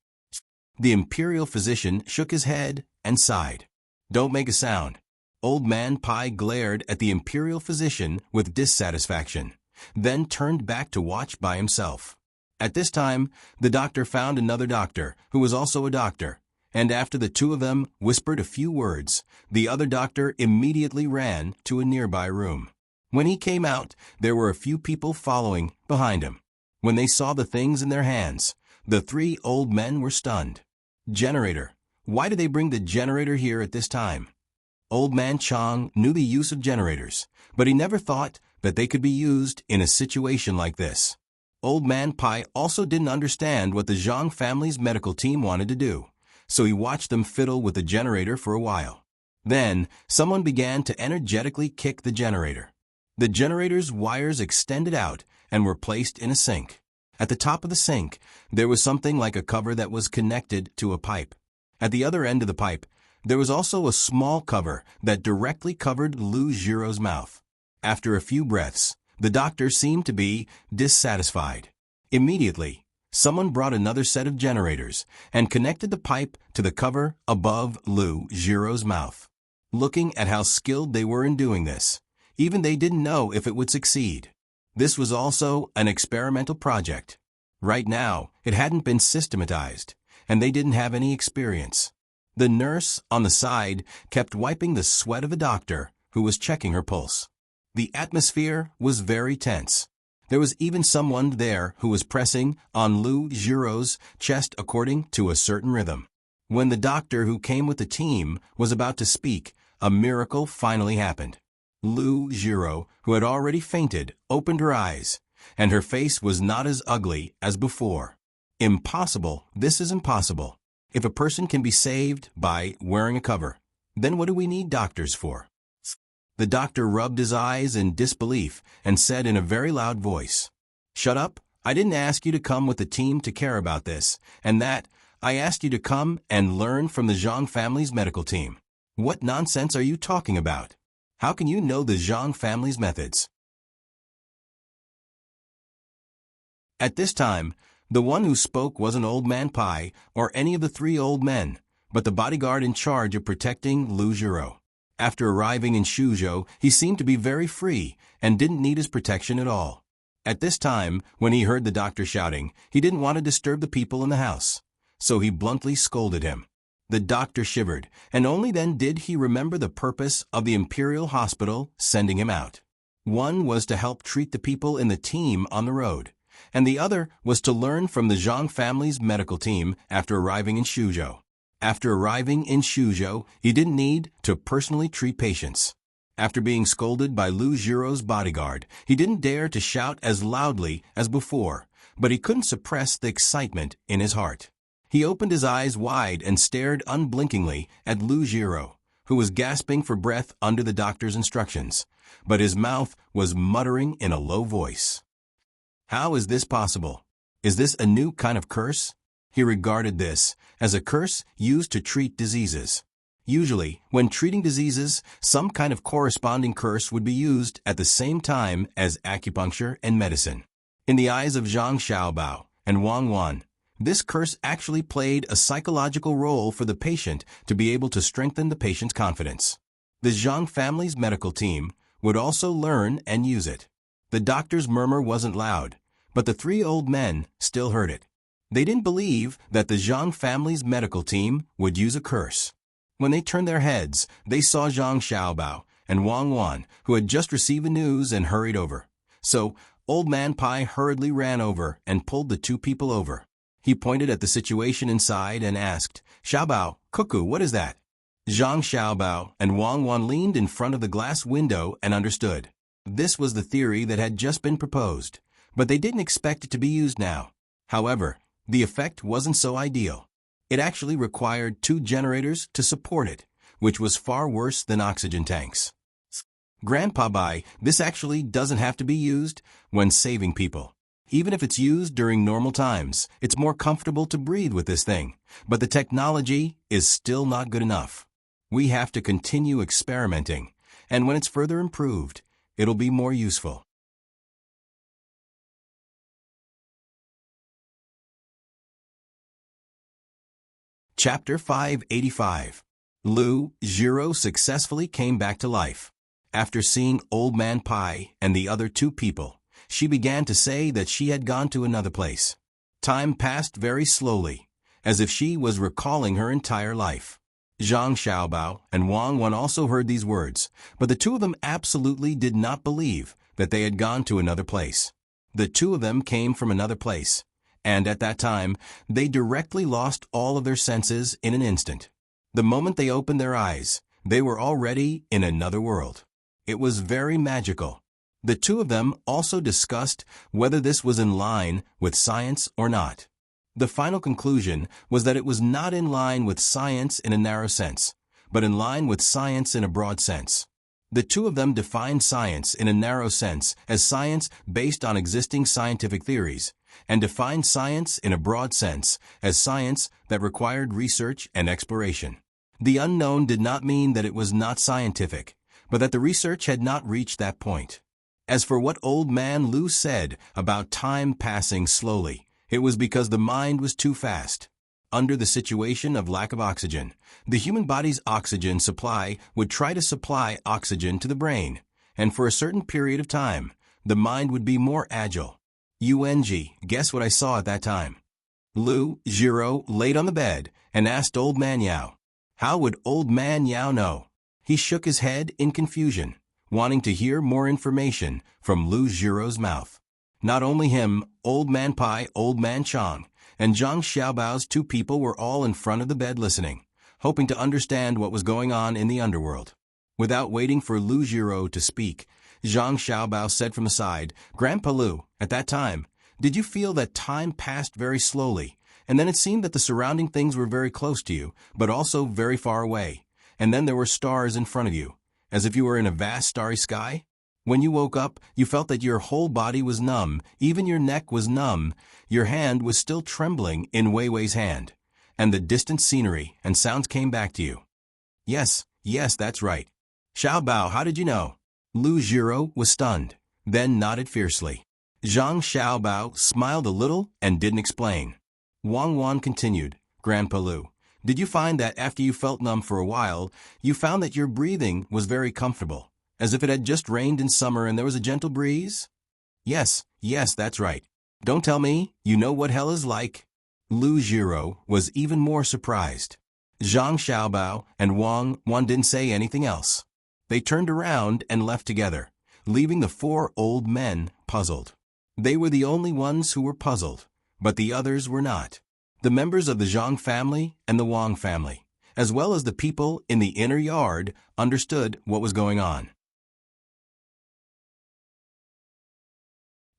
Speaker 1: The imperial physician shook his head and sighed. Don't make a sound. Old Man Pai glared at the imperial physician with dissatisfaction, then turned back to watch by himself. At this time, the doctor found another doctor, who was also a doctor, and after the 2 of them whispered a few words, the other doctor immediately ran to a nearby room. When he came out, there were a few people following behind him. When they saw the things in their hands, the 3 old men were stunned. Generator. Why did they bring the generator here at this time? Old Man Chang knew the use of generators, but he never thought that they could be used in a situation like this. Old Man Pai also didn't understand what the Zhang family's medical team wanted to do, so he watched them fiddle with the generator for a while. Then, someone began to energetically kick the generator. The generator's wires extended out and were placed in a sink. At the top of the sink, there was something like a cover that was connected to a pipe. At the other end of the pipe, there was also a small cover that directly covered Lu Jiro's mouth. After a few breaths, the doctor seemed to be dissatisfied. Immediately, someone brought another set of generators and connected the pipe to the cover above Lu Jiro's mouth. Looking at how skilled they were in doing this, even they didn't know if it would succeed. This was also an experimental project. Right now, it hadn't been systematized, and they didn't have any experience. The nurse on the side kept wiping the sweat of the doctor, who was checking her pulse. The atmosphere was very tense. There was even someone there who was pressing on Lu Jiro's chest according to a certain rhythm. When the doctor who came with the team was about to speak, a miracle finally happened. Lu Jiro, who had already fainted, opened her eyes, and her face was not as ugly as before. Impossible, this is impossible. If a person can be saved by wearing a cover, then what do we need doctors for? The doctor rubbed his eyes in disbelief and said in a very loud voice, "Shut up, I didn't ask you to come with the team to care about this, and that, I asked you to come and learn from the Zhang family's medical team. What nonsense are you talking about? How can you know the Zhang family's methods?" At this time, the one who spoke wasn't Old Man Pai or any of the 3 old men, but the bodyguard in charge of protecting Lu Jiro. After arriving in Shuzhou, he seemed to be very free and didn't need his protection at all. At this time, when he heard the doctor shouting, he didn't want to disturb the people in the house, so he bluntly scolded him. The doctor shivered, and only then did he remember the purpose of the Imperial Hospital sending him out. One was to help treat the people in the team on the road, and the other was to learn from the Zhang family's medical team after arriving in Shuzhou. After arriving in Suzhou, he didn't need to personally treat patients. After being scolded by Lu Jiro's bodyguard, he didn't dare to shout as loudly as before, but he couldn't suppress the excitement in his heart. He opened his eyes wide and stared unblinkingly at Lu Jiro, who was gasping for breath under the doctor's instructions, but his mouth was muttering in a low voice. How is this possible? Is this a new kind of curse? He regarded this as a curse used to treat diseases. Usually, when treating diseases, some kind of corresponding curse would be used at the same time as acupuncture and medicine. In the eyes of Zhang Xiaobao and Wang Wan, this curse actually played a psychological role for the patient to be able to strengthen the patient's confidence. The Zhang family's medical team would also learn and use it. The doctor's murmur wasn't loud, but the three old men still heard it. They didn't believe that the Zhang family's medical team would use a curse. When they turned their heads, they saw Zhang Xiaobao and Wang Wan, who had just received the news and hurried over. So, Old Man Pai hurriedly ran over and pulled the two people over. He pointed at the situation inside and asked, "Xiaobao, cuckoo, what is that?" Zhang Xiaobao and Wang Wan leaned in front of the glass window and understood. This was the theory that had just been proposed, but they didn't expect it to be used now. However, the effect wasn't so ideal. It actually required 2 generators to support it, which was far worse than oxygen tanks. Grandpa Bai, this actually doesn't have to be used when saving people. Even if it's used during normal times, it's more comfortable to breathe with this thing, but the technology is still not good enough. We have to continue experimenting, and when it's further improved, it'll be more useful. Chapter 585. Lu Jiro successfully came back to life. After seeing Old Man Pai and the other 2 people, she began to say that she had gone to another place. Time passed very slowly, as if she was recalling her entire life. Zhang Xiaobao and Wang Wan also heard these words, but the 2 of them absolutely did not believe that they had gone to another place. The 2 of them came from another place, and at that time, they directly lost all of their senses in an instant. The moment they opened their eyes, they were already in another world. It was very magical. The 2 of them also discussed whether this was in line with science or not. The final conclusion was that it was not in line with science in a narrow sense, but in line with science in a broad sense. The 2 of them defined science in a narrow sense as science based on existing scientific theories, and defined science in a broad sense as science that required research and exploration. The unknown did not mean that it was not scientific, but that the research had not reached that point. As for what Old Man Lu said about time passing slowly, it was because the mind was too fast. Under the situation of lack of oxygen, the human body's oxygen supply would try to supply oxygen to the brain, and for a certain period of time, the mind would be more agile. UNG, guess what I saw at that time? Lu Jiro laid on the bed and asked Old Man Yao. How would Old Man Yao know? He shook his head in confusion, wanting to hear more information from Lu Jiro's mouth. Not only him, Old Man Pai, Old Man Chang, and Zhang Xiaobao's 2 people were all in front of the bed listening, hoping to understand what was going on in the underworld. Without waiting for Lu Jiro to speak, Zhang Xiaobao said from the side, "Grandpa Lu, at that time, did you feel that time passed very slowly, and then it seemed that the surrounding things were very close to you, but also very far away, and then there were stars in front of you, as if you were in a vast starry sky? When you woke up, you felt that your whole body was numb, even your neck was numb, your hand was still trembling in Weiwei's hand, and the distant scenery and sounds came back to you." Yes, that's right. Xiaobao, how did you know? Lu Jiro was stunned, then nodded fiercely. Zhang Xiaobao smiled a little and didn't explain. Wang Wan continued, "Grandpa Lu, did you find that after you felt numb for a while, you found that your breathing was very comfortable, as if it had just rained in summer and there was a gentle breeze?" Yes, that's right. Don't tell me you know what hell is like." Lu Jiro was even more surprised. Zhang Xiaobao and Wang Wan didn't say anything else. They turned around and left together, leaving the 4 old men puzzled. They were the only ones who were puzzled, but the others were not. The members of the Zhang family and the Wang family, as well as the people in the inner yard, understood what was going on.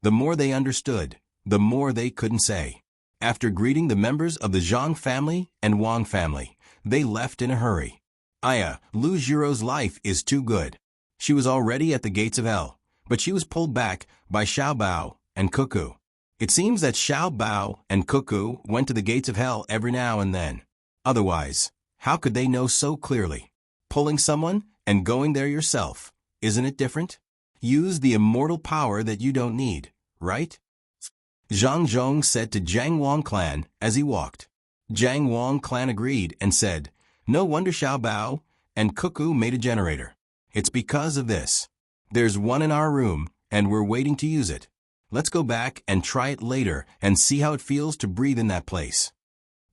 Speaker 1: The more they understood, the more they couldn't say. After greeting the members of the Zhang family and Wang family, they left in a hurry. Lu Jiro's life is too good. She was already at the gates of hell, but she was pulled back by Xiao Bao and Cuckoo. It seems that Xiao Bao and Cuckoo went to the gates of hell every now and then. Otherwise, how could they know so clearly? Pulling someone and going there yourself, isn't it different? Use the immortal power that you don't need, right? Zhang Zhong said to Jiang Wang clan as he walked. Jiang Wang clan agreed and said, "No wonder Xiao Bao and Cuckoo made a generator. It's because of this. There's one in our room, and we're waiting to use it. Let's go back and try it later and see how it feels to breathe in that place."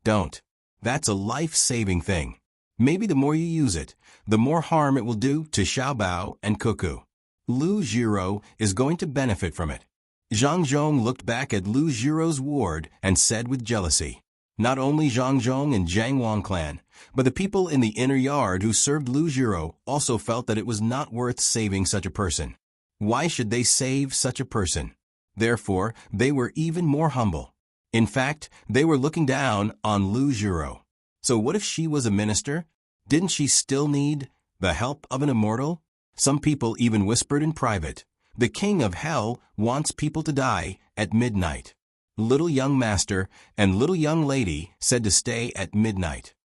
Speaker 1: Don't. That's a life-saving thing. Maybe the more you use it, the more harm it will do to Xiao Bao and Cuckoo. Lu Jiro is going to benefit from it. Zhang Zhong looked back at Lu Jiro's ward and said with jealousy. Not only Zhang Zhong and Jiang Wang clan, but the people in the inner yard who served Lu Jiro also felt that it was not worth saving such a person. Why should they save such a person? Therefore, they were even more humble. In fact, they were looking down on Lu Jiro. So what if she was a minister? Didn't she still need the help of an immortal? Some people even whispered in private, "The king of hell wants people to die at midnight." Little young master and little young lady said to stay at midnight.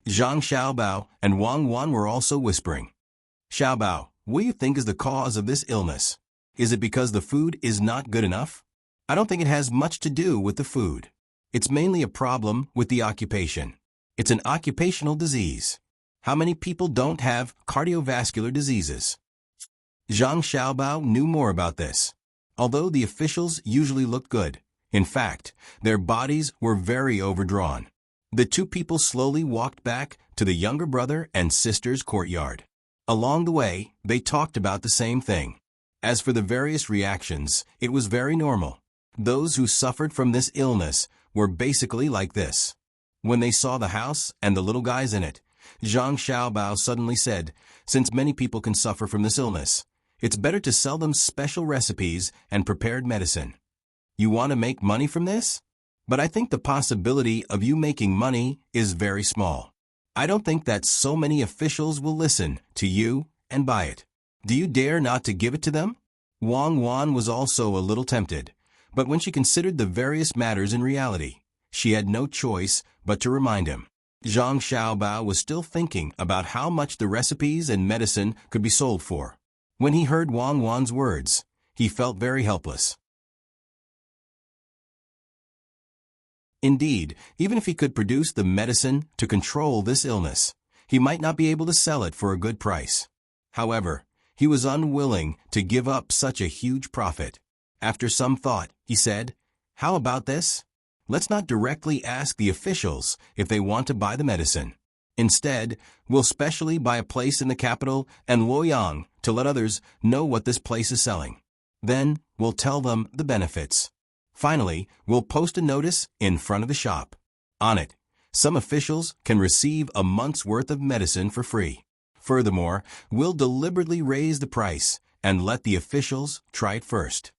Speaker 1: Zhang Xiaobao and Wang Wan were also whispering. "Xiaobao, what do you think is the cause of this illness? Is it because the food is not good enough?" "I don't think it has much to do with the food. It's mainly a problem with the occupation. It's an occupational disease. How many people don't have cardiovascular diseases?" Zhang Xiaobao knew more about this. Although the officials usually looked good, in fact, their bodies were very overdrawn. The two people slowly walked back to the younger brother and sister's courtyard. Along the way, they talked about the same thing. As for the various reactions, it was very normal. Those who suffered from this illness were basically like this. When they saw the house and the little guys in it, Zhang Xiaobao suddenly said, "Since many people can suffer from this illness, it's better to sell them special recipes and prepared medicine." "You want to make money from this? But I think the possibility of you making money is very small. I don't think that so many officials will listen to you and buy it. Do you dare not to give it to them?" Wang Wan was also a little tempted, but when she considered the various matters in reality, she had no choice but to remind him. Zhang Xiaobao was still thinking about how much the recipes and medicine could be sold for. When he heard Wang Wan's words, he felt very helpless. Indeed, even if he could produce the medicine to control this illness, he might not be able to sell it for a good price. However, he was unwilling to give up such a huge profit. After some thought, he said, "How about this? Let's not directly ask the officials if they want to buy the medicine. Instead, we'll specially buy a place in the capital and Luoyang to let others know what this place is selling. Then, we'll tell them the benefits. Finally, we'll post a notice in front of the shop. On it, some officials can receive a month's worth of medicine for free. Furthermore, we'll deliberately raise the price and let the officials try it first.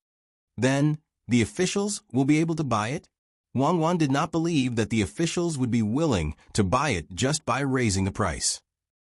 Speaker 1: Then, the officials will be able to buy it." Wang Wan did not believe that the officials would be willing to buy it just by raising the price.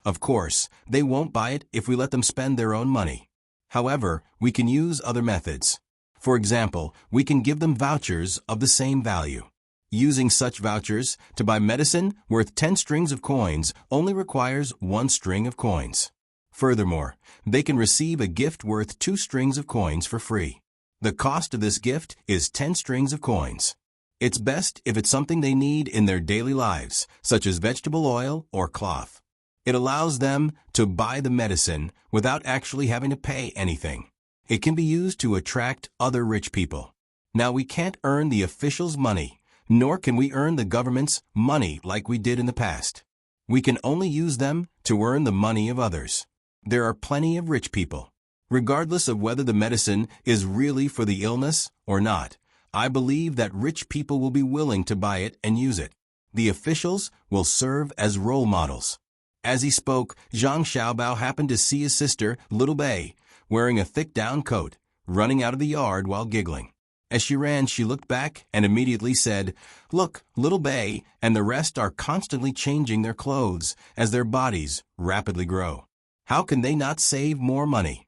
Speaker 1: Of course, they won't buy it if we let them spend their own money. However, we can use other methods. For example, we can give them vouchers of the same value. Using such vouchers to buy medicine worth 10 strings of coins only requires 1 string of coins. Furthermore, they can receive a gift worth 2 strings of coins for free. The cost of this gift is 10 strings of coins. It's best if it's something they need in their daily lives, such as vegetable oil or cloth. It allows them to buy the medicine without actually having to pay anything. It can be used to attract other rich people. Now, we can't earn the officials' money, nor can we earn the government's money like we did in the past. We can only use them to earn the money of others. There are plenty of rich people. Regardless of whether the medicine is really for the illness or not, I believe that rich people will be willing to buy it and use it. The officials will serve as role models. As he spoke, Zhang Xiaobao happened to see his sister, Little Bei, wearing a thick down coat, running out of the yard while giggling. As she ran, she looked back and immediately said, "Look, Little Bei and the rest are constantly changing their clothes as their bodies rapidly grow. How can they not save more money?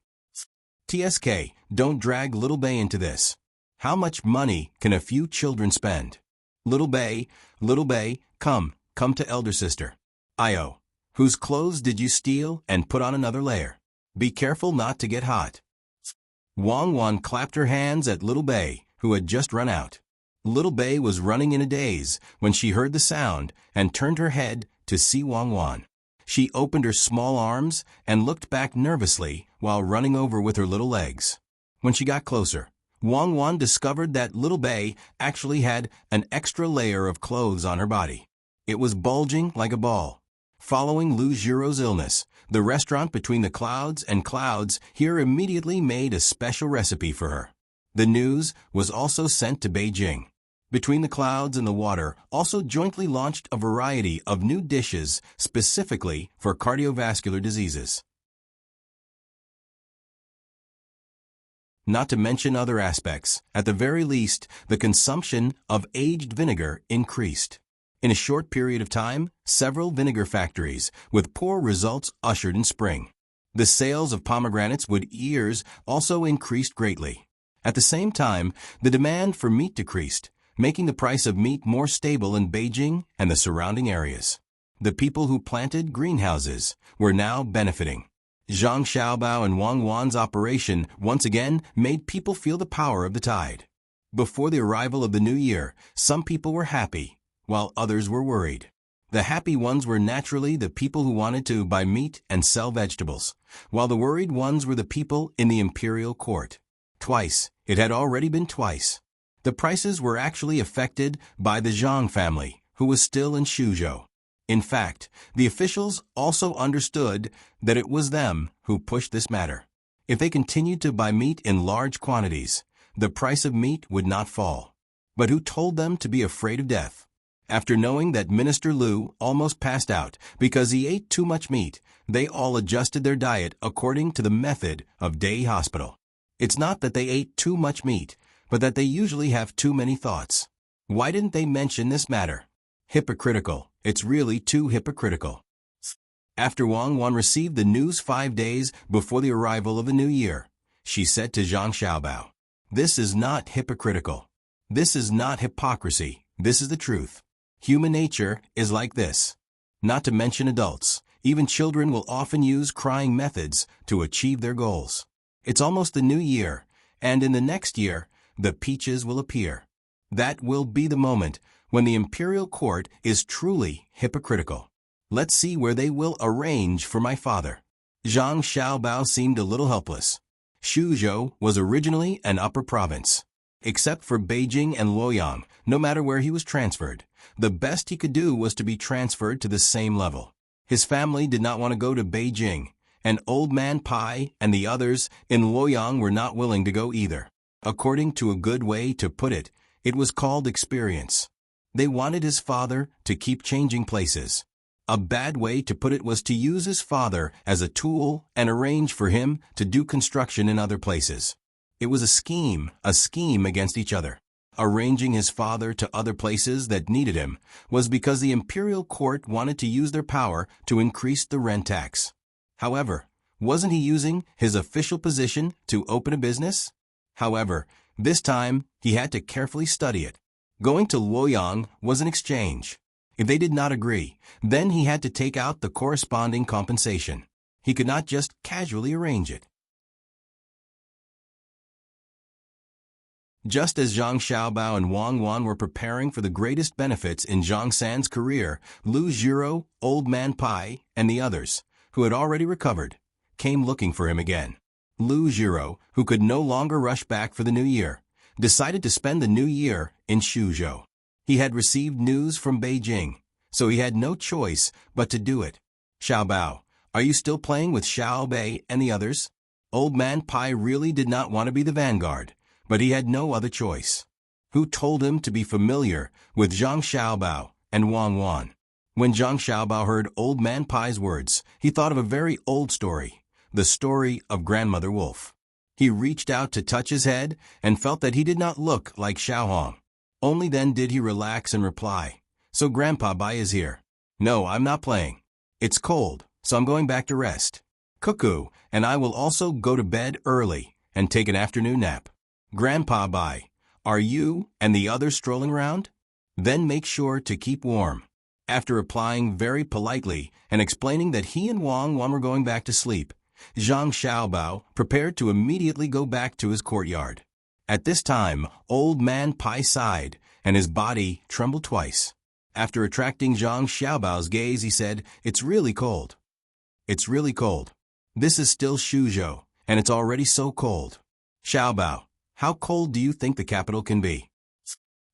Speaker 1: TSK, don't drag Little Bei into this. How much money can a few children spend? Little Bei, come to elder sister. Io, whose clothes did you steal and put on another layer? Be careful not to get hot." Wang Wan clapped her hands at Little Bei, who had just run out. Little Bei was running in a daze when she heard the sound and turned her head to see Wang Wan. She opened her small arms and looked back nervously while running over with her little legs. When she got closer, Wang Wan discovered that Little Bei actually had an extra layer of clothes on her body. It was bulging like a ball. Following Lu Jiro's illness, the restaurant between the clouds and clouds here immediately made a special recipe for her. The news was also sent to Beijing. Between the Clouds and the Water also jointly launched a variety of new dishes specifically for cardiovascular diseases. Not to mention other aspects, at the very least, the consumption of aged vinegar increased. In a short period of time, several vinegar factories with poor results ushered in spring. The sales of pomegranates with ears also increased greatly. At the same time, the demand for meat decreased, making the price of meat more stable in Beijing and the surrounding areas. The people who planted greenhouses were now benefiting. Zhang Xiaobao and Wang Wan's operation once again made people feel the power of the tide. Before the arrival of the new year, some people were happy, while others were worried. The happy ones were naturally the people who wanted to buy meat and sell vegetables, while the worried ones were the people in the imperial court. Twice, it had already been twice. The prices were actually affected by the Zhang family, who was still in Shuzhou. In fact, the officials also understood that it was them who pushed this matter. If they continued to buy meat in large quantities, the price of meat would not fall. But who told them to be afraid of death? After knowing that Minister Liu almost passed out because he ate too much meat, they all adjusted their diet according to the method of Day Hospital. It's not that they ate too much meat, but that they usually have too many thoughts. Why didn't they mention this matter? Hypocritical. It's really too hypocritical. After Wang Wan received the news 5 days before the arrival of the new year, she said to Zhang Xiaobao, "This is not hypocritical. This is not hypocrisy. This is the truth. Human nature is like this." Not to mention adults, even children will often use crying methods to achieve their goals. It's almost the new year, and in the next year, the peaches will appear. That will be the moment when the imperial court is truly hypocritical. Let's see where they will arrange for my father. Zhang Xiaobao seemed a little helpless. Shuzhou was originally an upper province. Except for Beijing and Luoyang, no matter where he was transferred, the best he could do was to be transferred to the same level. His family did not want to go to Beijing, and Old Man Pai and the others in Luoyang were not willing to go either. According to a good way to put it, it was called experience. They wanted his father to keep changing places. A bad way to put it was to use his father as a tool and arrange for him to do construction in other places. It was a scheme against each other. Arranging his father to other places that needed him was because the imperial court wanted to use their power to increase the rent tax. However, wasn't he using his official position to open a business? However, this time he had to carefully study it. Going to Luoyang was an exchange. If they did not agree, then he had to take out the corresponding compensation. He could not just casually arrange it. Just as Zhang Xiaobao and Wang Wan were preparing for the greatest benefits in Zhang San's career, Lu Jiro, Old Man Pai, and the others, who had already recovered, came looking for him again. Lu Jiro, who could no longer rush back for the new year, decided to spend the new year in Shuzhou. He had received news from Beijing, so he had no choice but to do it. "Xiaobao, are you still playing with Xiao Bei and the others?" Old Man Pai really did not want to be the vanguard, but he had no other choice. Who told him to be familiar with Zhang Xiaobao and Wang Wan. When Zhang Xiaobao heard Old Man Pai's words, he thought of a very old story, the story of Grandmother Wolf. He reached out to touch his head and felt that he did not look like Xiaohong. Only then did he relax and reply, "So Grandpa Bai is here." "No, I'm not playing. It's cold, so I'm going back to rest. Cuckoo, and I will also go to bed early and take an afternoon nap. Grandpa Bai, are you and the others strolling around? Then make sure to keep warm." After replying very politely and explaining that he and Wang Wan were going back to sleep, Zhang Xiaobao prepared to immediately go back to his courtyard. At this time, Old Man Pai sighed, and his body trembled twice. After attracting Zhang Xiaobao's gaze, he said, "It's really cold. It's really cold. This is still Suzhou, and it's already so cold. Xiaobao, how cold do you think the capital can be?"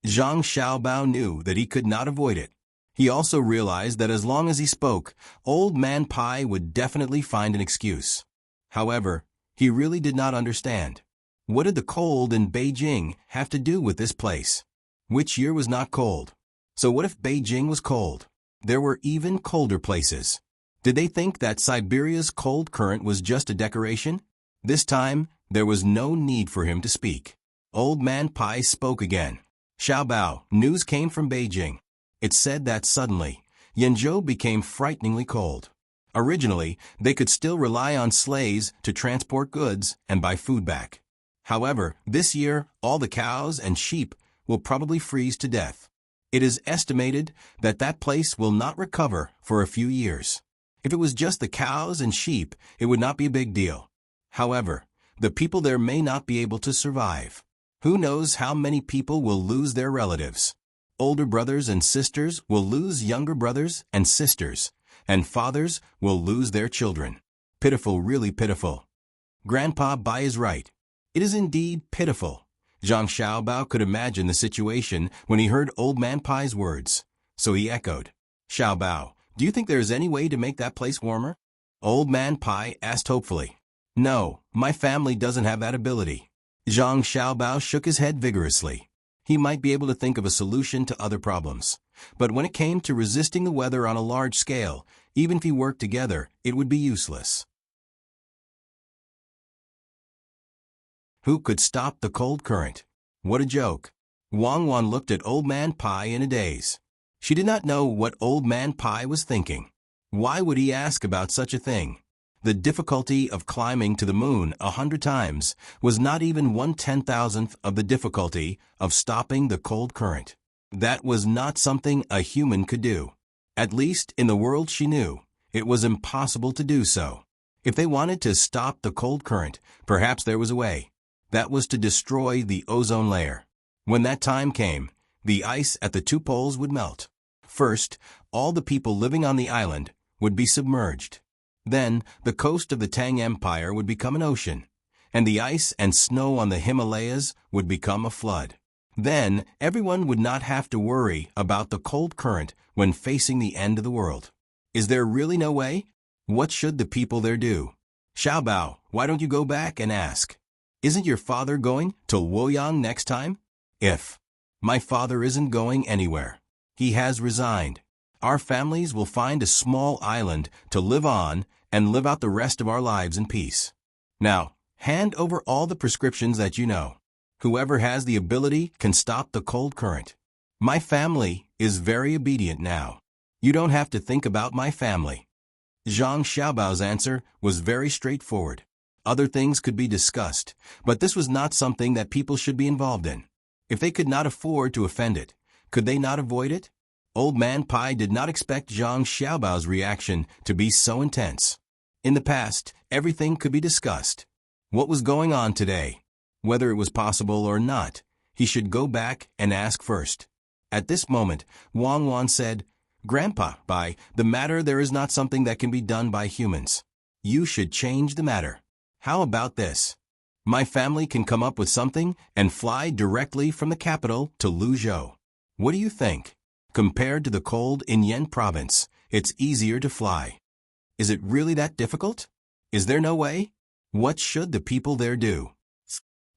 Speaker 1: Zhang Xiaobao knew that he could not avoid it. He also realized that as long as he spoke, Old Man Pai would definitely find an excuse. However, he really did not understand. What did the cold in Beijing have to do with this place? Which year was not cold? So what if Beijing was cold? There were even colder places. Did they think that Siberia's cold current was just a decoration? This time, there was no need for him to speak. Old Man Pai spoke again. "Xiaobao, news came from Beijing. It said that suddenly, Yenzhou became frighteningly cold. Originally, they could still rely on sleighs to transport goods and buy food back. However, this year, all the cows and sheep will probably freeze to death. It is estimated that that place will not recover for a few years. If it was just the cows and sheep, it would not be a big deal. However, the people there may not be able to survive. Who knows how many people will lose their relatives? Older brothers and sisters will lose younger brothers and sisters, and fathers will lose their children. Pitiful, really pitiful. Grandpa Bai is right. It is indeed pitiful." Zhang Xiaobao could imagine the situation when he heard Old Man Pai's words, so he echoed, "Xiaobao, do you think there is any way to make that place warmer?" Old Man Pai asked hopefully. "No, my family doesn't have that ability." Zhang Xiaobao shook his head vigorously. He might be able to think of a solution to other problems, but when it came to resisting the weather on a large scale, even if he worked together, it would be useless. Who could stop the cold current? What a joke. Wang Wan looked at Old Man Pai in a daze. She did not know what Old Man Pai was thinking. Why would he ask about such a thing? The difficulty of climbing to the moon 100 times was not even 1/10,000th of the difficulty of stopping the cold current. That was not something a human could do. At least in the world she knew, it was impossible to do so. If they wanted to stop the cold current, perhaps there was a way. That was to destroy the ozone layer. When that time came, the ice at the two poles would melt. First, all the people living on the island would be submerged. Then, the coast of the Tang Empire would become an ocean, and the ice and snow on the Himalayas would become a flood. Then, everyone would not have to worry about the cold current when facing the end of the world. Is there really no way? What should the people there do? Xiaobao, why don't you go back and ask? Isn't your father going to Luoyang next time? If my father isn't going anywhere. He has resigned. Our families will find a small island to live on and live out the rest of our lives in peace. Now, hand over all the prescriptions that you know. Whoever has the ability can stop the cold current. My family is very obedient now. You don't have to think about my family. Zhang Xiaobao's answer was very straightforward. Other things could be discussed, but this was not something that people should be involved in. If they could not afford to offend it, could they not avoid it? Old Man Pai did not expect Zhang Xiaobao's reaction to be so intense. In the past, everything could be discussed. What was going on today? Whether it was possible or not, he should go back and ask first. At this moment, Wang Wan said, "Grandpa, by the matter there is not something that can be done by humans. You should change the matter. How about this? My family can come up with something and fly directly from the capital to Luzhou. What do you think? Compared to the cold in Yan province, it's easier to fly. Is it really that difficult? Is there no way? What should the people there do?"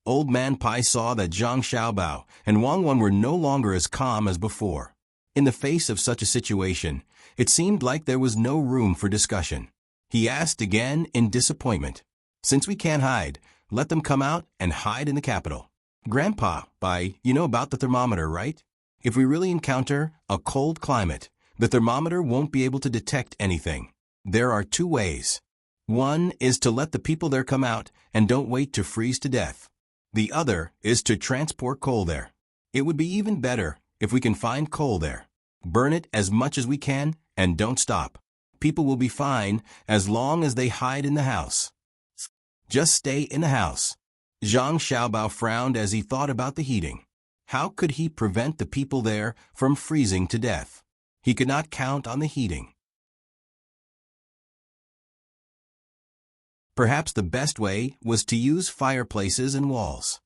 Speaker 1: Old Man Pai saw that Zhang Xiaobao and Wang Wan were no longer as calm as before. In the face of such a situation, it seemed like there was no room for discussion. He asked again in disappointment, "Since we can't hide, let them come out and hide in the capital." "Grandpa, you know about the thermometer, right? If we really encounter a cold climate, the thermometer won't be able to detect anything. There are two ways. One is to let the people there come out and don't wait to freeze to death. The other is to transport coal there. It would be even better if we can find coal there. Burn it as much as we can and don't stop. People will be fine as long as they hide in the house. Just stay in the house." Zhang Xiaobao frowned as he thought about the heating. How could he prevent the people there from freezing to death? He could not count on the heating. Perhaps the best way was to use fireplaces and walls.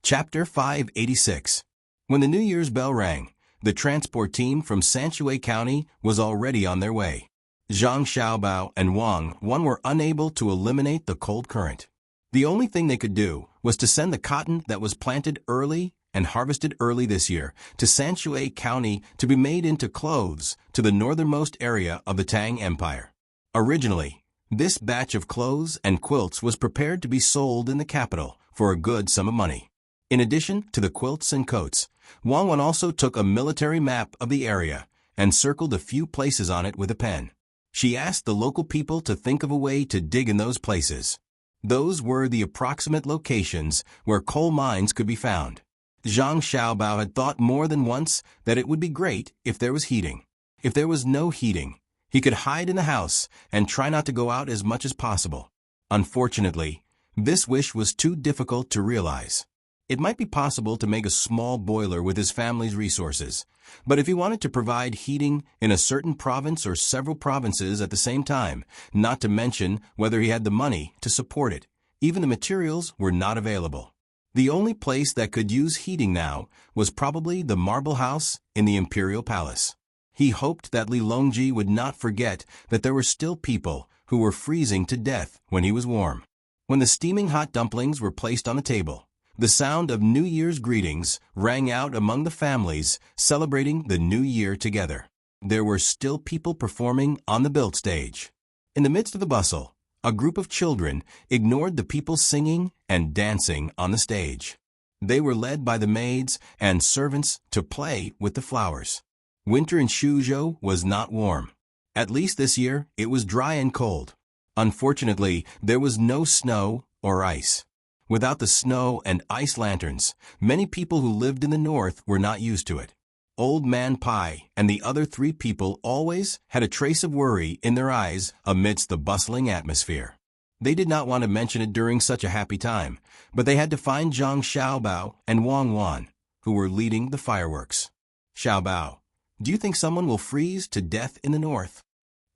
Speaker 1: Chapter 586. When the New Year's bell rang, the transport team from Sanshui County was already on their way. Zhang Xiaobao and Wang Wan were unable to eliminate the cold current. The only thing they could do was to send the cotton that was planted early and harvested early this year to Sanshui County to be made into clothes to the northernmost area of the Tang Empire. Originally, this batch of clothes and quilts was prepared to be sold in the capital for a good sum of money. In addition to the quilts and coats, Wang Wan also took a military map of the area and circled a few places on it with a pen. She asked the local people to think of a way to dig in those places. Those were the approximate locations where coal mines could be found. Zhang Xiaobao had thought more than once that it would be great if there was heating. If there was no heating, he could hide in the house and try not to go out as much as possible. Unfortunately, this wish was too difficult to realize. It might be possible to make a small boiler with his family's resources, but if he wanted to provide heating in a certain province or several provinces at the same time, not to mention whether he had the money to support it, even the materials were not available. The only place that could use heating now was probably the marble house in the imperial palace. He hoped that Li Longji would not forget that there were still people who were freezing to death when he was warm. When the steaming hot dumplings were placed on the table, the sound of New Year's greetings rang out among the families celebrating the New Year together. There were still people performing on the built stage. In the midst of the bustle, a group of children ignored the people singing and dancing on the stage. They were led by the maids and servants to play with the flowers. Winter in Shuzhou was not warm. At least this year, it was dry and cold. Unfortunately, there was no snow or ice. Without the snow and ice lanterns, many people who lived in the north were not used to it. Old Man Pai and the other three people always had a trace of worry in their eyes amidst the bustling atmosphere. They did not want to mention it during such a happy time, but they had to find Zhang Xiaobao and Wang Wan, who were leading the fireworks. "Xiaobao, do you think someone will freeze to death in the north?"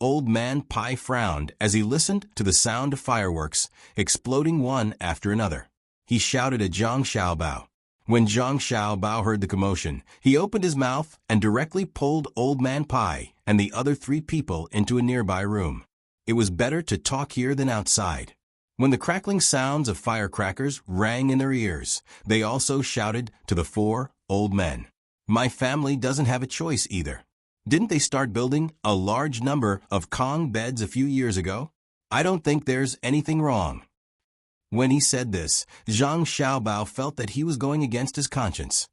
Speaker 1: Old Man Pai frowned as he listened to the sound of fireworks exploding one after another. He shouted at Zhang Xiaobao. When Zhang Xiaobao heard the commotion, he opened his mouth and directly pulled Old Man Pai and the other three people into a nearby room. It was better to talk here than outside. When the crackling sounds of firecrackers rang in their ears, they also shouted to the four old men. "My family doesn't have a choice either. Didn't they start building a large number of Kong beds a few years ago? I don't think there's anything wrong." When he said this, Zhang Xiaobao felt that he was going against his conscience.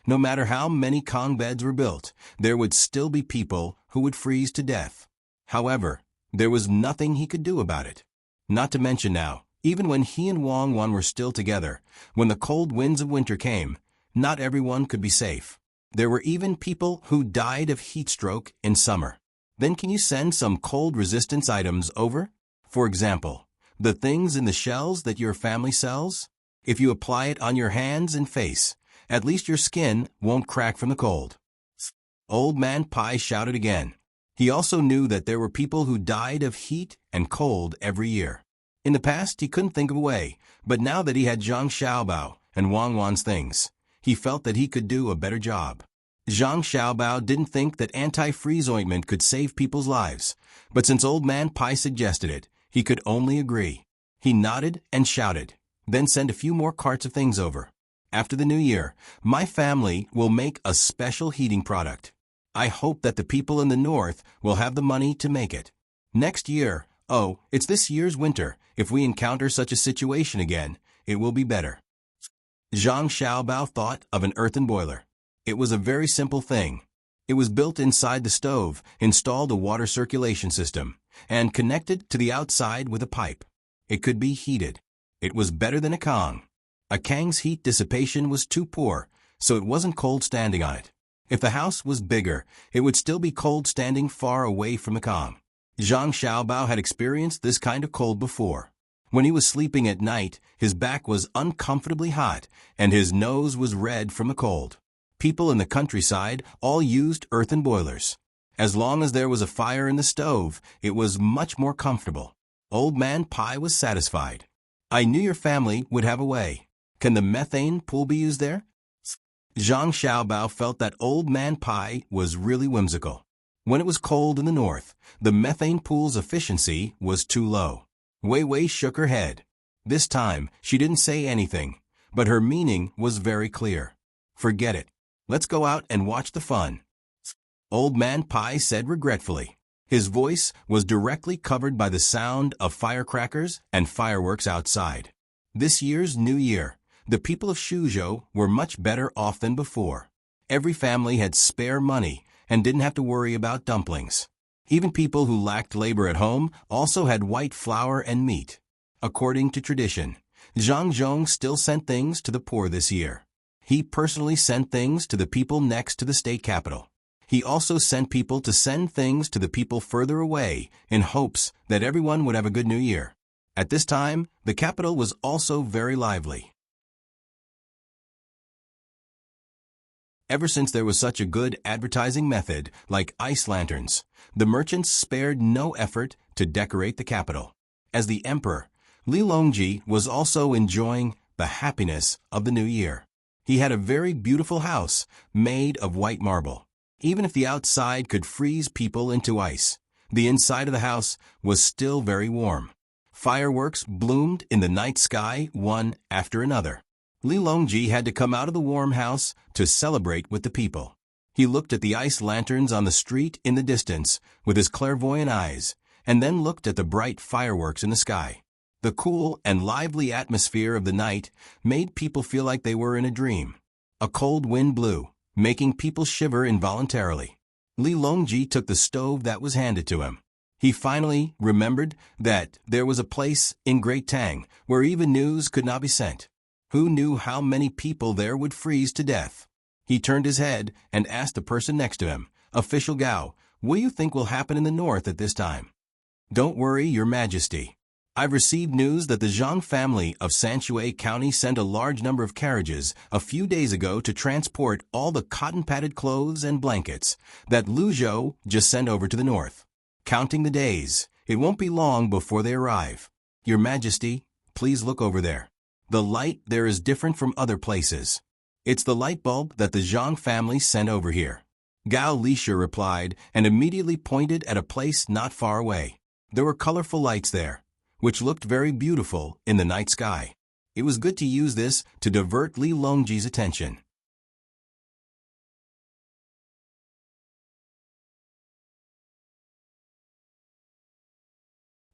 Speaker 1: No matter how many Kong beds were built, there would still be people who would freeze to death. However, there was nothing he could do about it. Not to mention now, even when he and Wang Wan were still together, when the cold winds of winter came, not everyone could be safe. There were even people who died of heat stroke in summer. Then can you send some cold resistance items over? For example, the things in the shells that your family sells? If you apply it on your hands and face, at least your skin won't crack from the cold. Old Man Pai shouted again. He also knew that there were people who died of heat and cold every year. In the past, he couldn't think of a way, but now that he had Zhang Xiaobao and Wang Wan's things, he felt that he could do a better job. Zhang Xiaobao didn't think that anti-freeze ointment could save people's lives, but since Old Man Pai suggested it, he could only agree. He nodded and shouted, "Then send a few more carts of things over. After the new year, my family will make a special heating product. I hope that the people in the north will have the money to make it. Next year, oh, it's this year's winter, if we encounter such a situation again, it will be better." Zhang Xiaobao thought of an earthen boiler. It was a very simple thing. It was built inside the stove, installed a water circulation system, and connected to the outside with a pipe. It could be heated. It was better than a Kang. A Kang's heat dissipation was too poor, so it wasn't cold standing on it. If the house was bigger, it would still be cold standing far away from the Kang. Zhang Xiaobao had experienced this kind of cold before. When he was sleeping at night, his back was uncomfortably hot, and his nose was red from the cold. People in the countryside all used earthen boilers. As long as there was a fire in the stove, it was much more comfortable. Old Man Pai was satisfied. "I knew your family would have a way. Can the methane pool be used there?" Zhang Xiaobao felt that Old Man Pai was really whimsical. When it was cold in the north, the methane pool's efficiency was too low. Wei Wei shook her head. This time, she didn't say anything, but her meaning was very clear. "Forget it. Let's go out and watch the fun." Old Man Pai said regretfully. His voice was directly covered by the sound of firecrackers and fireworks outside. This year's New Year, the people of Shuzhou were much better off than before. Every family had spare money and didn't have to worry about dumplings. Even people who lacked labor at home also had white flour and meat. According to tradition, Zhang Zhong still sent things to the poor this year. He personally sent things to the people next to the state capital. He also sent people to send things to the people further away in hopes that everyone would have a good New Year. At this time, the capital was also very lively. Ever since there was such a good advertising method, like ice lanterns, the merchants spared no effort to decorate the capital. As the emperor, Li Longji was also enjoying the happiness of the new year. He had a very beautiful house made of white marble. Even if the outside could freeze people into ice, the inside of the house was still very warm. Fireworks bloomed in the night sky one after another. Li Longji had to come out of the warm house to celebrate with the people. He looked at the ice lanterns on the street in the distance with his clairvoyant eyes, and then looked at the bright fireworks in the sky. The cool and lively atmosphere of the night made people feel like they were in a dream. A cold wind blew, making people shiver involuntarily. Li Longji took the stove that was handed to him. He finally remembered that there was a place in Great Tang where even news could not be sent. Who knew how many people there would freeze to death? He turned his head and asked the person next to him, "Official Gao, what do you think will happen in the north at this time?" "Don't worry, Your Majesty. I've received news that the Zhang family of Sanshui County sent a large number of carriages a few days ago to transport all the cotton-padded clothes and blankets that Luzhou just sent over to the north. Counting the days, it won't be long before they arrive. Your Majesty, please look over there. The light there is different from other places. It's the light bulb that the Zhang family sent over here." Gao Lisha replied and immediately pointed at a place not far away. There were colorful lights there, which looked very beautiful in the night sky. It was good to use this to divert Li Longji's attention.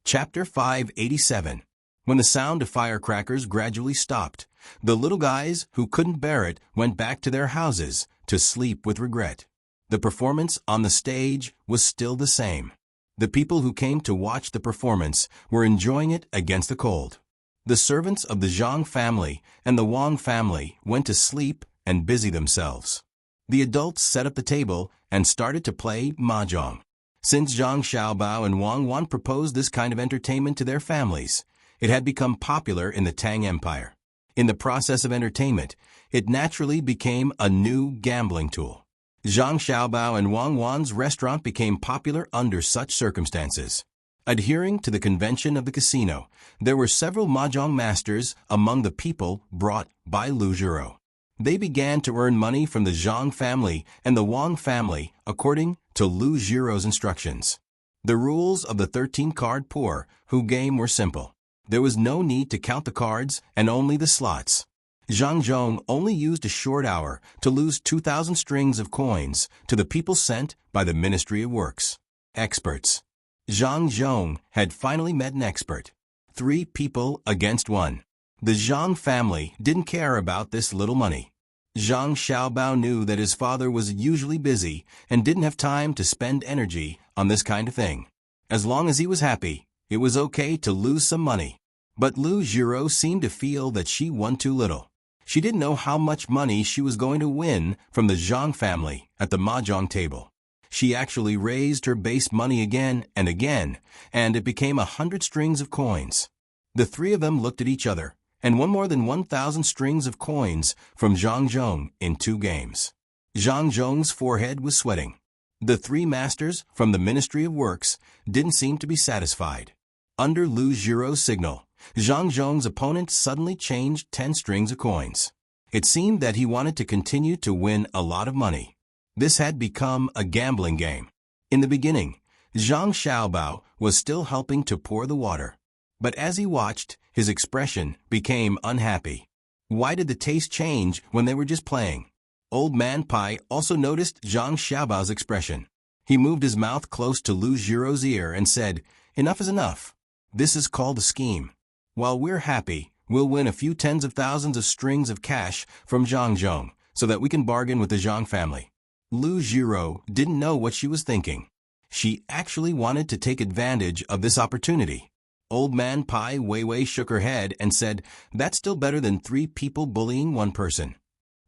Speaker 1: Chapter 587. When the sound of firecrackers gradually stopped, the little guys who couldn't bear it went back to their houses to sleep with regret. The performance on the stage was still the same. The people who came to watch the performance were enjoying it against the cold. The servants of the Zhang family and the Wang family went to sleep and busy themselves. The adults set up the table and started to play mahjong. Since Zhang Xiaobao and Wang Wan proposed this kind of entertainment to their families, it had become popular in the Tang Empire. In the process of entertainment, it naturally became a new gambling tool. Zhang Xiaobao and Wang Wan's restaurant became popular under such circumstances. Adhering to the convention of the casino, there were several mahjong masters among the people brought by Lu Zhiro. They began to earn money from the Zhang family and the Wang family according to Lu Jiro's instructions. The rules of the 13-card pour who game were simple. There was no need to count the cards and only the slots. Zhang Zhong only used a short hour to lose 2,000 strings of coins to the people sent by the Ministry of Works. Experts. Zhang Zhong had finally met an expert. 3 people against 1. The Zhang family didn't care about this little money. Zhang Xiaobao knew that his father was usually busy and didn't have time to spend energy on this kind of thing. As long as he was happy, it was okay to lose some money. But Lu Jiro seemed to feel that she won too little. She didn't know how much money she was going to win from the Zhang family at the mahjong table. She actually raised her base money again and again, and it became 100 strings of coins. The 3 of them looked at each other and won more than 1,000 strings of coins from Zhang Zhong in 2 games. Zhang Zhong's forehead was sweating. The 3 masters from the Ministry of Works didn't seem to be satisfied. Under Lu Jiro's signal, Zhang Zhong's opponent suddenly changed 10 strings of coins. It seemed that he wanted to continue to win a lot of money. This had become a gambling game. In the beginning, Zhang Xiaobao was still helping to pour the water. But as he watched, his expression became unhappy. Why did the taste change when they were just playing? Old Man Pai also noticed Zhang Xiaobao's expression. He moved his mouth close to Lu Jiro's ear and said, "Enough is enough. This is called a scheme. While we're happy, we'll win a few tens of thousands of strings of cash from Zhang Zhong so that we can bargain with the Zhang family." Lu Jiro didn't know what she was thinking. She actually wanted to take advantage of this opportunity. Old Man Pai Weiwei shook her head and said, "That's still better than 3 people bullying 1 person.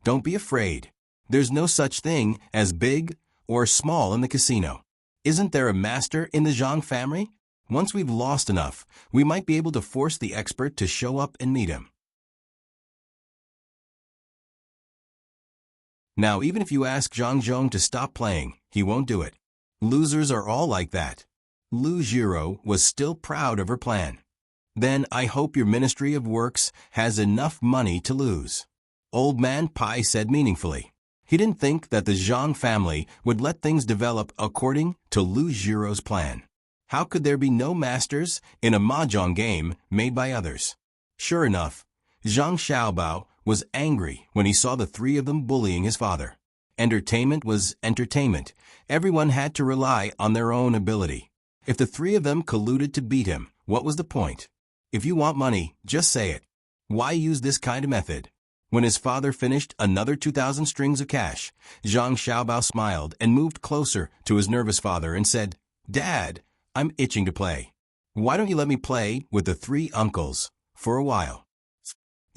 Speaker 1: Don't be afraid. There's no such thing as big or small in the casino. Isn't there a master in the Zhang family? Once we've lost enough, we might be able to force the expert to show up and meet him." Now, even if you ask Zhang Zhong to stop playing, he won't do it. Losers are all like that. Lu Jiro was still proud of her plan. "Then I hope your Ministry of Works has enough money to lose," Old Man Pai said meaningfully. He didn't think that the Zhang family would let things develop according to Lu Jiro's plan. How could there be no masters in a mahjong game made by others? Sure enough, Zhang Xiaobao was angry when he saw the 3 of them bullying his father. Entertainment was entertainment. Everyone had to rely on their own ability. If the 3 of them colluded to beat him, what was the point? If you want money, just say it. Why use this kind of method? When his father finished another 2,000 strings of cash, Zhang Xiaobao smiled and moved closer to his nervous father and said, "Dad, I'm itching to play. Why don't you let me play with the 3 uncles for a while?"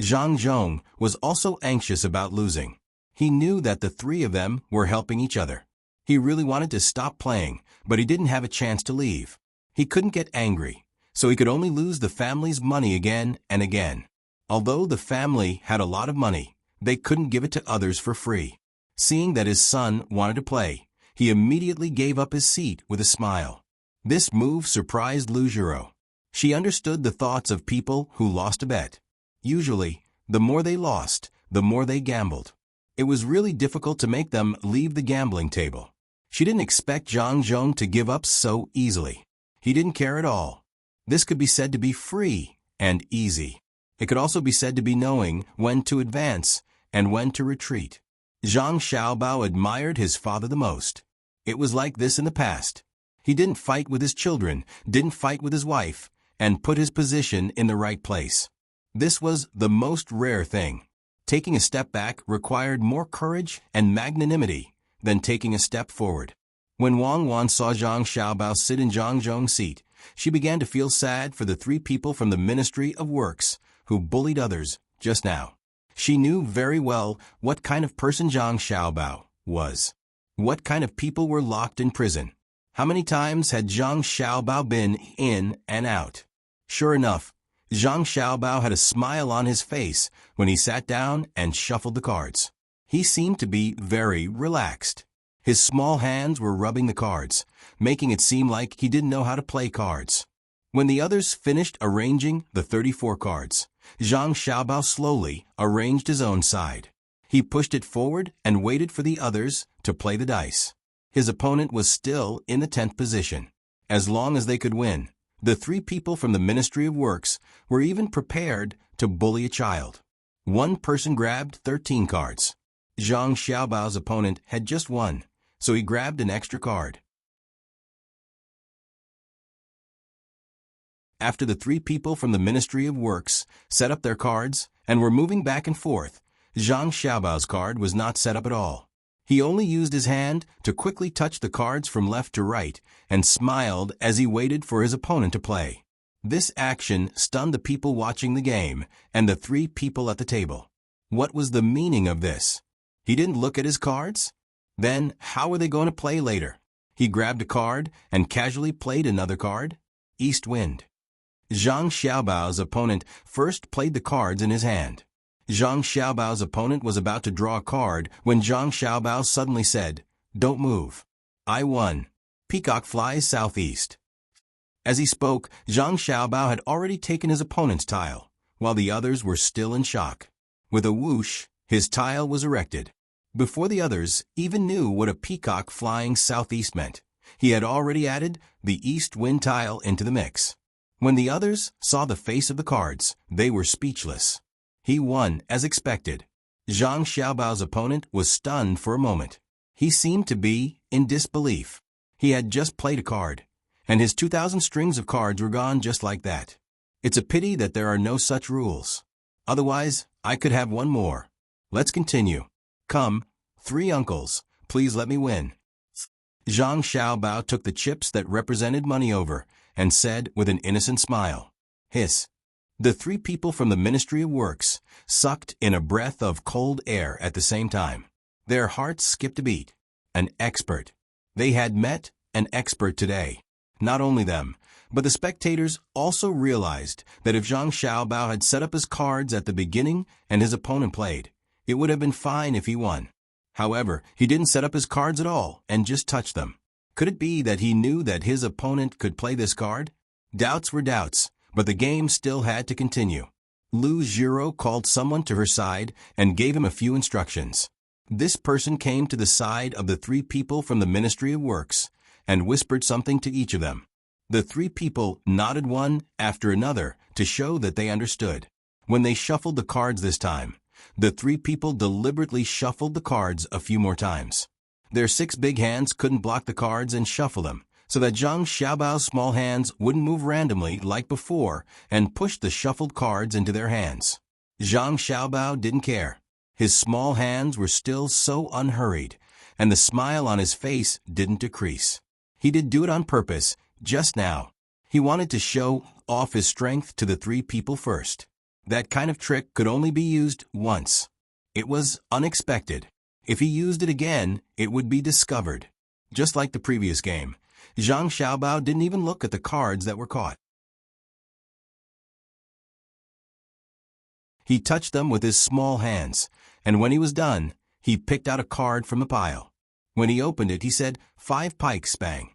Speaker 1: Zhang Zhong was also anxious about losing. He knew that the 3 of them were helping each other. He really wanted to stop playing, but he didn't have a chance to leave. He couldn't get angry, so he could only lose the family's money again and again. Although the family had a lot of money, they couldn't give it to others for free. Seeing that his son wanted to play, he immediately gave up his seat with a smile. This move surprised Lu Jiro. She understood the thoughts of people who lost a bet. Usually, the more they lost, the more they gambled. It was really difficult to make them leave the gambling table. She didn't expect Zhang Zhong to give up so easily. He didn't care at all. This could be said to be free and easy. It could also be said to be knowing when to advance and when to retreat. Zhang Xiaobao admired his father the most. It was like this in the past. He didn't fight with his children, didn't fight with his wife, and put his position in the right place. This was the most rare thing. Taking a step back required more courage and magnanimity than taking a step forward. When Wang Wan saw Zhang Xiaobao sit in Zhang Zhong's seat, she began to feel sad for the 3 people from the Ministry of Works who bullied others just now. She knew very well what kind of person Zhang Xiaobao was. What kind of people were locked in prison. How many times had Zhang Xiaobao been in and out? Sure enough, Zhang Xiaobao had a smile on his face when he sat down and shuffled the cards. He seemed to be very relaxed. His small hands were rubbing the cards, making it seem like he didn't know how to play cards. When the others finished arranging the 34 cards, Zhang Xiaobao slowly arranged his own side. He pushed it forward and waited for the others to play the dice. His opponent was still in the 10th position. As long as they could win, the 3 people from the Ministry of Works were even prepared to bully a child. One person grabbed 13 cards. Zhang Xiaobao's opponent had just one, so he grabbed an extra card. After the 3 people from the Ministry of Works set up their cards and were moving back and forth, Zhang Xiaobao's card was not set up at all. He only used his hand to quickly touch the cards from left to right and smiled as he waited for his opponent to play. This action stunned the people watching the game and the 3 people at the table. What was the meaning of this? He didn't look at his cards? Then how were they going to play later? He grabbed a card and casually played another card? East wind. Zhang Xiaobao's opponent first played the cards in his hand. Zhang Xiaobao's opponent was about to draw a card when Zhang Xiaobao suddenly said, "Don't move. I won. Peacock flies southeast." As he spoke, Zhang Xiaobao had already taken his opponent's tile, while the others were still in shock. With a whoosh, his tile was erected. Before the others even knew what a peacock flying southeast meant, he had already added the east wind tile into the mix. When the others saw the face of the cards, they were speechless. He won as expected. Zhang Xiaobao's opponent was stunned for a moment. He seemed to be in disbelief. He had just played a card, and his 2,000 strings of cards were gone just like that. It's a pity that there are no such rules. Otherwise, I could have one more. Let's continue. Come, 3 uncles, please let me win. Zhang Xiaobao took the chips that represented money over and said with an innocent smile, "Hiss." The 3 people from the Ministry of Works sucked in a breath of cold air at the same time. Their hearts skipped a beat. An expert. They had met an expert today. Not only them, but the spectators also realized that if Zhang Xiaobao had set up his cards at the beginning and his opponent played, it would have been fine if he won. However, he didn't set up his cards at all and just touched them. Could it be that he knew that his opponent could play this card? Doubts were doubts, but the game still had to continue. Lu Zhiro called someone to her side and gave him a few instructions. This person came to the side of the 3 people from the Ministry of Works and whispered something to each of them. The 3 people nodded one after another to show that they understood. When they shuffled the cards this time, the 3 people deliberately shuffled the cards a few more times. Their 6 big hands couldn't block the cards and shuffle them, so that Zhang Xiaobao's small hands wouldn't move randomly like before and push the shuffled cards into their hands. Zhang Xiaobao didn't care. His small hands were still so unhurried, and the smile on his face didn't decrease. He did do it on purpose, just now. He wanted to show off his strength to the 3 people first. That kind of trick could only be used once. It was unexpected. If he used it again, it would be discovered. Just like the previous game, Zhang Xiaobao didn't even look at the cards that were caught. He touched them with his small hands, and when he was done, he picked out a card from the pile. When he opened it, he said, 5 pikes, bang.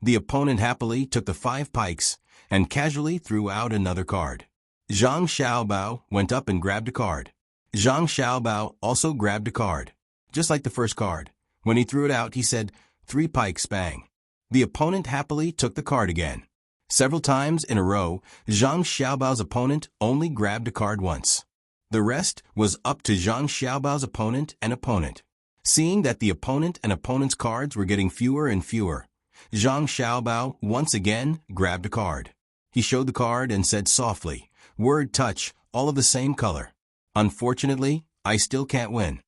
Speaker 1: The opponent happily took the 5 pikes and casually threw out another card. Zhang Xiaobao went up and grabbed a card. Zhang Xiaobao also grabbed a card, just like the first card. When he threw it out, he said, 3 pikes, bang. The opponent happily took the card again. Several times in a row, Zhang Xiaobao's opponent only grabbed a card once. The rest was up to Zhang Xiaobao's opponent and opponent. Seeing that the opponent and opponent's cards were getting fewer and fewer, Zhang Xiaobao once again grabbed a card. He showed the card and said softly, "Word touch, all of the same color. Unfortunately, I still can't win."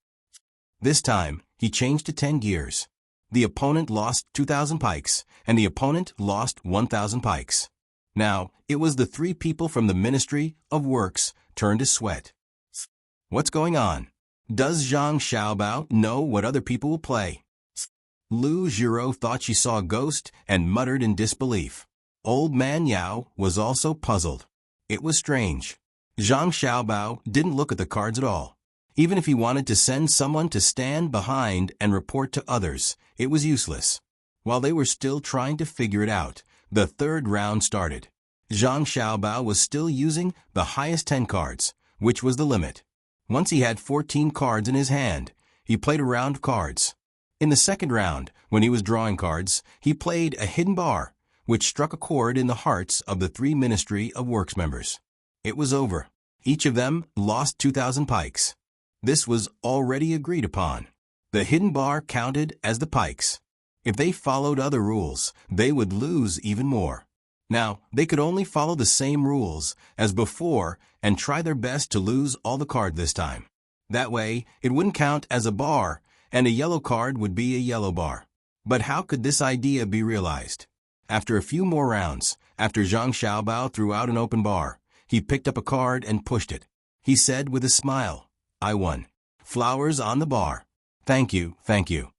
Speaker 1: This time, he changed to 10 gears. The opponent lost 2,000 pikes, and the opponent lost 1,000 pikes. Now, it was the 3 people from the Ministry of Works turn to sweat. What's going on? Does Zhang Xiaobao know what other people will play? Lu Zhiro thought she saw a ghost and muttered in disbelief. Old Man Yao was also puzzled. It was strange. Zhang Xiaobao didn't look at the cards at all. Even if he wanted to send someone to stand behind and report to others, it was useless. While they were still trying to figure it out, the 3rd round started. Zhang Xiaobao was still using the highest 10 cards, which was the limit. Once he had 14 cards in his hand. He played a round of cards. In the second round, when he was drawing cards, he played a hidden bar, which struck a chord in the hearts of the 3 Ministry of Works members. It was over. Each of them lost 2,000 pikes. This was already agreed upon. The hidden bar counted as the pikes. If they followed other rules, they would lose even more. Now, they could only follow the same rules as before and try their best to lose all the cards this time. That way, it wouldn't count as a bar, and a yellow card would be a yellow bar. But how could this idea be realized? After a few more rounds, after Zhang Xiaobao threw out an open bar, he picked up a card and pushed it. He said with a smile, "I won. Flowers on the bar. Thank you, thank you."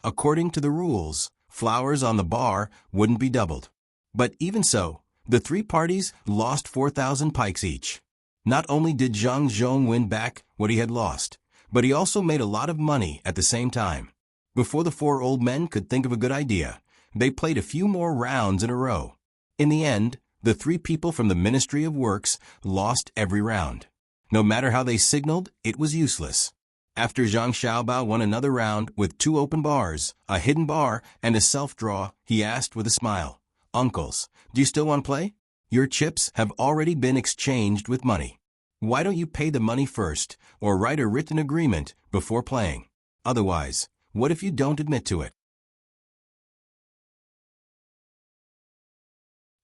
Speaker 1: According to the rules, flowers on the bar wouldn't be doubled. But even so, the 3 parties lost 4,000 pikes each. Not only did Zhang Zhong win back what he had lost, but he also made a lot of money at the same time. Before the 4 old men could think of a good idea, they played a few more rounds in a row. In the end, the 3 people from the Ministry of Works lost every round. No matter how they signaled, it was useless. After Zhang Xiaobao won another round with 2 open bars, a hidden bar, and a self-draw, he asked with a smile, "Uncles, do you still want to play? Your chips have already been exchanged with money. Why don't you pay the money first, or write a written agreement before playing? Otherwise, what if you don't admit to it?"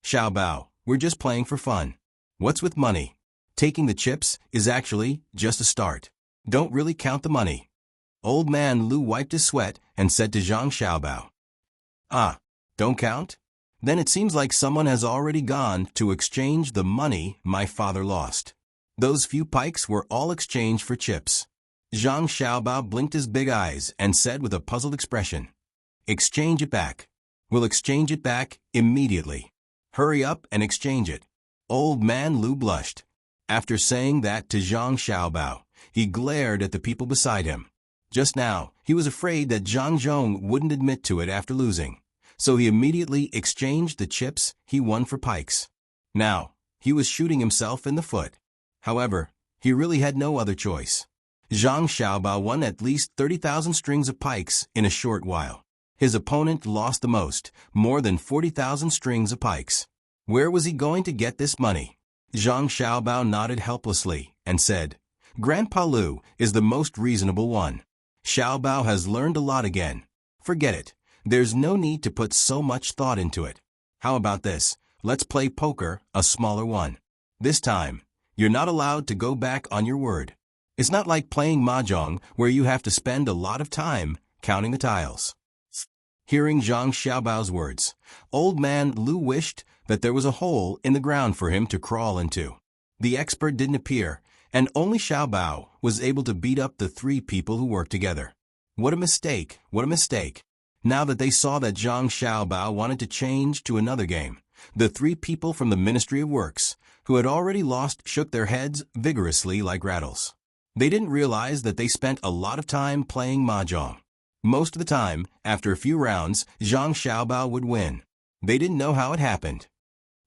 Speaker 1: "Xiaobao, we're just playing for fun. What's with money? Taking the chips is actually just a start. Don't really count the money." Old man Lu wiped his sweat and said to Zhang Xiaobao, "Ah, don't count? Then it seems like someone has already gone to exchange the money my father lost. Those few pikes were all exchanged for chips." Zhang Xiaobao blinked his big eyes and said with a puzzled expression, "Exchange it back. We'll exchange it back immediately. Hurry up and exchange it." Old man Lu blushed. After saying that to Zhang Xiaobao, he glared at the people beside him. Just now, he was afraid that Zhang Zhong wouldn't admit to it after losing, so he immediately exchanged the chips he won for pikes. Now, he was shooting himself in the foot. However, he really had no other choice. Zhang Xiaobao won at least 30,000 strings of pikes in a short while. His opponent lost the most, more than 40,000 strings of pikes. Where was he going to get this money? Zhang Xiaobao nodded helplessly and said, "Grandpa Lu is the most reasonable one. Xiaobao has learned a lot again. Forget it. There's no need to put so much thought into it. How about this? Let's play poker, a smaller one. This time, you're not allowed to go back on your word. It's not like playing mahjong where you have to spend a lot of time counting the tiles." Hearing Zhang Xiaobao's words, old man Lu wished that there was a hole in the ground for him to crawl into. The expert didn't appear, and only Xiaobao was able to beat up the 3 people who worked together. What a mistake, what a mistake. Now that they saw that Zhang Xiaobao wanted to change to another game, the 3 people from the Ministry of Works, who had already lost, shook their heads vigorously like rattles. They didn't realize that they spent a lot of time playing mahjong. Most of the time, after a few rounds, Zhang Xiaobao would win. They didn't know how it happened.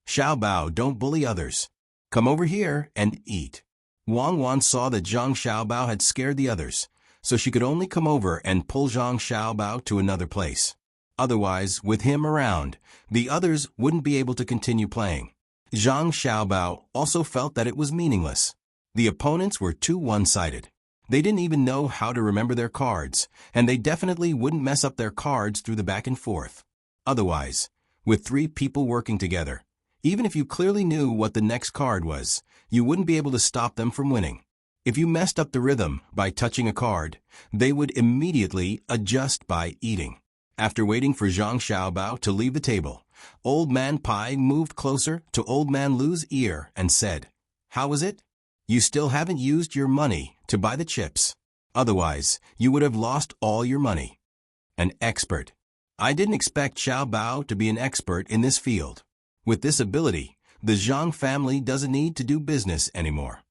Speaker 1: "Xiaobao, don't bully others. Come over here and eat." Wang Wan saw that Zhang Xiaobao had scared the others, so she could only come over and pull Zhang Xiaobao to another place. Otherwise, with him around, the others wouldn't be able to continue playing. Zhang Xiaobao also felt that it was meaningless. The opponents were too one-sided. They didn't even know how to remember their cards, and they definitely wouldn't mess up their cards through the back and forth. Otherwise, with 3 people working together, even if you clearly knew what the next card was, you wouldn't be able to stop them from winning. If you messed up the rhythm by touching a card, they would immediately adjust by eating. After waiting for Zhang Xiaobao to leave the table, Old Man Pai moved closer to Old Man Lu's ear and said, "How was it? You still haven't used your money to buy the chips. Otherwise, you would have lost all your money." An expert. I didn't expect Xiaobao to be an expert in this field. With this ability, the Zhang family doesn't need to do business anymore.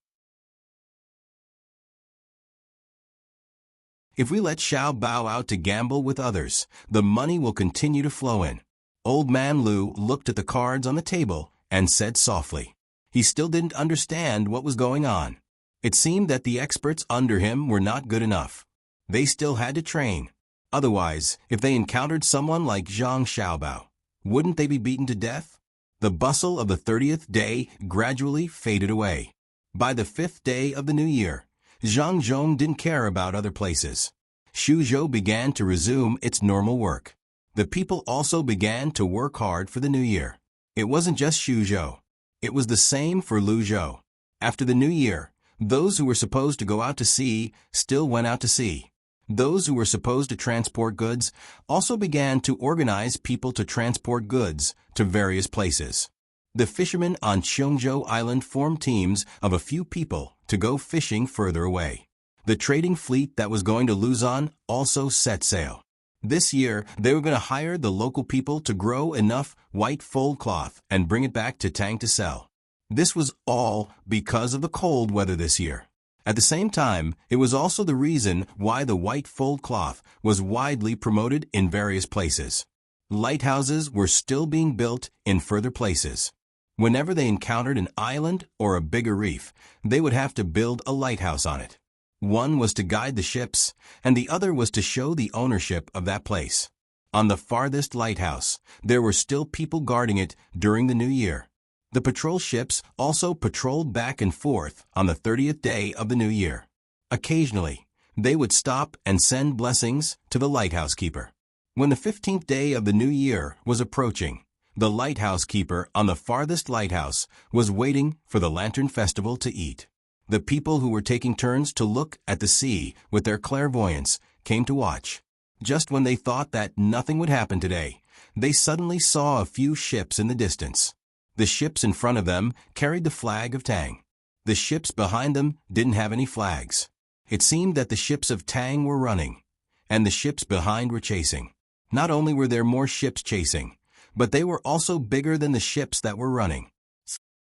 Speaker 1: If we let Xiaobao out to gamble with others, the money will continue to flow in. Old Man Lu looked at the cards on the table and said softly. He still didn't understand what was going on. It seemed that the experts under him were not good enough. They still had to train. Otherwise, if they encountered someone like Zhang Xiaobao, wouldn't they be beaten to death? The bustle of the 30th day gradually faded away. By the 5th day of the new year, Zhang Zhong didn't care about other places. Suzhou began to resume its normal work. The people also began to work hard for the new year. It wasn't just Suzhou. It was the same for Luzhou. After the new year, those who were supposed to go out to sea still went out to sea. Those who were supposed to transport goods also began to organize people to transport goods to various places. The fishermen on Cheongzhou Island formed teams of a few people to go fishing further away. The trading fleet that was going to Luzon also set sail. This year, they were going to hire the local people to grow enough white fold cloth and bring it back to Tang to sell. This was all because of the cold weather this year. At the same time, it was also the reason why the white fold cloth was widely promoted in various places. Lighthouses were still being built in further places. Whenever they encountered an island or a bigger reef, they would have to build a lighthouse on it. One was to guide the ships, and the other was to show the ownership of that place. On the farthest lighthouse, there were still people guarding it during the new year. The patrol ships also patrolled back and forth on the 30th day of the new year. Occasionally, they would stop and send blessings to the lighthouse keeper. When the 15th day of the new year was approaching, the lighthouse keeper on the farthest lighthouse was waiting for the lantern festival to eat. The people who were taking turns to look at the sea with their clairvoyance came to watch. Just when they thought that nothing would happen today, they suddenly saw a few ships in the distance. The ships in front of them carried the flag of Tang. The ships behind them didn't have any flags. It seemed that the ships of Tang were running, and the ships behind were chasing. Not only were there more ships chasing, but they were also bigger than the ships that were running.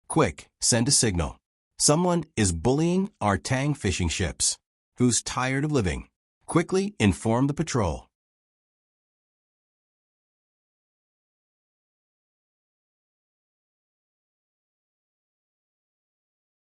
Speaker 1: Quick, send a signal. Someone is bullying our Tang fishing ships. Who's tired of living? Quickly inform the patrol.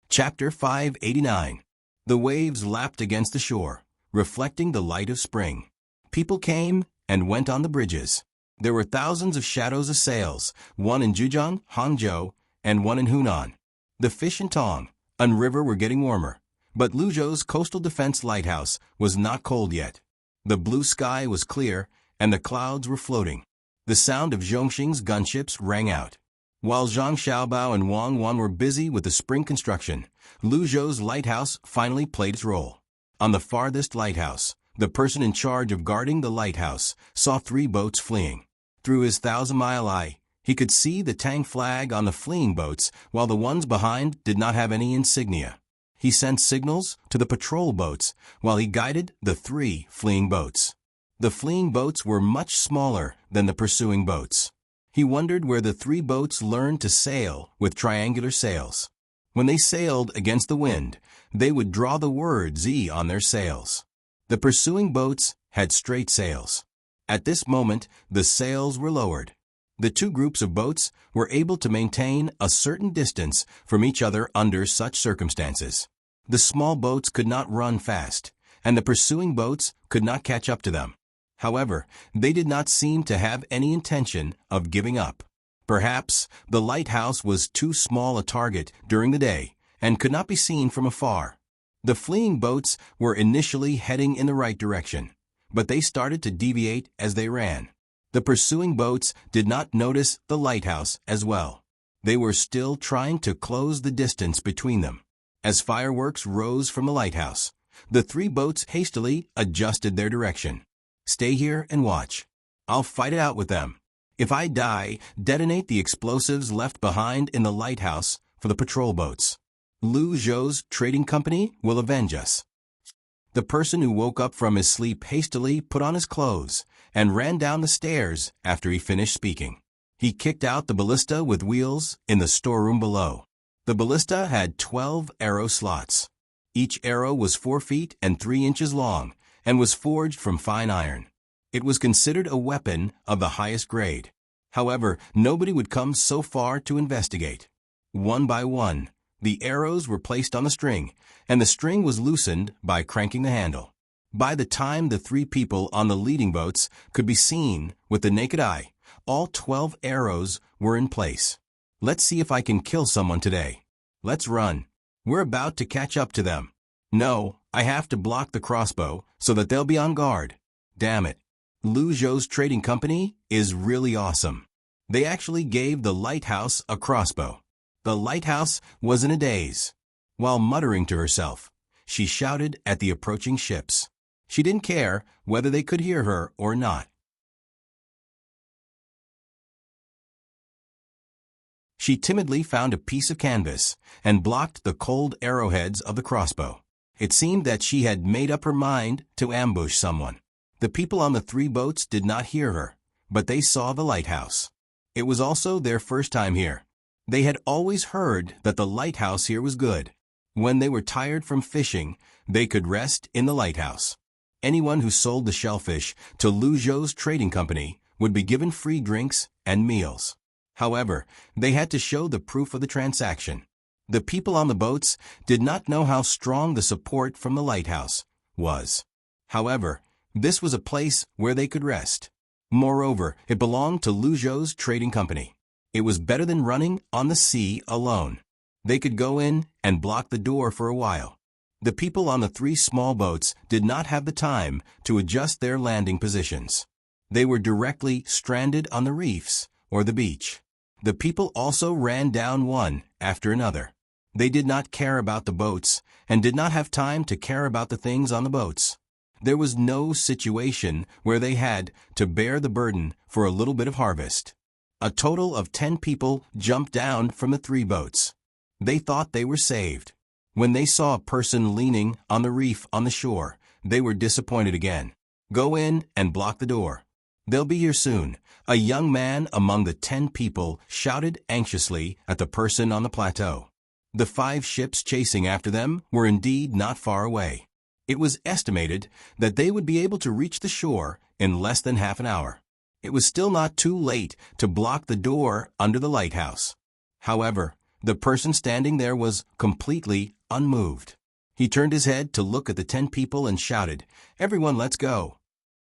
Speaker 1: Chapter 589. The waves lapped against the shore, reflecting the light of spring. People came and went on the bridges. There were thousands of shadows of sails, one in Zhejiang, Hangzhou, and one in Hunan. The fish in Tang and river were getting warmer, but Luzhou's coastal defense lighthouse was not cold yet. The blue sky was clear, and the clouds were floating. The sound of Zhongxing's gunships rang out. While Zhang Xiaobao and Wang Wan were busy with the spring construction, Luzhou's lighthouse finally played its role. On the farthest lighthouse, the person in charge of guarding the lighthouse saw 3 boats fleeing. Through his 1,000-mile eye, he could see the Tang flag on the fleeing boats, while the ones behind did not have any insignia. He sent signals to the patrol boats while he guided the 3 fleeing boats. The fleeing boats were much smaller than the pursuing boats. He wondered where the 3 boats learned to sail with triangular sails. When they sailed against the wind, they would draw the word Z on their sails. The pursuing boats had straight sails. At this moment, the sails were lowered. The 2 groups of boats were able to maintain a certain distance from each other under such circumstances. The small boats could not run fast, and the pursuing boats could not catch up to them. However, they did not seem to have any intention of giving up. Perhaps the lighthouse was too small a target during the day and could not be seen from afar. The fleeing boats were initially heading in the right direction, but they started to deviate as they ran. The pursuing boats did not notice the lighthouse as well. They were still trying to close the distance between them. As fireworks rose from the lighthouse, the 3 boats hastily adjusted their direction. Stay here and watch. I'll fight it out with them. If I die, detonate the explosives left behind in the lighthouse for the patrol boats. Lu Zhou's trading company will avenge us. The person who woke up from his sleep hastily put on his clothes and ran down the stairs after he finished speaking. He kicked out the ballista with wheels in the storeroom below. The ballista had 12 arrow slots. Each arrow was 4 feet and 3 inches long and was forged from fine iron. It was considered a weapon of the highest grade. However, nobody would come so far to investigate. One by one, The arrows were placed on the string, and the string was loosened by cranking the handle. By the time the 3 people on the leading boats could be seen with the naked eye, all 12 arrows were in place. Let's see if I can kill someone today. Let's run. We're about to catch up to them. No, I have to block the crossbow so that they'll be on guard. Damn it. Lu Zhou's trading company is really awesome. They actually gave the lighthouse a crossbow. The lighthouse was in a daze. While muttering to herself, she shouted at the approaching ships. She didn't care whether they could hear her or not. She timidly found a piece of canvas and blocked the cold arrowheads of the crossbow. It seemed that she had made up her mind to ambush someone. The people on the 3 boats did not hear her, but they saw the lighthouse. It was also their first time here. They had always heard that the lighthouse here was good. When they were tired from fishing, they could rest in the lighthouse. Anyone who sold the shellfish to Lu Zhou's trading company would be given free drinks and meals. However, they had to show the proof of the transaction. The people on the boats did not know how strong the support from the lighthouse was. However, this was a place where they could rest. Moreover, it belonged to Lu Zhou's trading company. It was better than running on the sea alone. They could go in and block the door for a while. The people on the 3 small boats did not have the time to adjust their landing positions. They were directly stranded on the reefs or the beach. The people also ran down one after another. They did not care about the boats and did not have time to care about the things on the boats. There was no situation where they had to bear the burden for a little bit of harvest. A total of 10 people jumped down from the 3 boats. They thought they were saved. When they saw a person leaning on the reef on the shore, they were disappointed again. Go in and block the door. They'll be here soon. A young man among the 10 people shouted anxiously at the person on the plateau. The 5 ships chasing after them were indeed not far away. It was estimated that they would be able to reach the shore in less than half an hour. It was still not too late to block the door under the lighthouse. However, the person standing there was completely unmoved. He turned his head to look at the 10 people and shouted, "Everyone, let's go.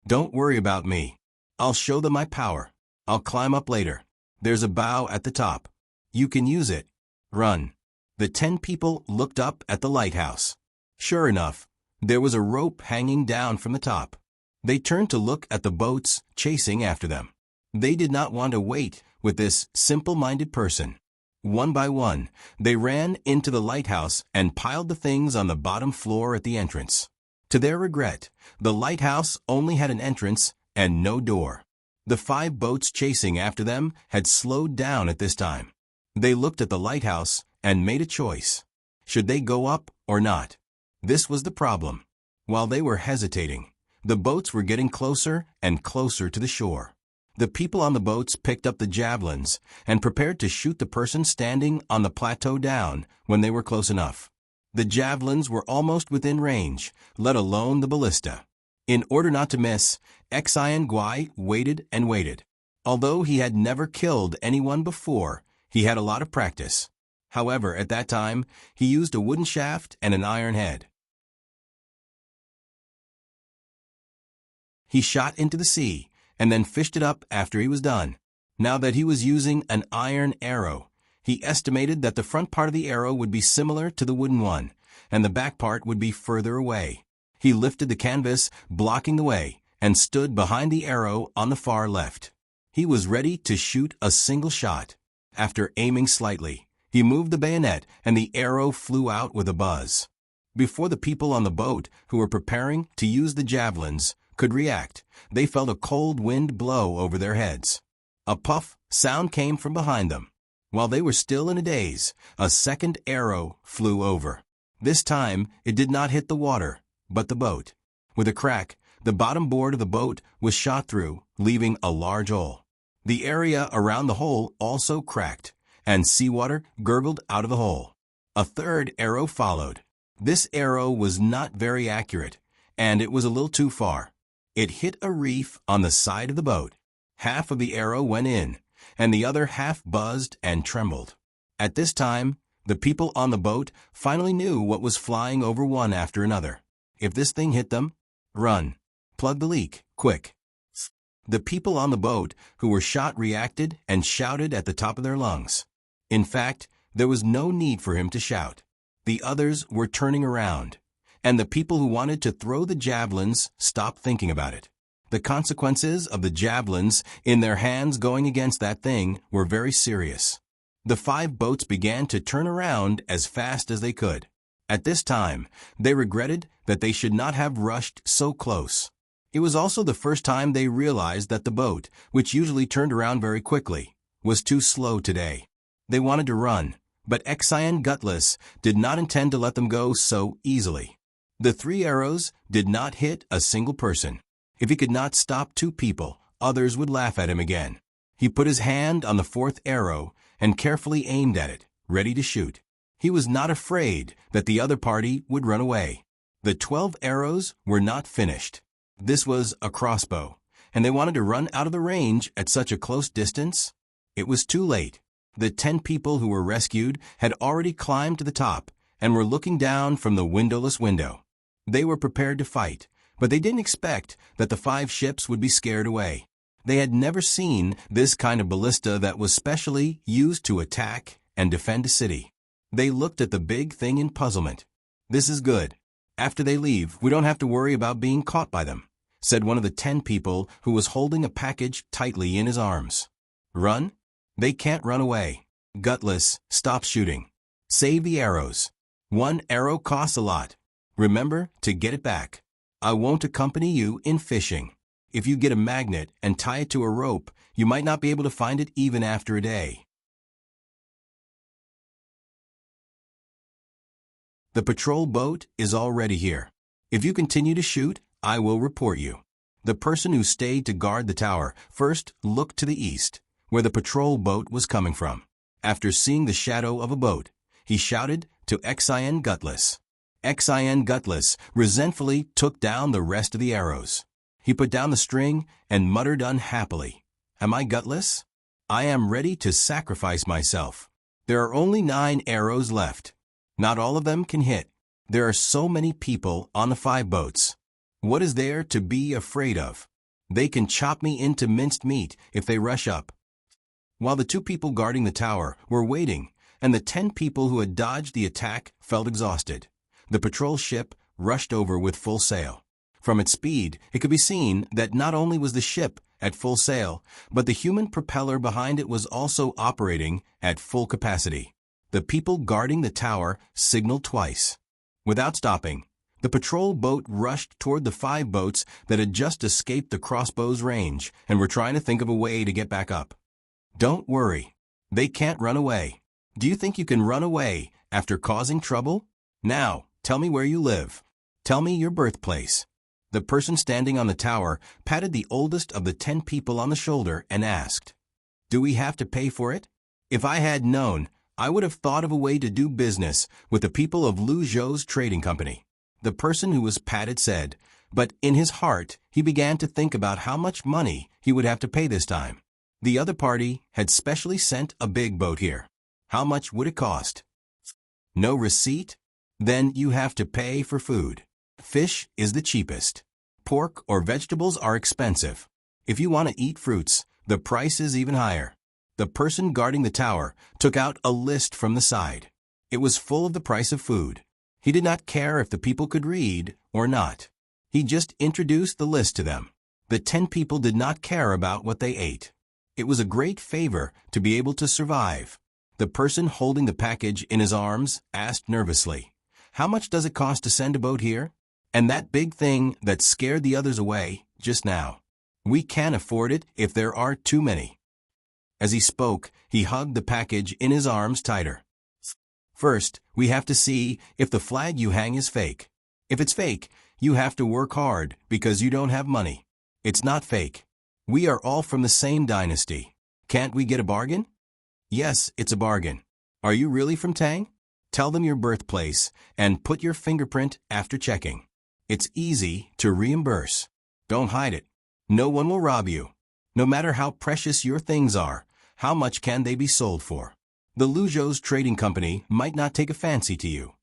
Speaker 1: Don't worry about me. I'll show them my power. I'll climb up later. There's a bow at the top. You can use it. Run." The 10 people looked up at the lighthouse. Sure enough, there was a rope hanging down from the top. They turned to look at the boats chasing after them. They did not want to wait with this simple-minded person. One by one, they ran into the lighthouse and piled the things on the bottom floor at the entrance. To their regret, the lighthouse only had an entrance and no door. The 5 boats chasing after them had slowed down at this time. They looked at the lighthouse and made a choice. Should they go up or not? This was the problem. While they were hesitating, the boats were getting closer and closer to the shore. The people on the boats picked up the javelins and prepared to shoot the person standing on the plateau down when they were close enough. The javelins were almost within range, let alone the ballista. In order not to miss, Xian Guai waited and waited. Although he had never killed anyone before, he had a lot of practice. However, at that time, he used a wooden shaft and an iron head. He shot into the sea and then fished it up after he was done. Now that he was using an iron arrow, he estimated that the front part of the arrow would be similar to the wooden one, and the back part would be further away. He lifted the canvas, blocking the way, and stood behind the arrow on the far left. He was ready to shoot a single shot. After aiming slightly, he moved the bayonet, and the arrow flew out with a buzz. Before the people on the boat, who were preparing to use the javelins, could react, they felt a cold wind blow over their heads. A puff sound came from behind them. While they were still in a daze, a second arrow flew over. This time, it did not hit the water, but the boat. With a crack, the bottom board of the boat was shot through, leaving a large hole. The area around the hole also cracked, and seawater gurgled out of the hole. A third arrow followed. This arrow was not very accurate, and it was a little too far. It hit a reef on the side of the boat. Half of the arrow went in, and the other half buzzed and trembled. At this time, The people on the boat finally knew what was flying over one after another. If this thing hit them, run. Plug the leak, quick. The people on the boat who were shot reacted and shouted at the top of their lungs. In fact, there was no need for him to shout. The others were turning around, and the people who wanted to throw the javelins stopped thinking about it. The consequences of the javelins in their hands going against that thing were very serious. The 5 boats began to turn around as fast as they could. At this time, they regretted that they should not have rushed so close. It was also the first time they realized that the boat, which usually turned around very quickly, was too slow today. They wanted to run, but Exian Gutless did not intend to let them go so easily. The 3 arrows did not hit a single person. If he could not stop 2 people, others would laugh at him again. He put his hand on the 4th arrow and carefully aimed at it, ready to shoot. He was not afraid that the other party would run away. The 12 arrows were not finished. This was a crossbow, and they wanted to run out of the range at such a close distance. It was too late. The 10 people who were rescued had already climbed to the top and were looking down from the windowless window. They were prepared to fight, but they didn't expect that the 5 ships would be scared away. They had never seen this kind of ballista that was specially used to attack and defend a city. They looked at the big thing in puzzlement. "This is good. After they leave, we don't have to worry about being caught by them," said one of the 10 people who was holding a package tightly in his arms. "Run? They can't run away. Gutless, stop shooting. Save the arrows. 1 arrow costs a lot. Remember to get it back. I won't accompany you in fishing. If you get a magnet and tie it to a rope, you might not be able to find it even after a day." The patrol boat is already here. If you continue to shoot, I will report you. The person who stayed to guard the tower first looked to the east, where the patrol boat was coming from. After seeing the shadow of a boat, he shouted to Exian Gutless. Exian Gutless resentfully took down the rest of the arrows. He put down the string and muttered unhappily, "Am I gutless? I am ready to sacrifice myself. There are only 9 arrows left. Not all of them can hit. There are so many people on the 5 boats. What is there to be afraid of? They can chop me into minced meat if they rush up." While the 2 people guarding the tower were waiting, and the 10 people who had dodged the attack felt exhausted, the patrol ship rushed over with full sail. From its speed, it could be seen that not only was the ship at full sail, but the human propeller behind it was also operating at full capacity. The people guarding the tower signaled twice. Without stopping, the patrol boat rushed toward the 5 boats that had just escaped the crossbow's range and were trying to think of a way to get back up. "Don't worry. They can't run away. Do you think you can run away after causing trouble? Now, tell me where you live. Tell me your birthplace." The person standing on the tower patted the oldest of the 10 people on the shoulder and asked, "Do we have to pay for it? If I had known, I would have thought of a way to do business with the people of Lu Zhou's trading company." The person who was patted said, but in his heart he began to think about how much money he would have to pay this time. The other party had specially sent a big boat here. How much would it cost? No receipt? Then you have to pay for food. Fish is the cheapest. Pork or vegetables are expensive. If you want to eat fruits, the price is even higher. The person guarding the tower took out a list from the side. It was full of the price of food. He did not care if the people could read or not. He just introduced the list to them. The 10 people did not care about what they ate. It was a great favor to be able to survive. The person holding the package in his arms asked nervously, "How much does it cost to send a boat here? And that big thing that scared the others away just now. We can't afford it if there are too many." As he spoke, he hugged the package in his arms tighter. "First, we have to see if the flag you hang is fake. If it's fake, you have to work hard because you don't have money. It's not fake. We are all from the same dynasty. Can't we get a bargain?" "Yes, it's a bargain. Are you really from Tang? Tell them your birthplace and put your fingerprint after checking. It's easy to reimburse. Don't hide it. No one will rob you. No matter how precious your things are, how much can they be sold for? The Luzhou's trading company might not take a fancy to you.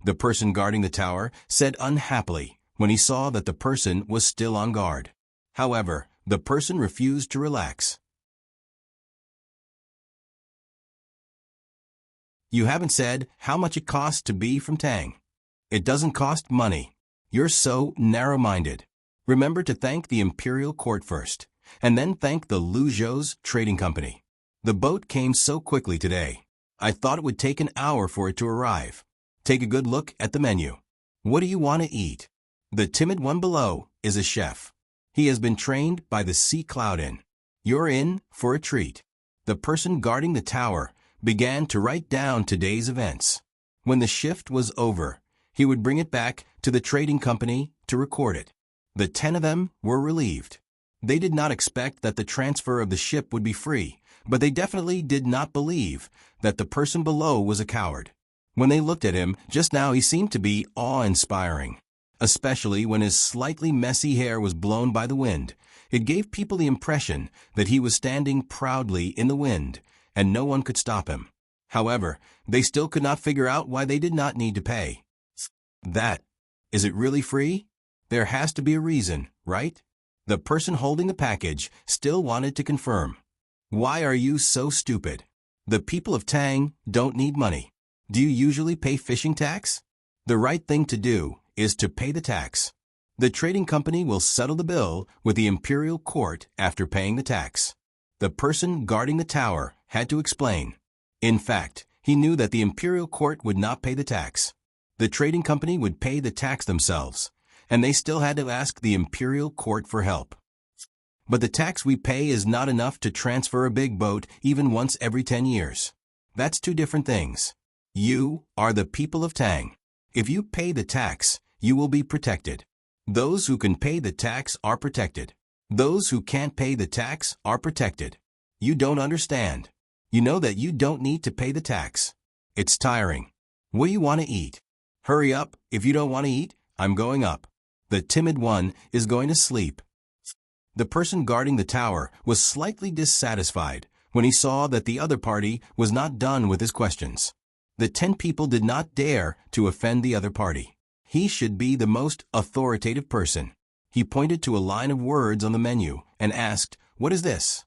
Speaker 1: The person guarding the tower said unhappily when he saw that the person was still on guard. However, the person refused to relax. You haven't said how much it costs to be from Tang. It doesn't cost money. You're so narrow-minded. Remember to thank the imperial court first, and then thank the Luzhou's trading company. The boat came so quickly today. I thought it would take an hour for it to arrive. Take a good look at the menu. What do you want to eat? The timid one below is a chef. He has been trained by the Sea Cloud Inn. You're in for a treat. The person guarding the tower began to write down today's events. When the shift was over, he would bring it back to the trading company to record it. The 10 of them were relieved. They did not expect that the transfer of the ship would be free, but they definitely did not believe that the person below was a coward. When they looked at him, just now he seemed to be awe-inspiring, especially when his slightly messy hair was blown by the wind. It gave people the impression that he was standing proudly in the wind, and no one could stop him. However, they still could not figure out why they did not need to pay. Is it really free? There has to be a reason, right? The person holding the package still wanted to confirm. Why are you so stupid? The people of Tang don't need money. Do you usually pay fishing tax? The right thing to do is to pay the tax. The trading company will settle the bill with the imperial court after paying the tax. The person guarding the tower had to explain. In fact, he knew that the imperial court would not pay the tax. The trading company would pay the tax themselves, and they still had to ask the imperial court for help. But the tax we pay is not enough to transfer a big boat even once every 10 years. That's two different things. You are the people of Tang. If you pay the tax, you will be protected. Those who can pay the tax are protected. Those who can't pay the tax are protected. You don't understand. You know that you don't need to pay the tax. It's tiring. What do you want to eat? Hurry up, if you don't want to eat, I'm going up. The timid one is going to sleep. The person guarding the tower was slightly dissatisfied when he saw that the other party was not done with his questions. The 10 people did not dare to offend the other party. He should be the most authoritative person. He pointed to a line of words on the menu and asked, "What is this?"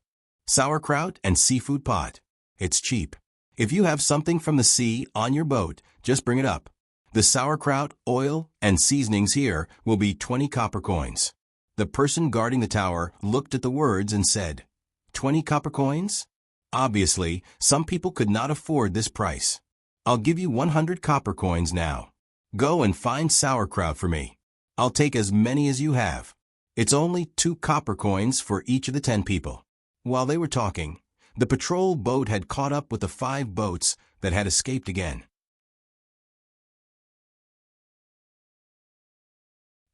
Speaker 1: "Sauerkraut and seafood pot. It's cheap. If you have something from the sea on your boat, just bring it up. The sauerkraut, oil, and seasonings here will be 20 copper coins." The person guarding the tower looked at the words and said, 20 copper coins? Obviously, some people could not afford this price. I'll give you 100 copper coins now. Go and find sauerkraut for me. I'll take as many as you have. It's only 2 copper coins for each of the 10 people. While they were talking, the patrol boat had caught up with the 5 boats that had escaped again.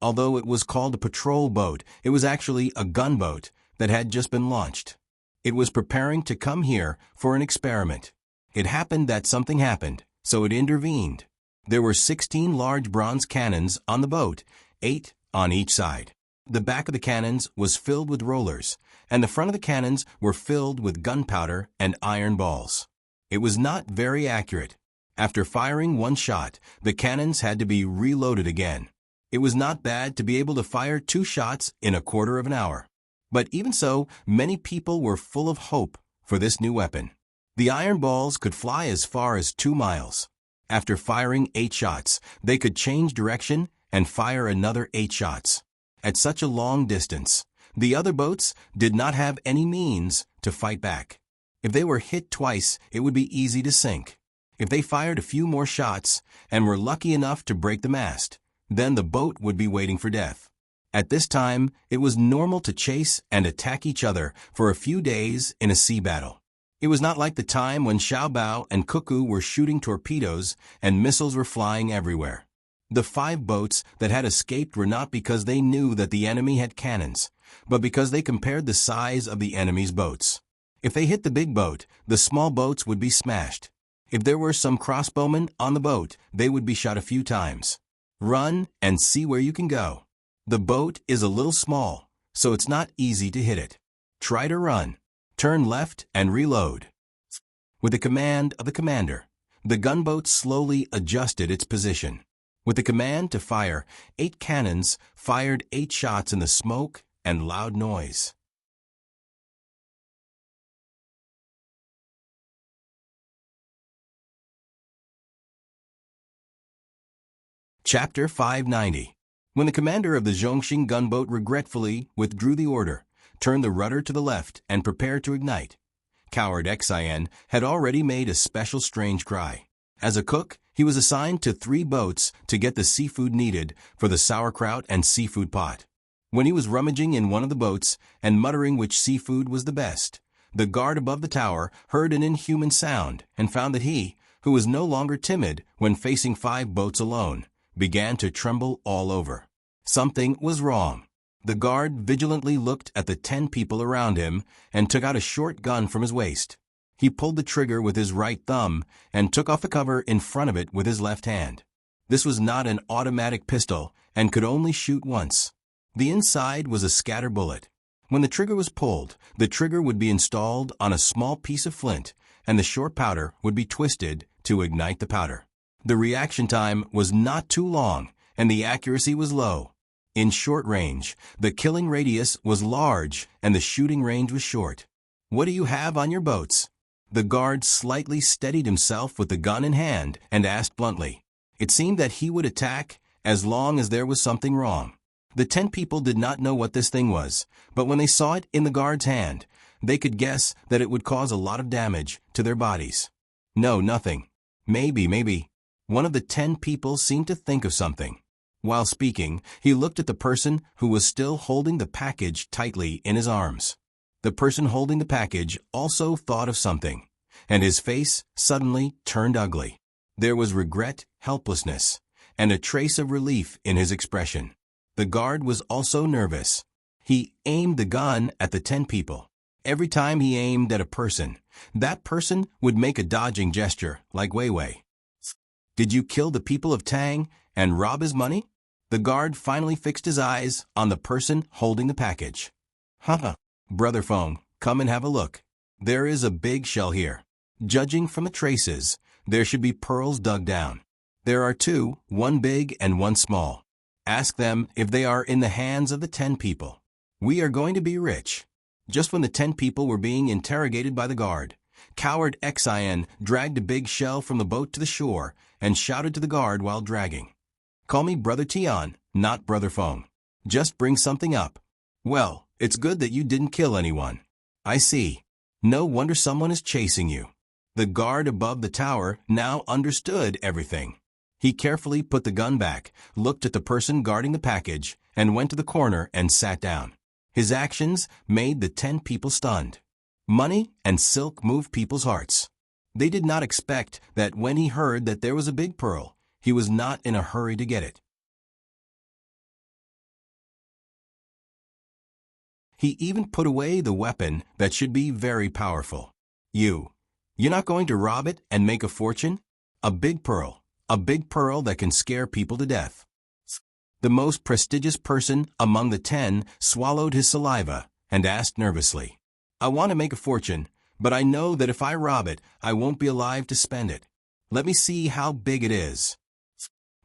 Speaker 1: Although it was called a patrol boat, it was actually a gunboat that had just been launched. It was preparing to come here for an experiment. It happened that something happened, so it intervened. There were 16 large bronze cannons on the boat, 8 on each side. The back of the cannons was filled with rollers, and the front of the cannons were filled with gunpowder and iron balls. It was not very accurate. After firing one shot, the cannons had to be reloaded again. It was not bad to be able to fire 2 shots in a quarter of an hour. But even so, many people were full of hope for this new weapon. The iron balls could fly as far as 2 miles. After firing 8 shots, they could change direction and fire another 8 shots. At such a long distance, the other boats did not have any means to fight back. If they were hit twice, it would be easy to sink. If they fired a few more shots and were lucky enough to break the mast, then the boat would be waiting for death. At this time, it was normal to chase and attack each other for a few days in a sea battle. It was not like the time when Xiao Bao and Cuckoo were shooting torpedoes and missiles were flying everywhere. The 5 boats that had escaped were not because they knew that the enemy had cannons, but because they compared the size of the enemy's boats. If they hit the big boat, the small boats would be smashed. If there were some crossbowmen on the boat, they would be shot a few times. Run and see where you can go. The boat is a little small, so it's not easy to hit it. Try to run. Turn left and reload. With the command of the commander, the gunboat slowly adjusted its position. With the command to fire, 8 cannons fired 8 shots in the smoke and loud noise. Chapter 590. When the commander of the Zhongxing gunboat regretfully withdrew the order, turned the rudder to the left, and prepared to ignite, coward Xian had already made a special strange cry. As a cook, he was assigned to 3 boats to get the seafood needed for the sauerkraut and seafood pot. When he was rummaging in one of the boats and muttering which seafood was the best, the guard above the tower heard an inhuman sound and found that he, who was no longer timid when facing 5 boats alone, began to tremble all over. Something was wrong. The guard vigilantly looked at the 10 people around him and took out a short gun from his waist. He pulled the trigger with his right thumb and took off the cover in front of it with his left hand. This was not an automatic pistol and could only shoot once. The inside was a scatter bullet. When the trigger was pulled, the trigger would be installed on a small piece of flint, and the short powder would be twisted to ignite the powder. The reaction time was not too long, and the accuracy was low. In short range, the killing radius was large, and the shooting range was short. "What do you have on your boats?" The guard slightly steadied himself with the gun in hand and asked bluntly. It seemed that he would attack as long as there was something wrong. The 10 people did not know what this thing was, but when they saw it in the guard's hand, they could guess that it would cause a lot of damage to their bodies. "No, nothing." Maybe. One of the 10 people seemed to think of something. While speaking, he looked at the person who was still holding the package tightly in his arms. The person holding the package also thought of something, and his face suddenly turned ugly. There was regret, helplessness, and a trace of relief in his expression. The guard was also nervous. He aimed the gun at the 10 people. Every time he aimed at a person, that person would make a dodging gesture like Weiwei. "Did you kill the people of Tang and rob his money?" The guard finally fixed his eyes on the person holding the package. "Haha. Brother Feng, come and have a look. There is a big shell here. Judging from the traces, there should be pearls dug down. There are 2, one big and one small. Ask them if they are in the hands of the 10 people. We are going to be rich." Just when the 10 people were being interrogated by the guard, coward Xian dragged a big shell from the boat to the shore and shouted to the guard while dragging. "Call me Brother Tian, not Brother Feng. Just bring something up." "Well, it's good that you didn't kill anyone." "I see. No wonder someone is chasing you." The guard above the tower now understood everything. He carefully put the gun back, looked at the person guarding the package, and went to the corner and sat down. His actions made the 10 people stunned. Money and silk moved people's hearts. They did not expect that when he heard that there was a big pearl, he was not in a hurry to get it. He even put away the weapon that should be very powerful. You're not going to rob it and make a fortune? A big pearl that can scare people to death. The most prestigious person among the 10 swallowed his saliva and asked nervously, "I want to make a fortune, but I know that if I rob it, I won't be alive to spend it. Let me see how big it is."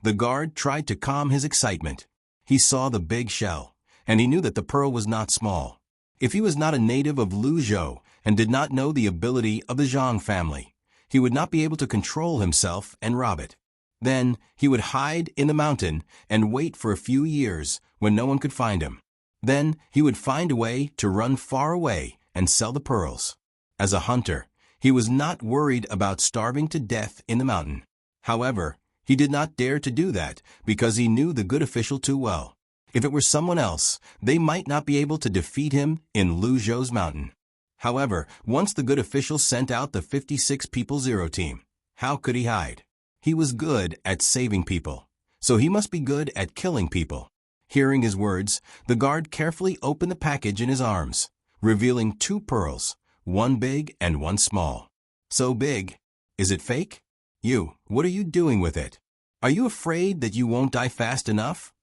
Speaker 1: The guard tried to calm his excitement. He saw the big shell, and he knew that the pearl was not small. If he was not a native of Luzhou and did not know the ability of the Zhang family, he would not be able to control himself and rob it. Then he would hide in the mountain and wait for a few years when no one could find him. Then he would find a way to run far away and sell the pearls. As a hunter, he was not worried about starving to death in the mountain. However, he did not dare to do that because he knew the good official too well. If it were someone else, they might not be able to defeat him in Luzhou's mountain. However, once the good official sent out the 56 people zero team, how could he hide? He was good at saving people, so he must be good at killing people. Hearing his words, the guard carefully opened the package in his arms, revealing 2 pearls, one big and one small. "So big. Is it fake? What are you doing with it? Are you afraid that you won't die fast enough?"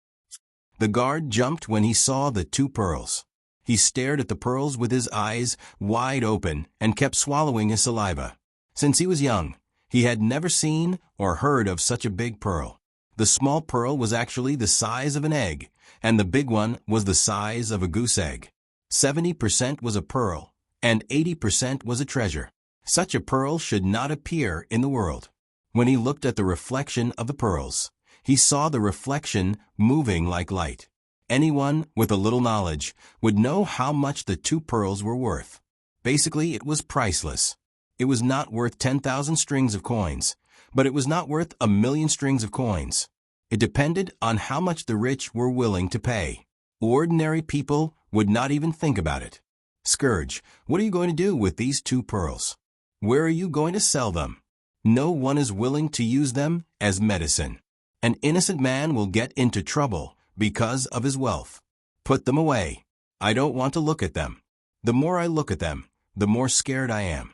Speaker 1: The guard jumped when he saw the 2 pearls. He stared at the pearls with his eyes wide open and kept swallowing his saliva. Since he was young, he had never seen or heard of such a big pearl. The small pearl was actually the size of an egg, and the big one was the size of a goose egg. 70% was a pearl, and 80% was a treasure. Such a pearl should not appear in the world. When he looked at the reflection of the pearls, he saw the reflection moving like light. Anyone with a little knowledge would know how much the two pearls were worth. Basically, it was priceless. It was not worth 10,000 strings of coins, but it was not worth 1,000,000 strings of coins. It depended on how much the rich were willing to pay. Ordinary people would not even think about it. Scourge, what are you going to do with these two pearls? Where are you going to sell them? No one is willing to use them as medicine. An innocent man will get into trouble because of his wealth. Put them away. I don't want to look at them. The more I look at them, the more scared I am.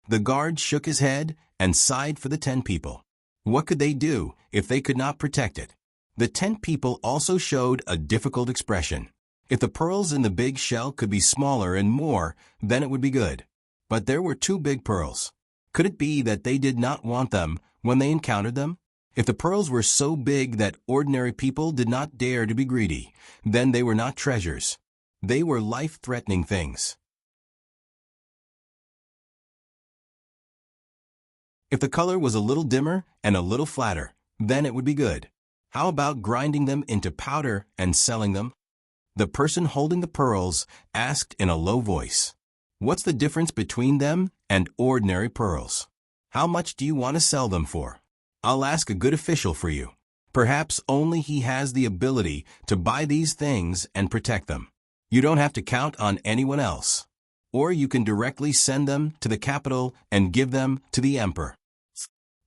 Speaker 1: The guard shook his head and sighed for the 10 people. What could they do if they could not protect it? The 10 people also showed a difficult expression. If the pearls in the big shell could be smaller and more, then it would be good. But there were 2 big pearls. Could it be that they did not want them when they encountered them? If the pearls were so big that ordinary people did not dare to be greedy, then they were not treasures. They were life-threatening things. If the color was a little dimmer and a little flatter, then it would be good. How about grinding them into powder and selling them? The person holding the pearls asked in a low voice, "What's the difference between them and ordinary pearls? How much do you want to sell them for? I'll ask a good official for you. Perhaps only he has the ability to buy these things and protect them. You don't have to count on anyone else. Or you can directly send them to the capital and give them to the emperor."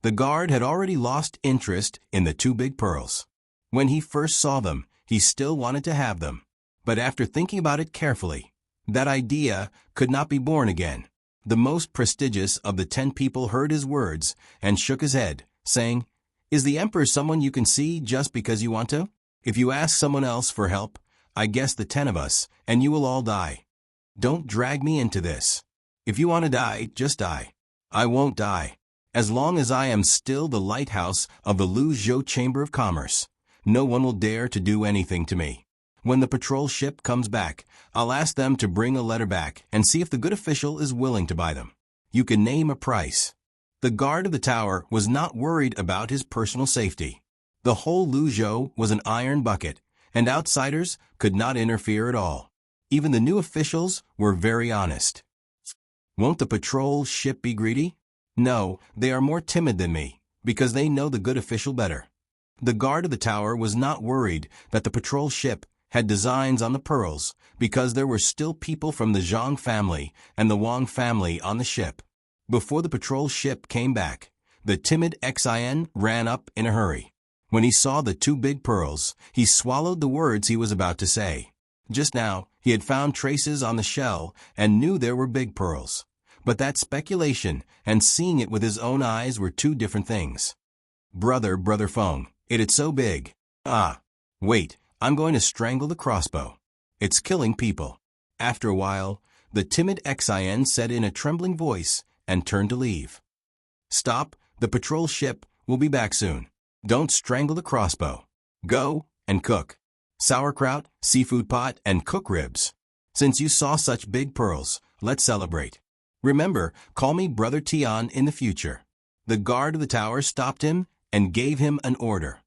Speaker 1: The guard had already lost interest in the 2 big pearls. When he first saw them, he still wanted to have them. But after thinking about it carefully, that idea could not be born again. The most prestigious of the 10 people heard his words and shook his head, saying, "Is the emperor someone you can see just because you want to? If you ask someone else for help, I guess the 10 of us, and you will all die. Don't drag me into this. If you want to die, just die. I won't die. As long as I am still the lighthouse of the Lu Zhou Chamber of Commerce, no one will dare to do anything to me. When the patrol ship comes back, I'll ask them to bring a letter back and see if the good official is willing to buy them. You can name a price." The guard of the tower was not worried about his personal safety. The whole Lu Zhou was an iron bucket, and outsiders could not interfere at all. Even the new officials were very honest. Won't the patrol ship be greedy? No, they are more timid than me, because they know the good official better. The guard of the tower was not worried that the patrol ship had designs on the pearls, because there were still people from the Zhang family and the Wang family on the ship. Before the patrol ship came back, the timid Xin ran up in a hurry. When he saw the 2 big pearls, he swallowed the words he was about to say. Just now, he had found traces on the shell and knew there were big pearls. But that speculation and seeing it with his own eyes were 2 different things. Brother Feng, it's so big. Wait, I'm going to strangle the crossbow. It's killing people. After a while, the timid Xin said in a trembling voice and turned to leave. "Stop, the patrol ship will be back soon. Don't strangle the crossbow. Go and cook sauerkraut, seafood pot, and cook ribs. Since you saw such big pearls, let's celebrate. Remember, call me Brother Tian in the future." The guard of the tower stopped him and gave him an order.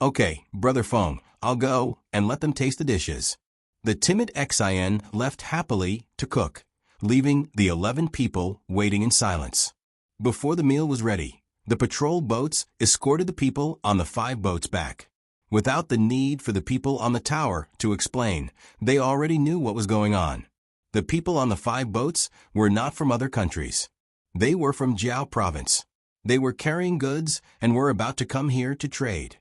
Speaker 1: "Okay, Brother Feng, I'll go and let them taste the dishes." The timid Xin left happily to cook, leaving the 11 people waiting in silence. Before the meal was ready, the patrol boats escorted the people on the 5 boats back. Without the need for the people on the tower to explain, they already knew what was going on. The people on the 5 boats were not from other countries. They were from Jiao province. They were carrying goods and were about to come here to trade.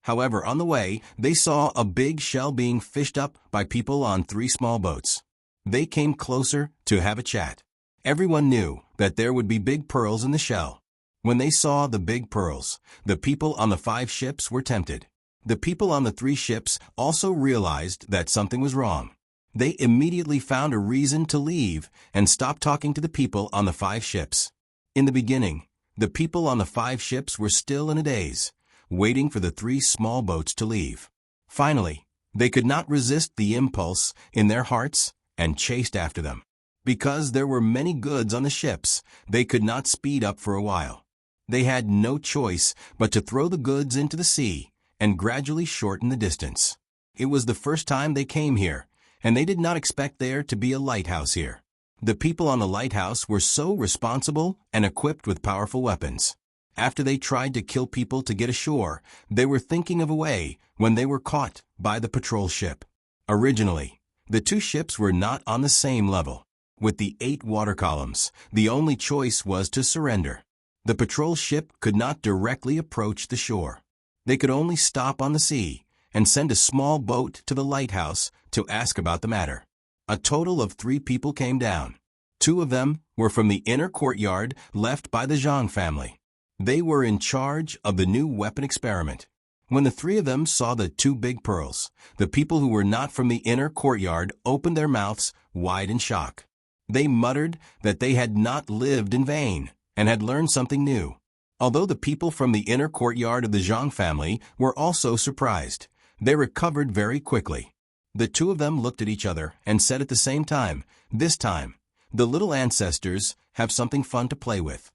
Speaker 1: However, on the way, they saw a big shell being fished up by people on 3 small boats. They came closer to have a chat. Everyone knew that there would be big pearls in the shell. When they saw the big pearls, the people on the 5 ships were tempted. The people on the 3 ships also realized that something was wrong. They immediately found a reason to leave and stop talking to the people on the 5 ships. In the beginning, the people on the 5 ships were still in a daze, waiting for the 3 small boats to leave. Finally, they could not resist the impulse in their hearts and chased after them. Because there were many goods on the ships, they could not speed up for a while. They had no choice but to throw the goods into the sea and gradually shorten the distance. It was the first time they came here, and they did not expect there to be a lighthouse here. The people on the lighthouse were so responsible and equipped with powerful weapons. After they tried to kill people to get ashore, they were thinking of a way when they were caught by the patrol ship. Originally, the 2 ships were not on the same level. With the 8 water columns, the only choice was to surrender. The patrol ship could not directly approach the shore. They could only stop on the sea and send a small boat to the lighthouse to ask about the matter. A total of 3 people came down. 2 of them were from the inner courtyard left by the Zhang family. They were in charge of the new weapon experiment. When the 3 of them saw the 2 big pearls, the people who were not from the inner courtyard opened their mouths wide in shock. They muttered that they had not lived in vain and had learned something new. Although the people from the inner courtyard of the Zhang family were also surprised, they recovered very quickly. The 2 of them looked at each other and said at the same time, "This time, the little ancestors have something fun to play with."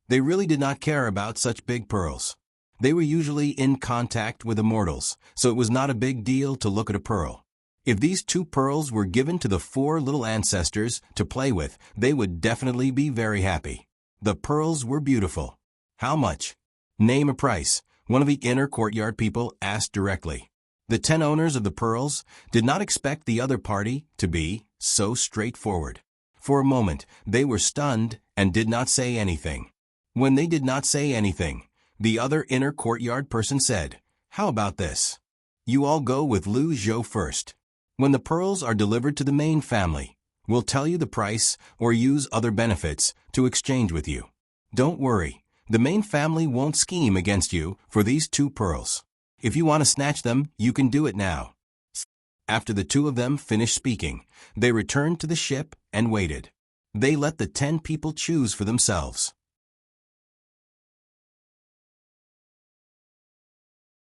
Speaker 1: They really did not care about such big pearls. They were usually in contact with immortals, so it was not a big deal to look at a pearl. If these 2 pearls were given to the 4 little ancestors to play with, they would definitely be very happy. The pearls were beautiful. "How much?" "Name a price," one of the inner courtyard people asked directly. The 10 owners of the pearls did not expect the other party to be so straightforward. For a moment, they were stunned and did not say anything. When they did not say anything, the other inner courtyard person said, "How about this? You all go with Lu Zhou first. When the pearls are delivered to the main family, we'll tell you the price or use other benefits to exchange with you. Don't worry, the main family won't scheme against you for these 2 pearls. If you want to snatch them, you can do it now." After the 2 of them finished speaking, they returned to the ship and waited. They let the 10 people choose for themselves.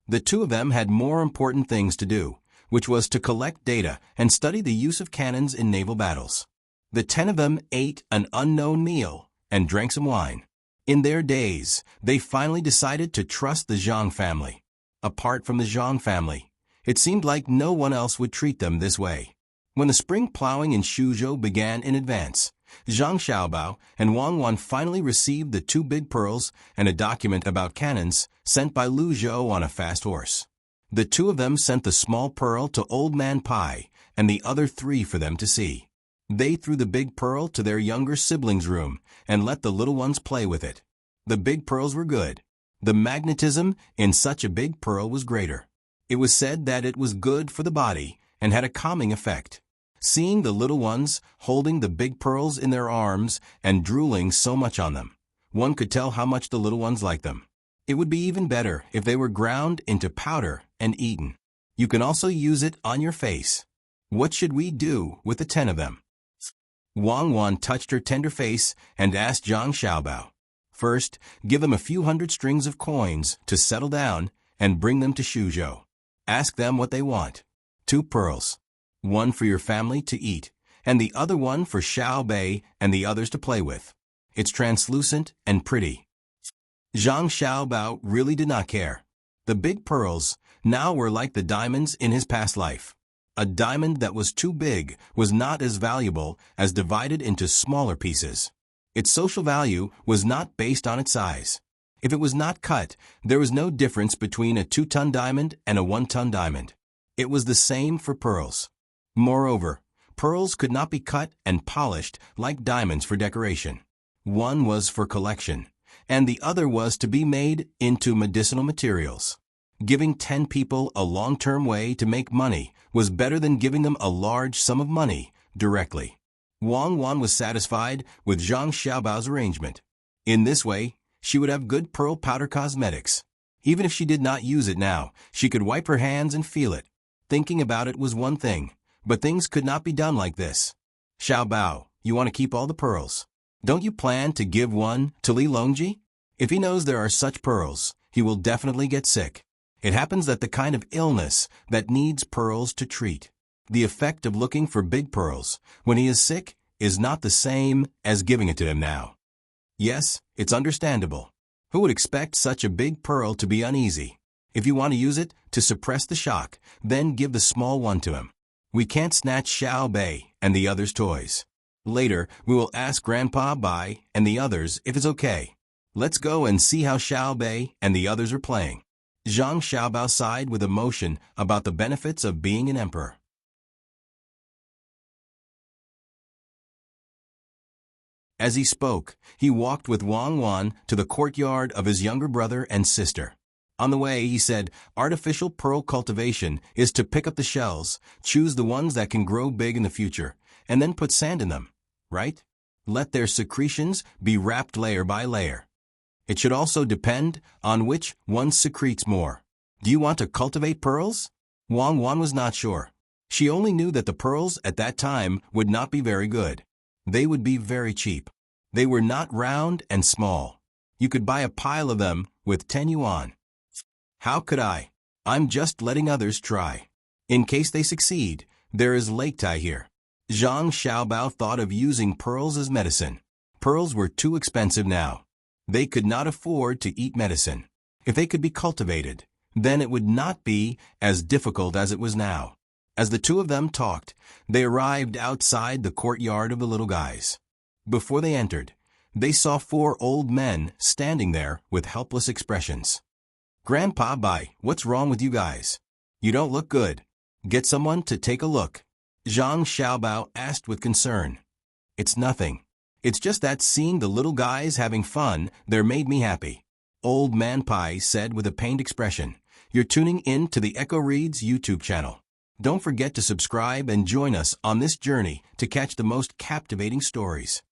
Speaker 1: The 2 of them had more important things to do, which was to collect data and study the use of cannons in naval battles. The 10 of them ate an unknown meal and drank some wine. In their days, they finally decided to trust the Zhang family. Apart from the Zhang family, it seemed like no one else would treat them this way. When the spring plowing in Suzhou began in advance, Zhang Xiaobao and Wang Wan finally received the 2 big pearls and a document about cannons sent by Lu Zhou on a fast horse. The 2 of them sent the small pearl to Old Man Pai and the other 3 for them to see. They threw the big pearl to their younger siblings' room and let the little ones play with it. The big pearls were good. The magnetism in such a big pearl was greater. It was said that it was good for the body and had a calming effect. Seeing the little ones holding the big pearls in their arms and drooling so much on them, one could tell how much the little ones liked them. It would be even better if they were ground into powder and eaten. You can also use it on your face. What should we do with the 10 of them? Wang Wan touched her tender face and asked Zhang Xiaobao. First, give them a few hundred strings of coins to settle down and bring them to Suzhou. Ask them what they want. 2 pearls. 1 for your family to eat, and the other one for Xiao Bei and the others to play with. It's translucent and pretty. Zhang Xiaobao really did not care. The big pearls now were like the diamonds in his past life. A diamond that was too big was not as valuable as divided into smaller pieces. Its social value was not based on its size. If it was not cut, there was no difference between a 2-ton diamond and a 1-ton diamond. It was the same for pearls. Moreover, pearls could not be cut and polished like diamonds for decoration. One was for collection, and the other was to be made into medicinal materials. Giving 10 people a long-term way to make money was better than giving them a large sum of money directly. Wang Wan was satisfied with Zhang Xiaobao's arrangement. In this way, she would have good pearl powder cosmetics. Even if she did not use it now, she could wipe her hands and feel it. Thinking about it was one thing, But things could not be done like this. Xiao Bao, you want to keep all the pearls. Don't you plan to give one to Li Longji? If he knows there are such pearls, he will definitely get sick. It happens that the kind of illness that needs pearls to treat, the effect of looking for big pearls when he is sick, is not the same as giving it to him now. Yes, it's understandable. Who would expect such a big pearl to be uneasy? If you want to use it to suppress the shock, then give the small one to him. We can't snatch Xiao Bei and the others' toys. Later, we will ask Grandpa Bai and the others if it's okay. Let's go and see how Xiao Bei and the others are playing. Zhang Xiaobao sighed with emotion about the benefits of being an emperor. As he spoke, he walked with Wang Wan to the courtyard of his younger brother and sister. On the way, he said, artificial pearl cultivation is to pick up the shells, choose the ones that can grow big in the future, and then put sand in them, right? Let their secretions be wrapped layer by layer. It should also depend on which one secretes more. Do you want to cultivate pearls? Wang Wan was not sure. She only knew that the pearls at that time would not be very good. They would be very cheap. They were not round and small. You could buy a pile of them with 10 yuan. How could I? I'm just letting others try. In case they succeed, there is Lake Tai here. Zhang Xiaobao thought of using pearls as medicine. Pearls were too expensive now. They could not afford to eat medicine. If they could be cultivated, then it would not be as difficult as it was now. As the two of them talked, they arrived outside the courtyard of the little guys. Before they entered, they saw 4 old men standing there with helpless expressions. Grandpa Bai, what's wrong with you guys? You don't look good. Get someone to take a look. Zhang Xiaobao asked with concern. It's nothing. It's just that seeing the little guys having fun there made me happy. Old Man Pai said with a pained expression. You're tuning in to the Echo Reads YouTube channel. Don't forget to subscribe and join us on this journey to catch the most captivating stories.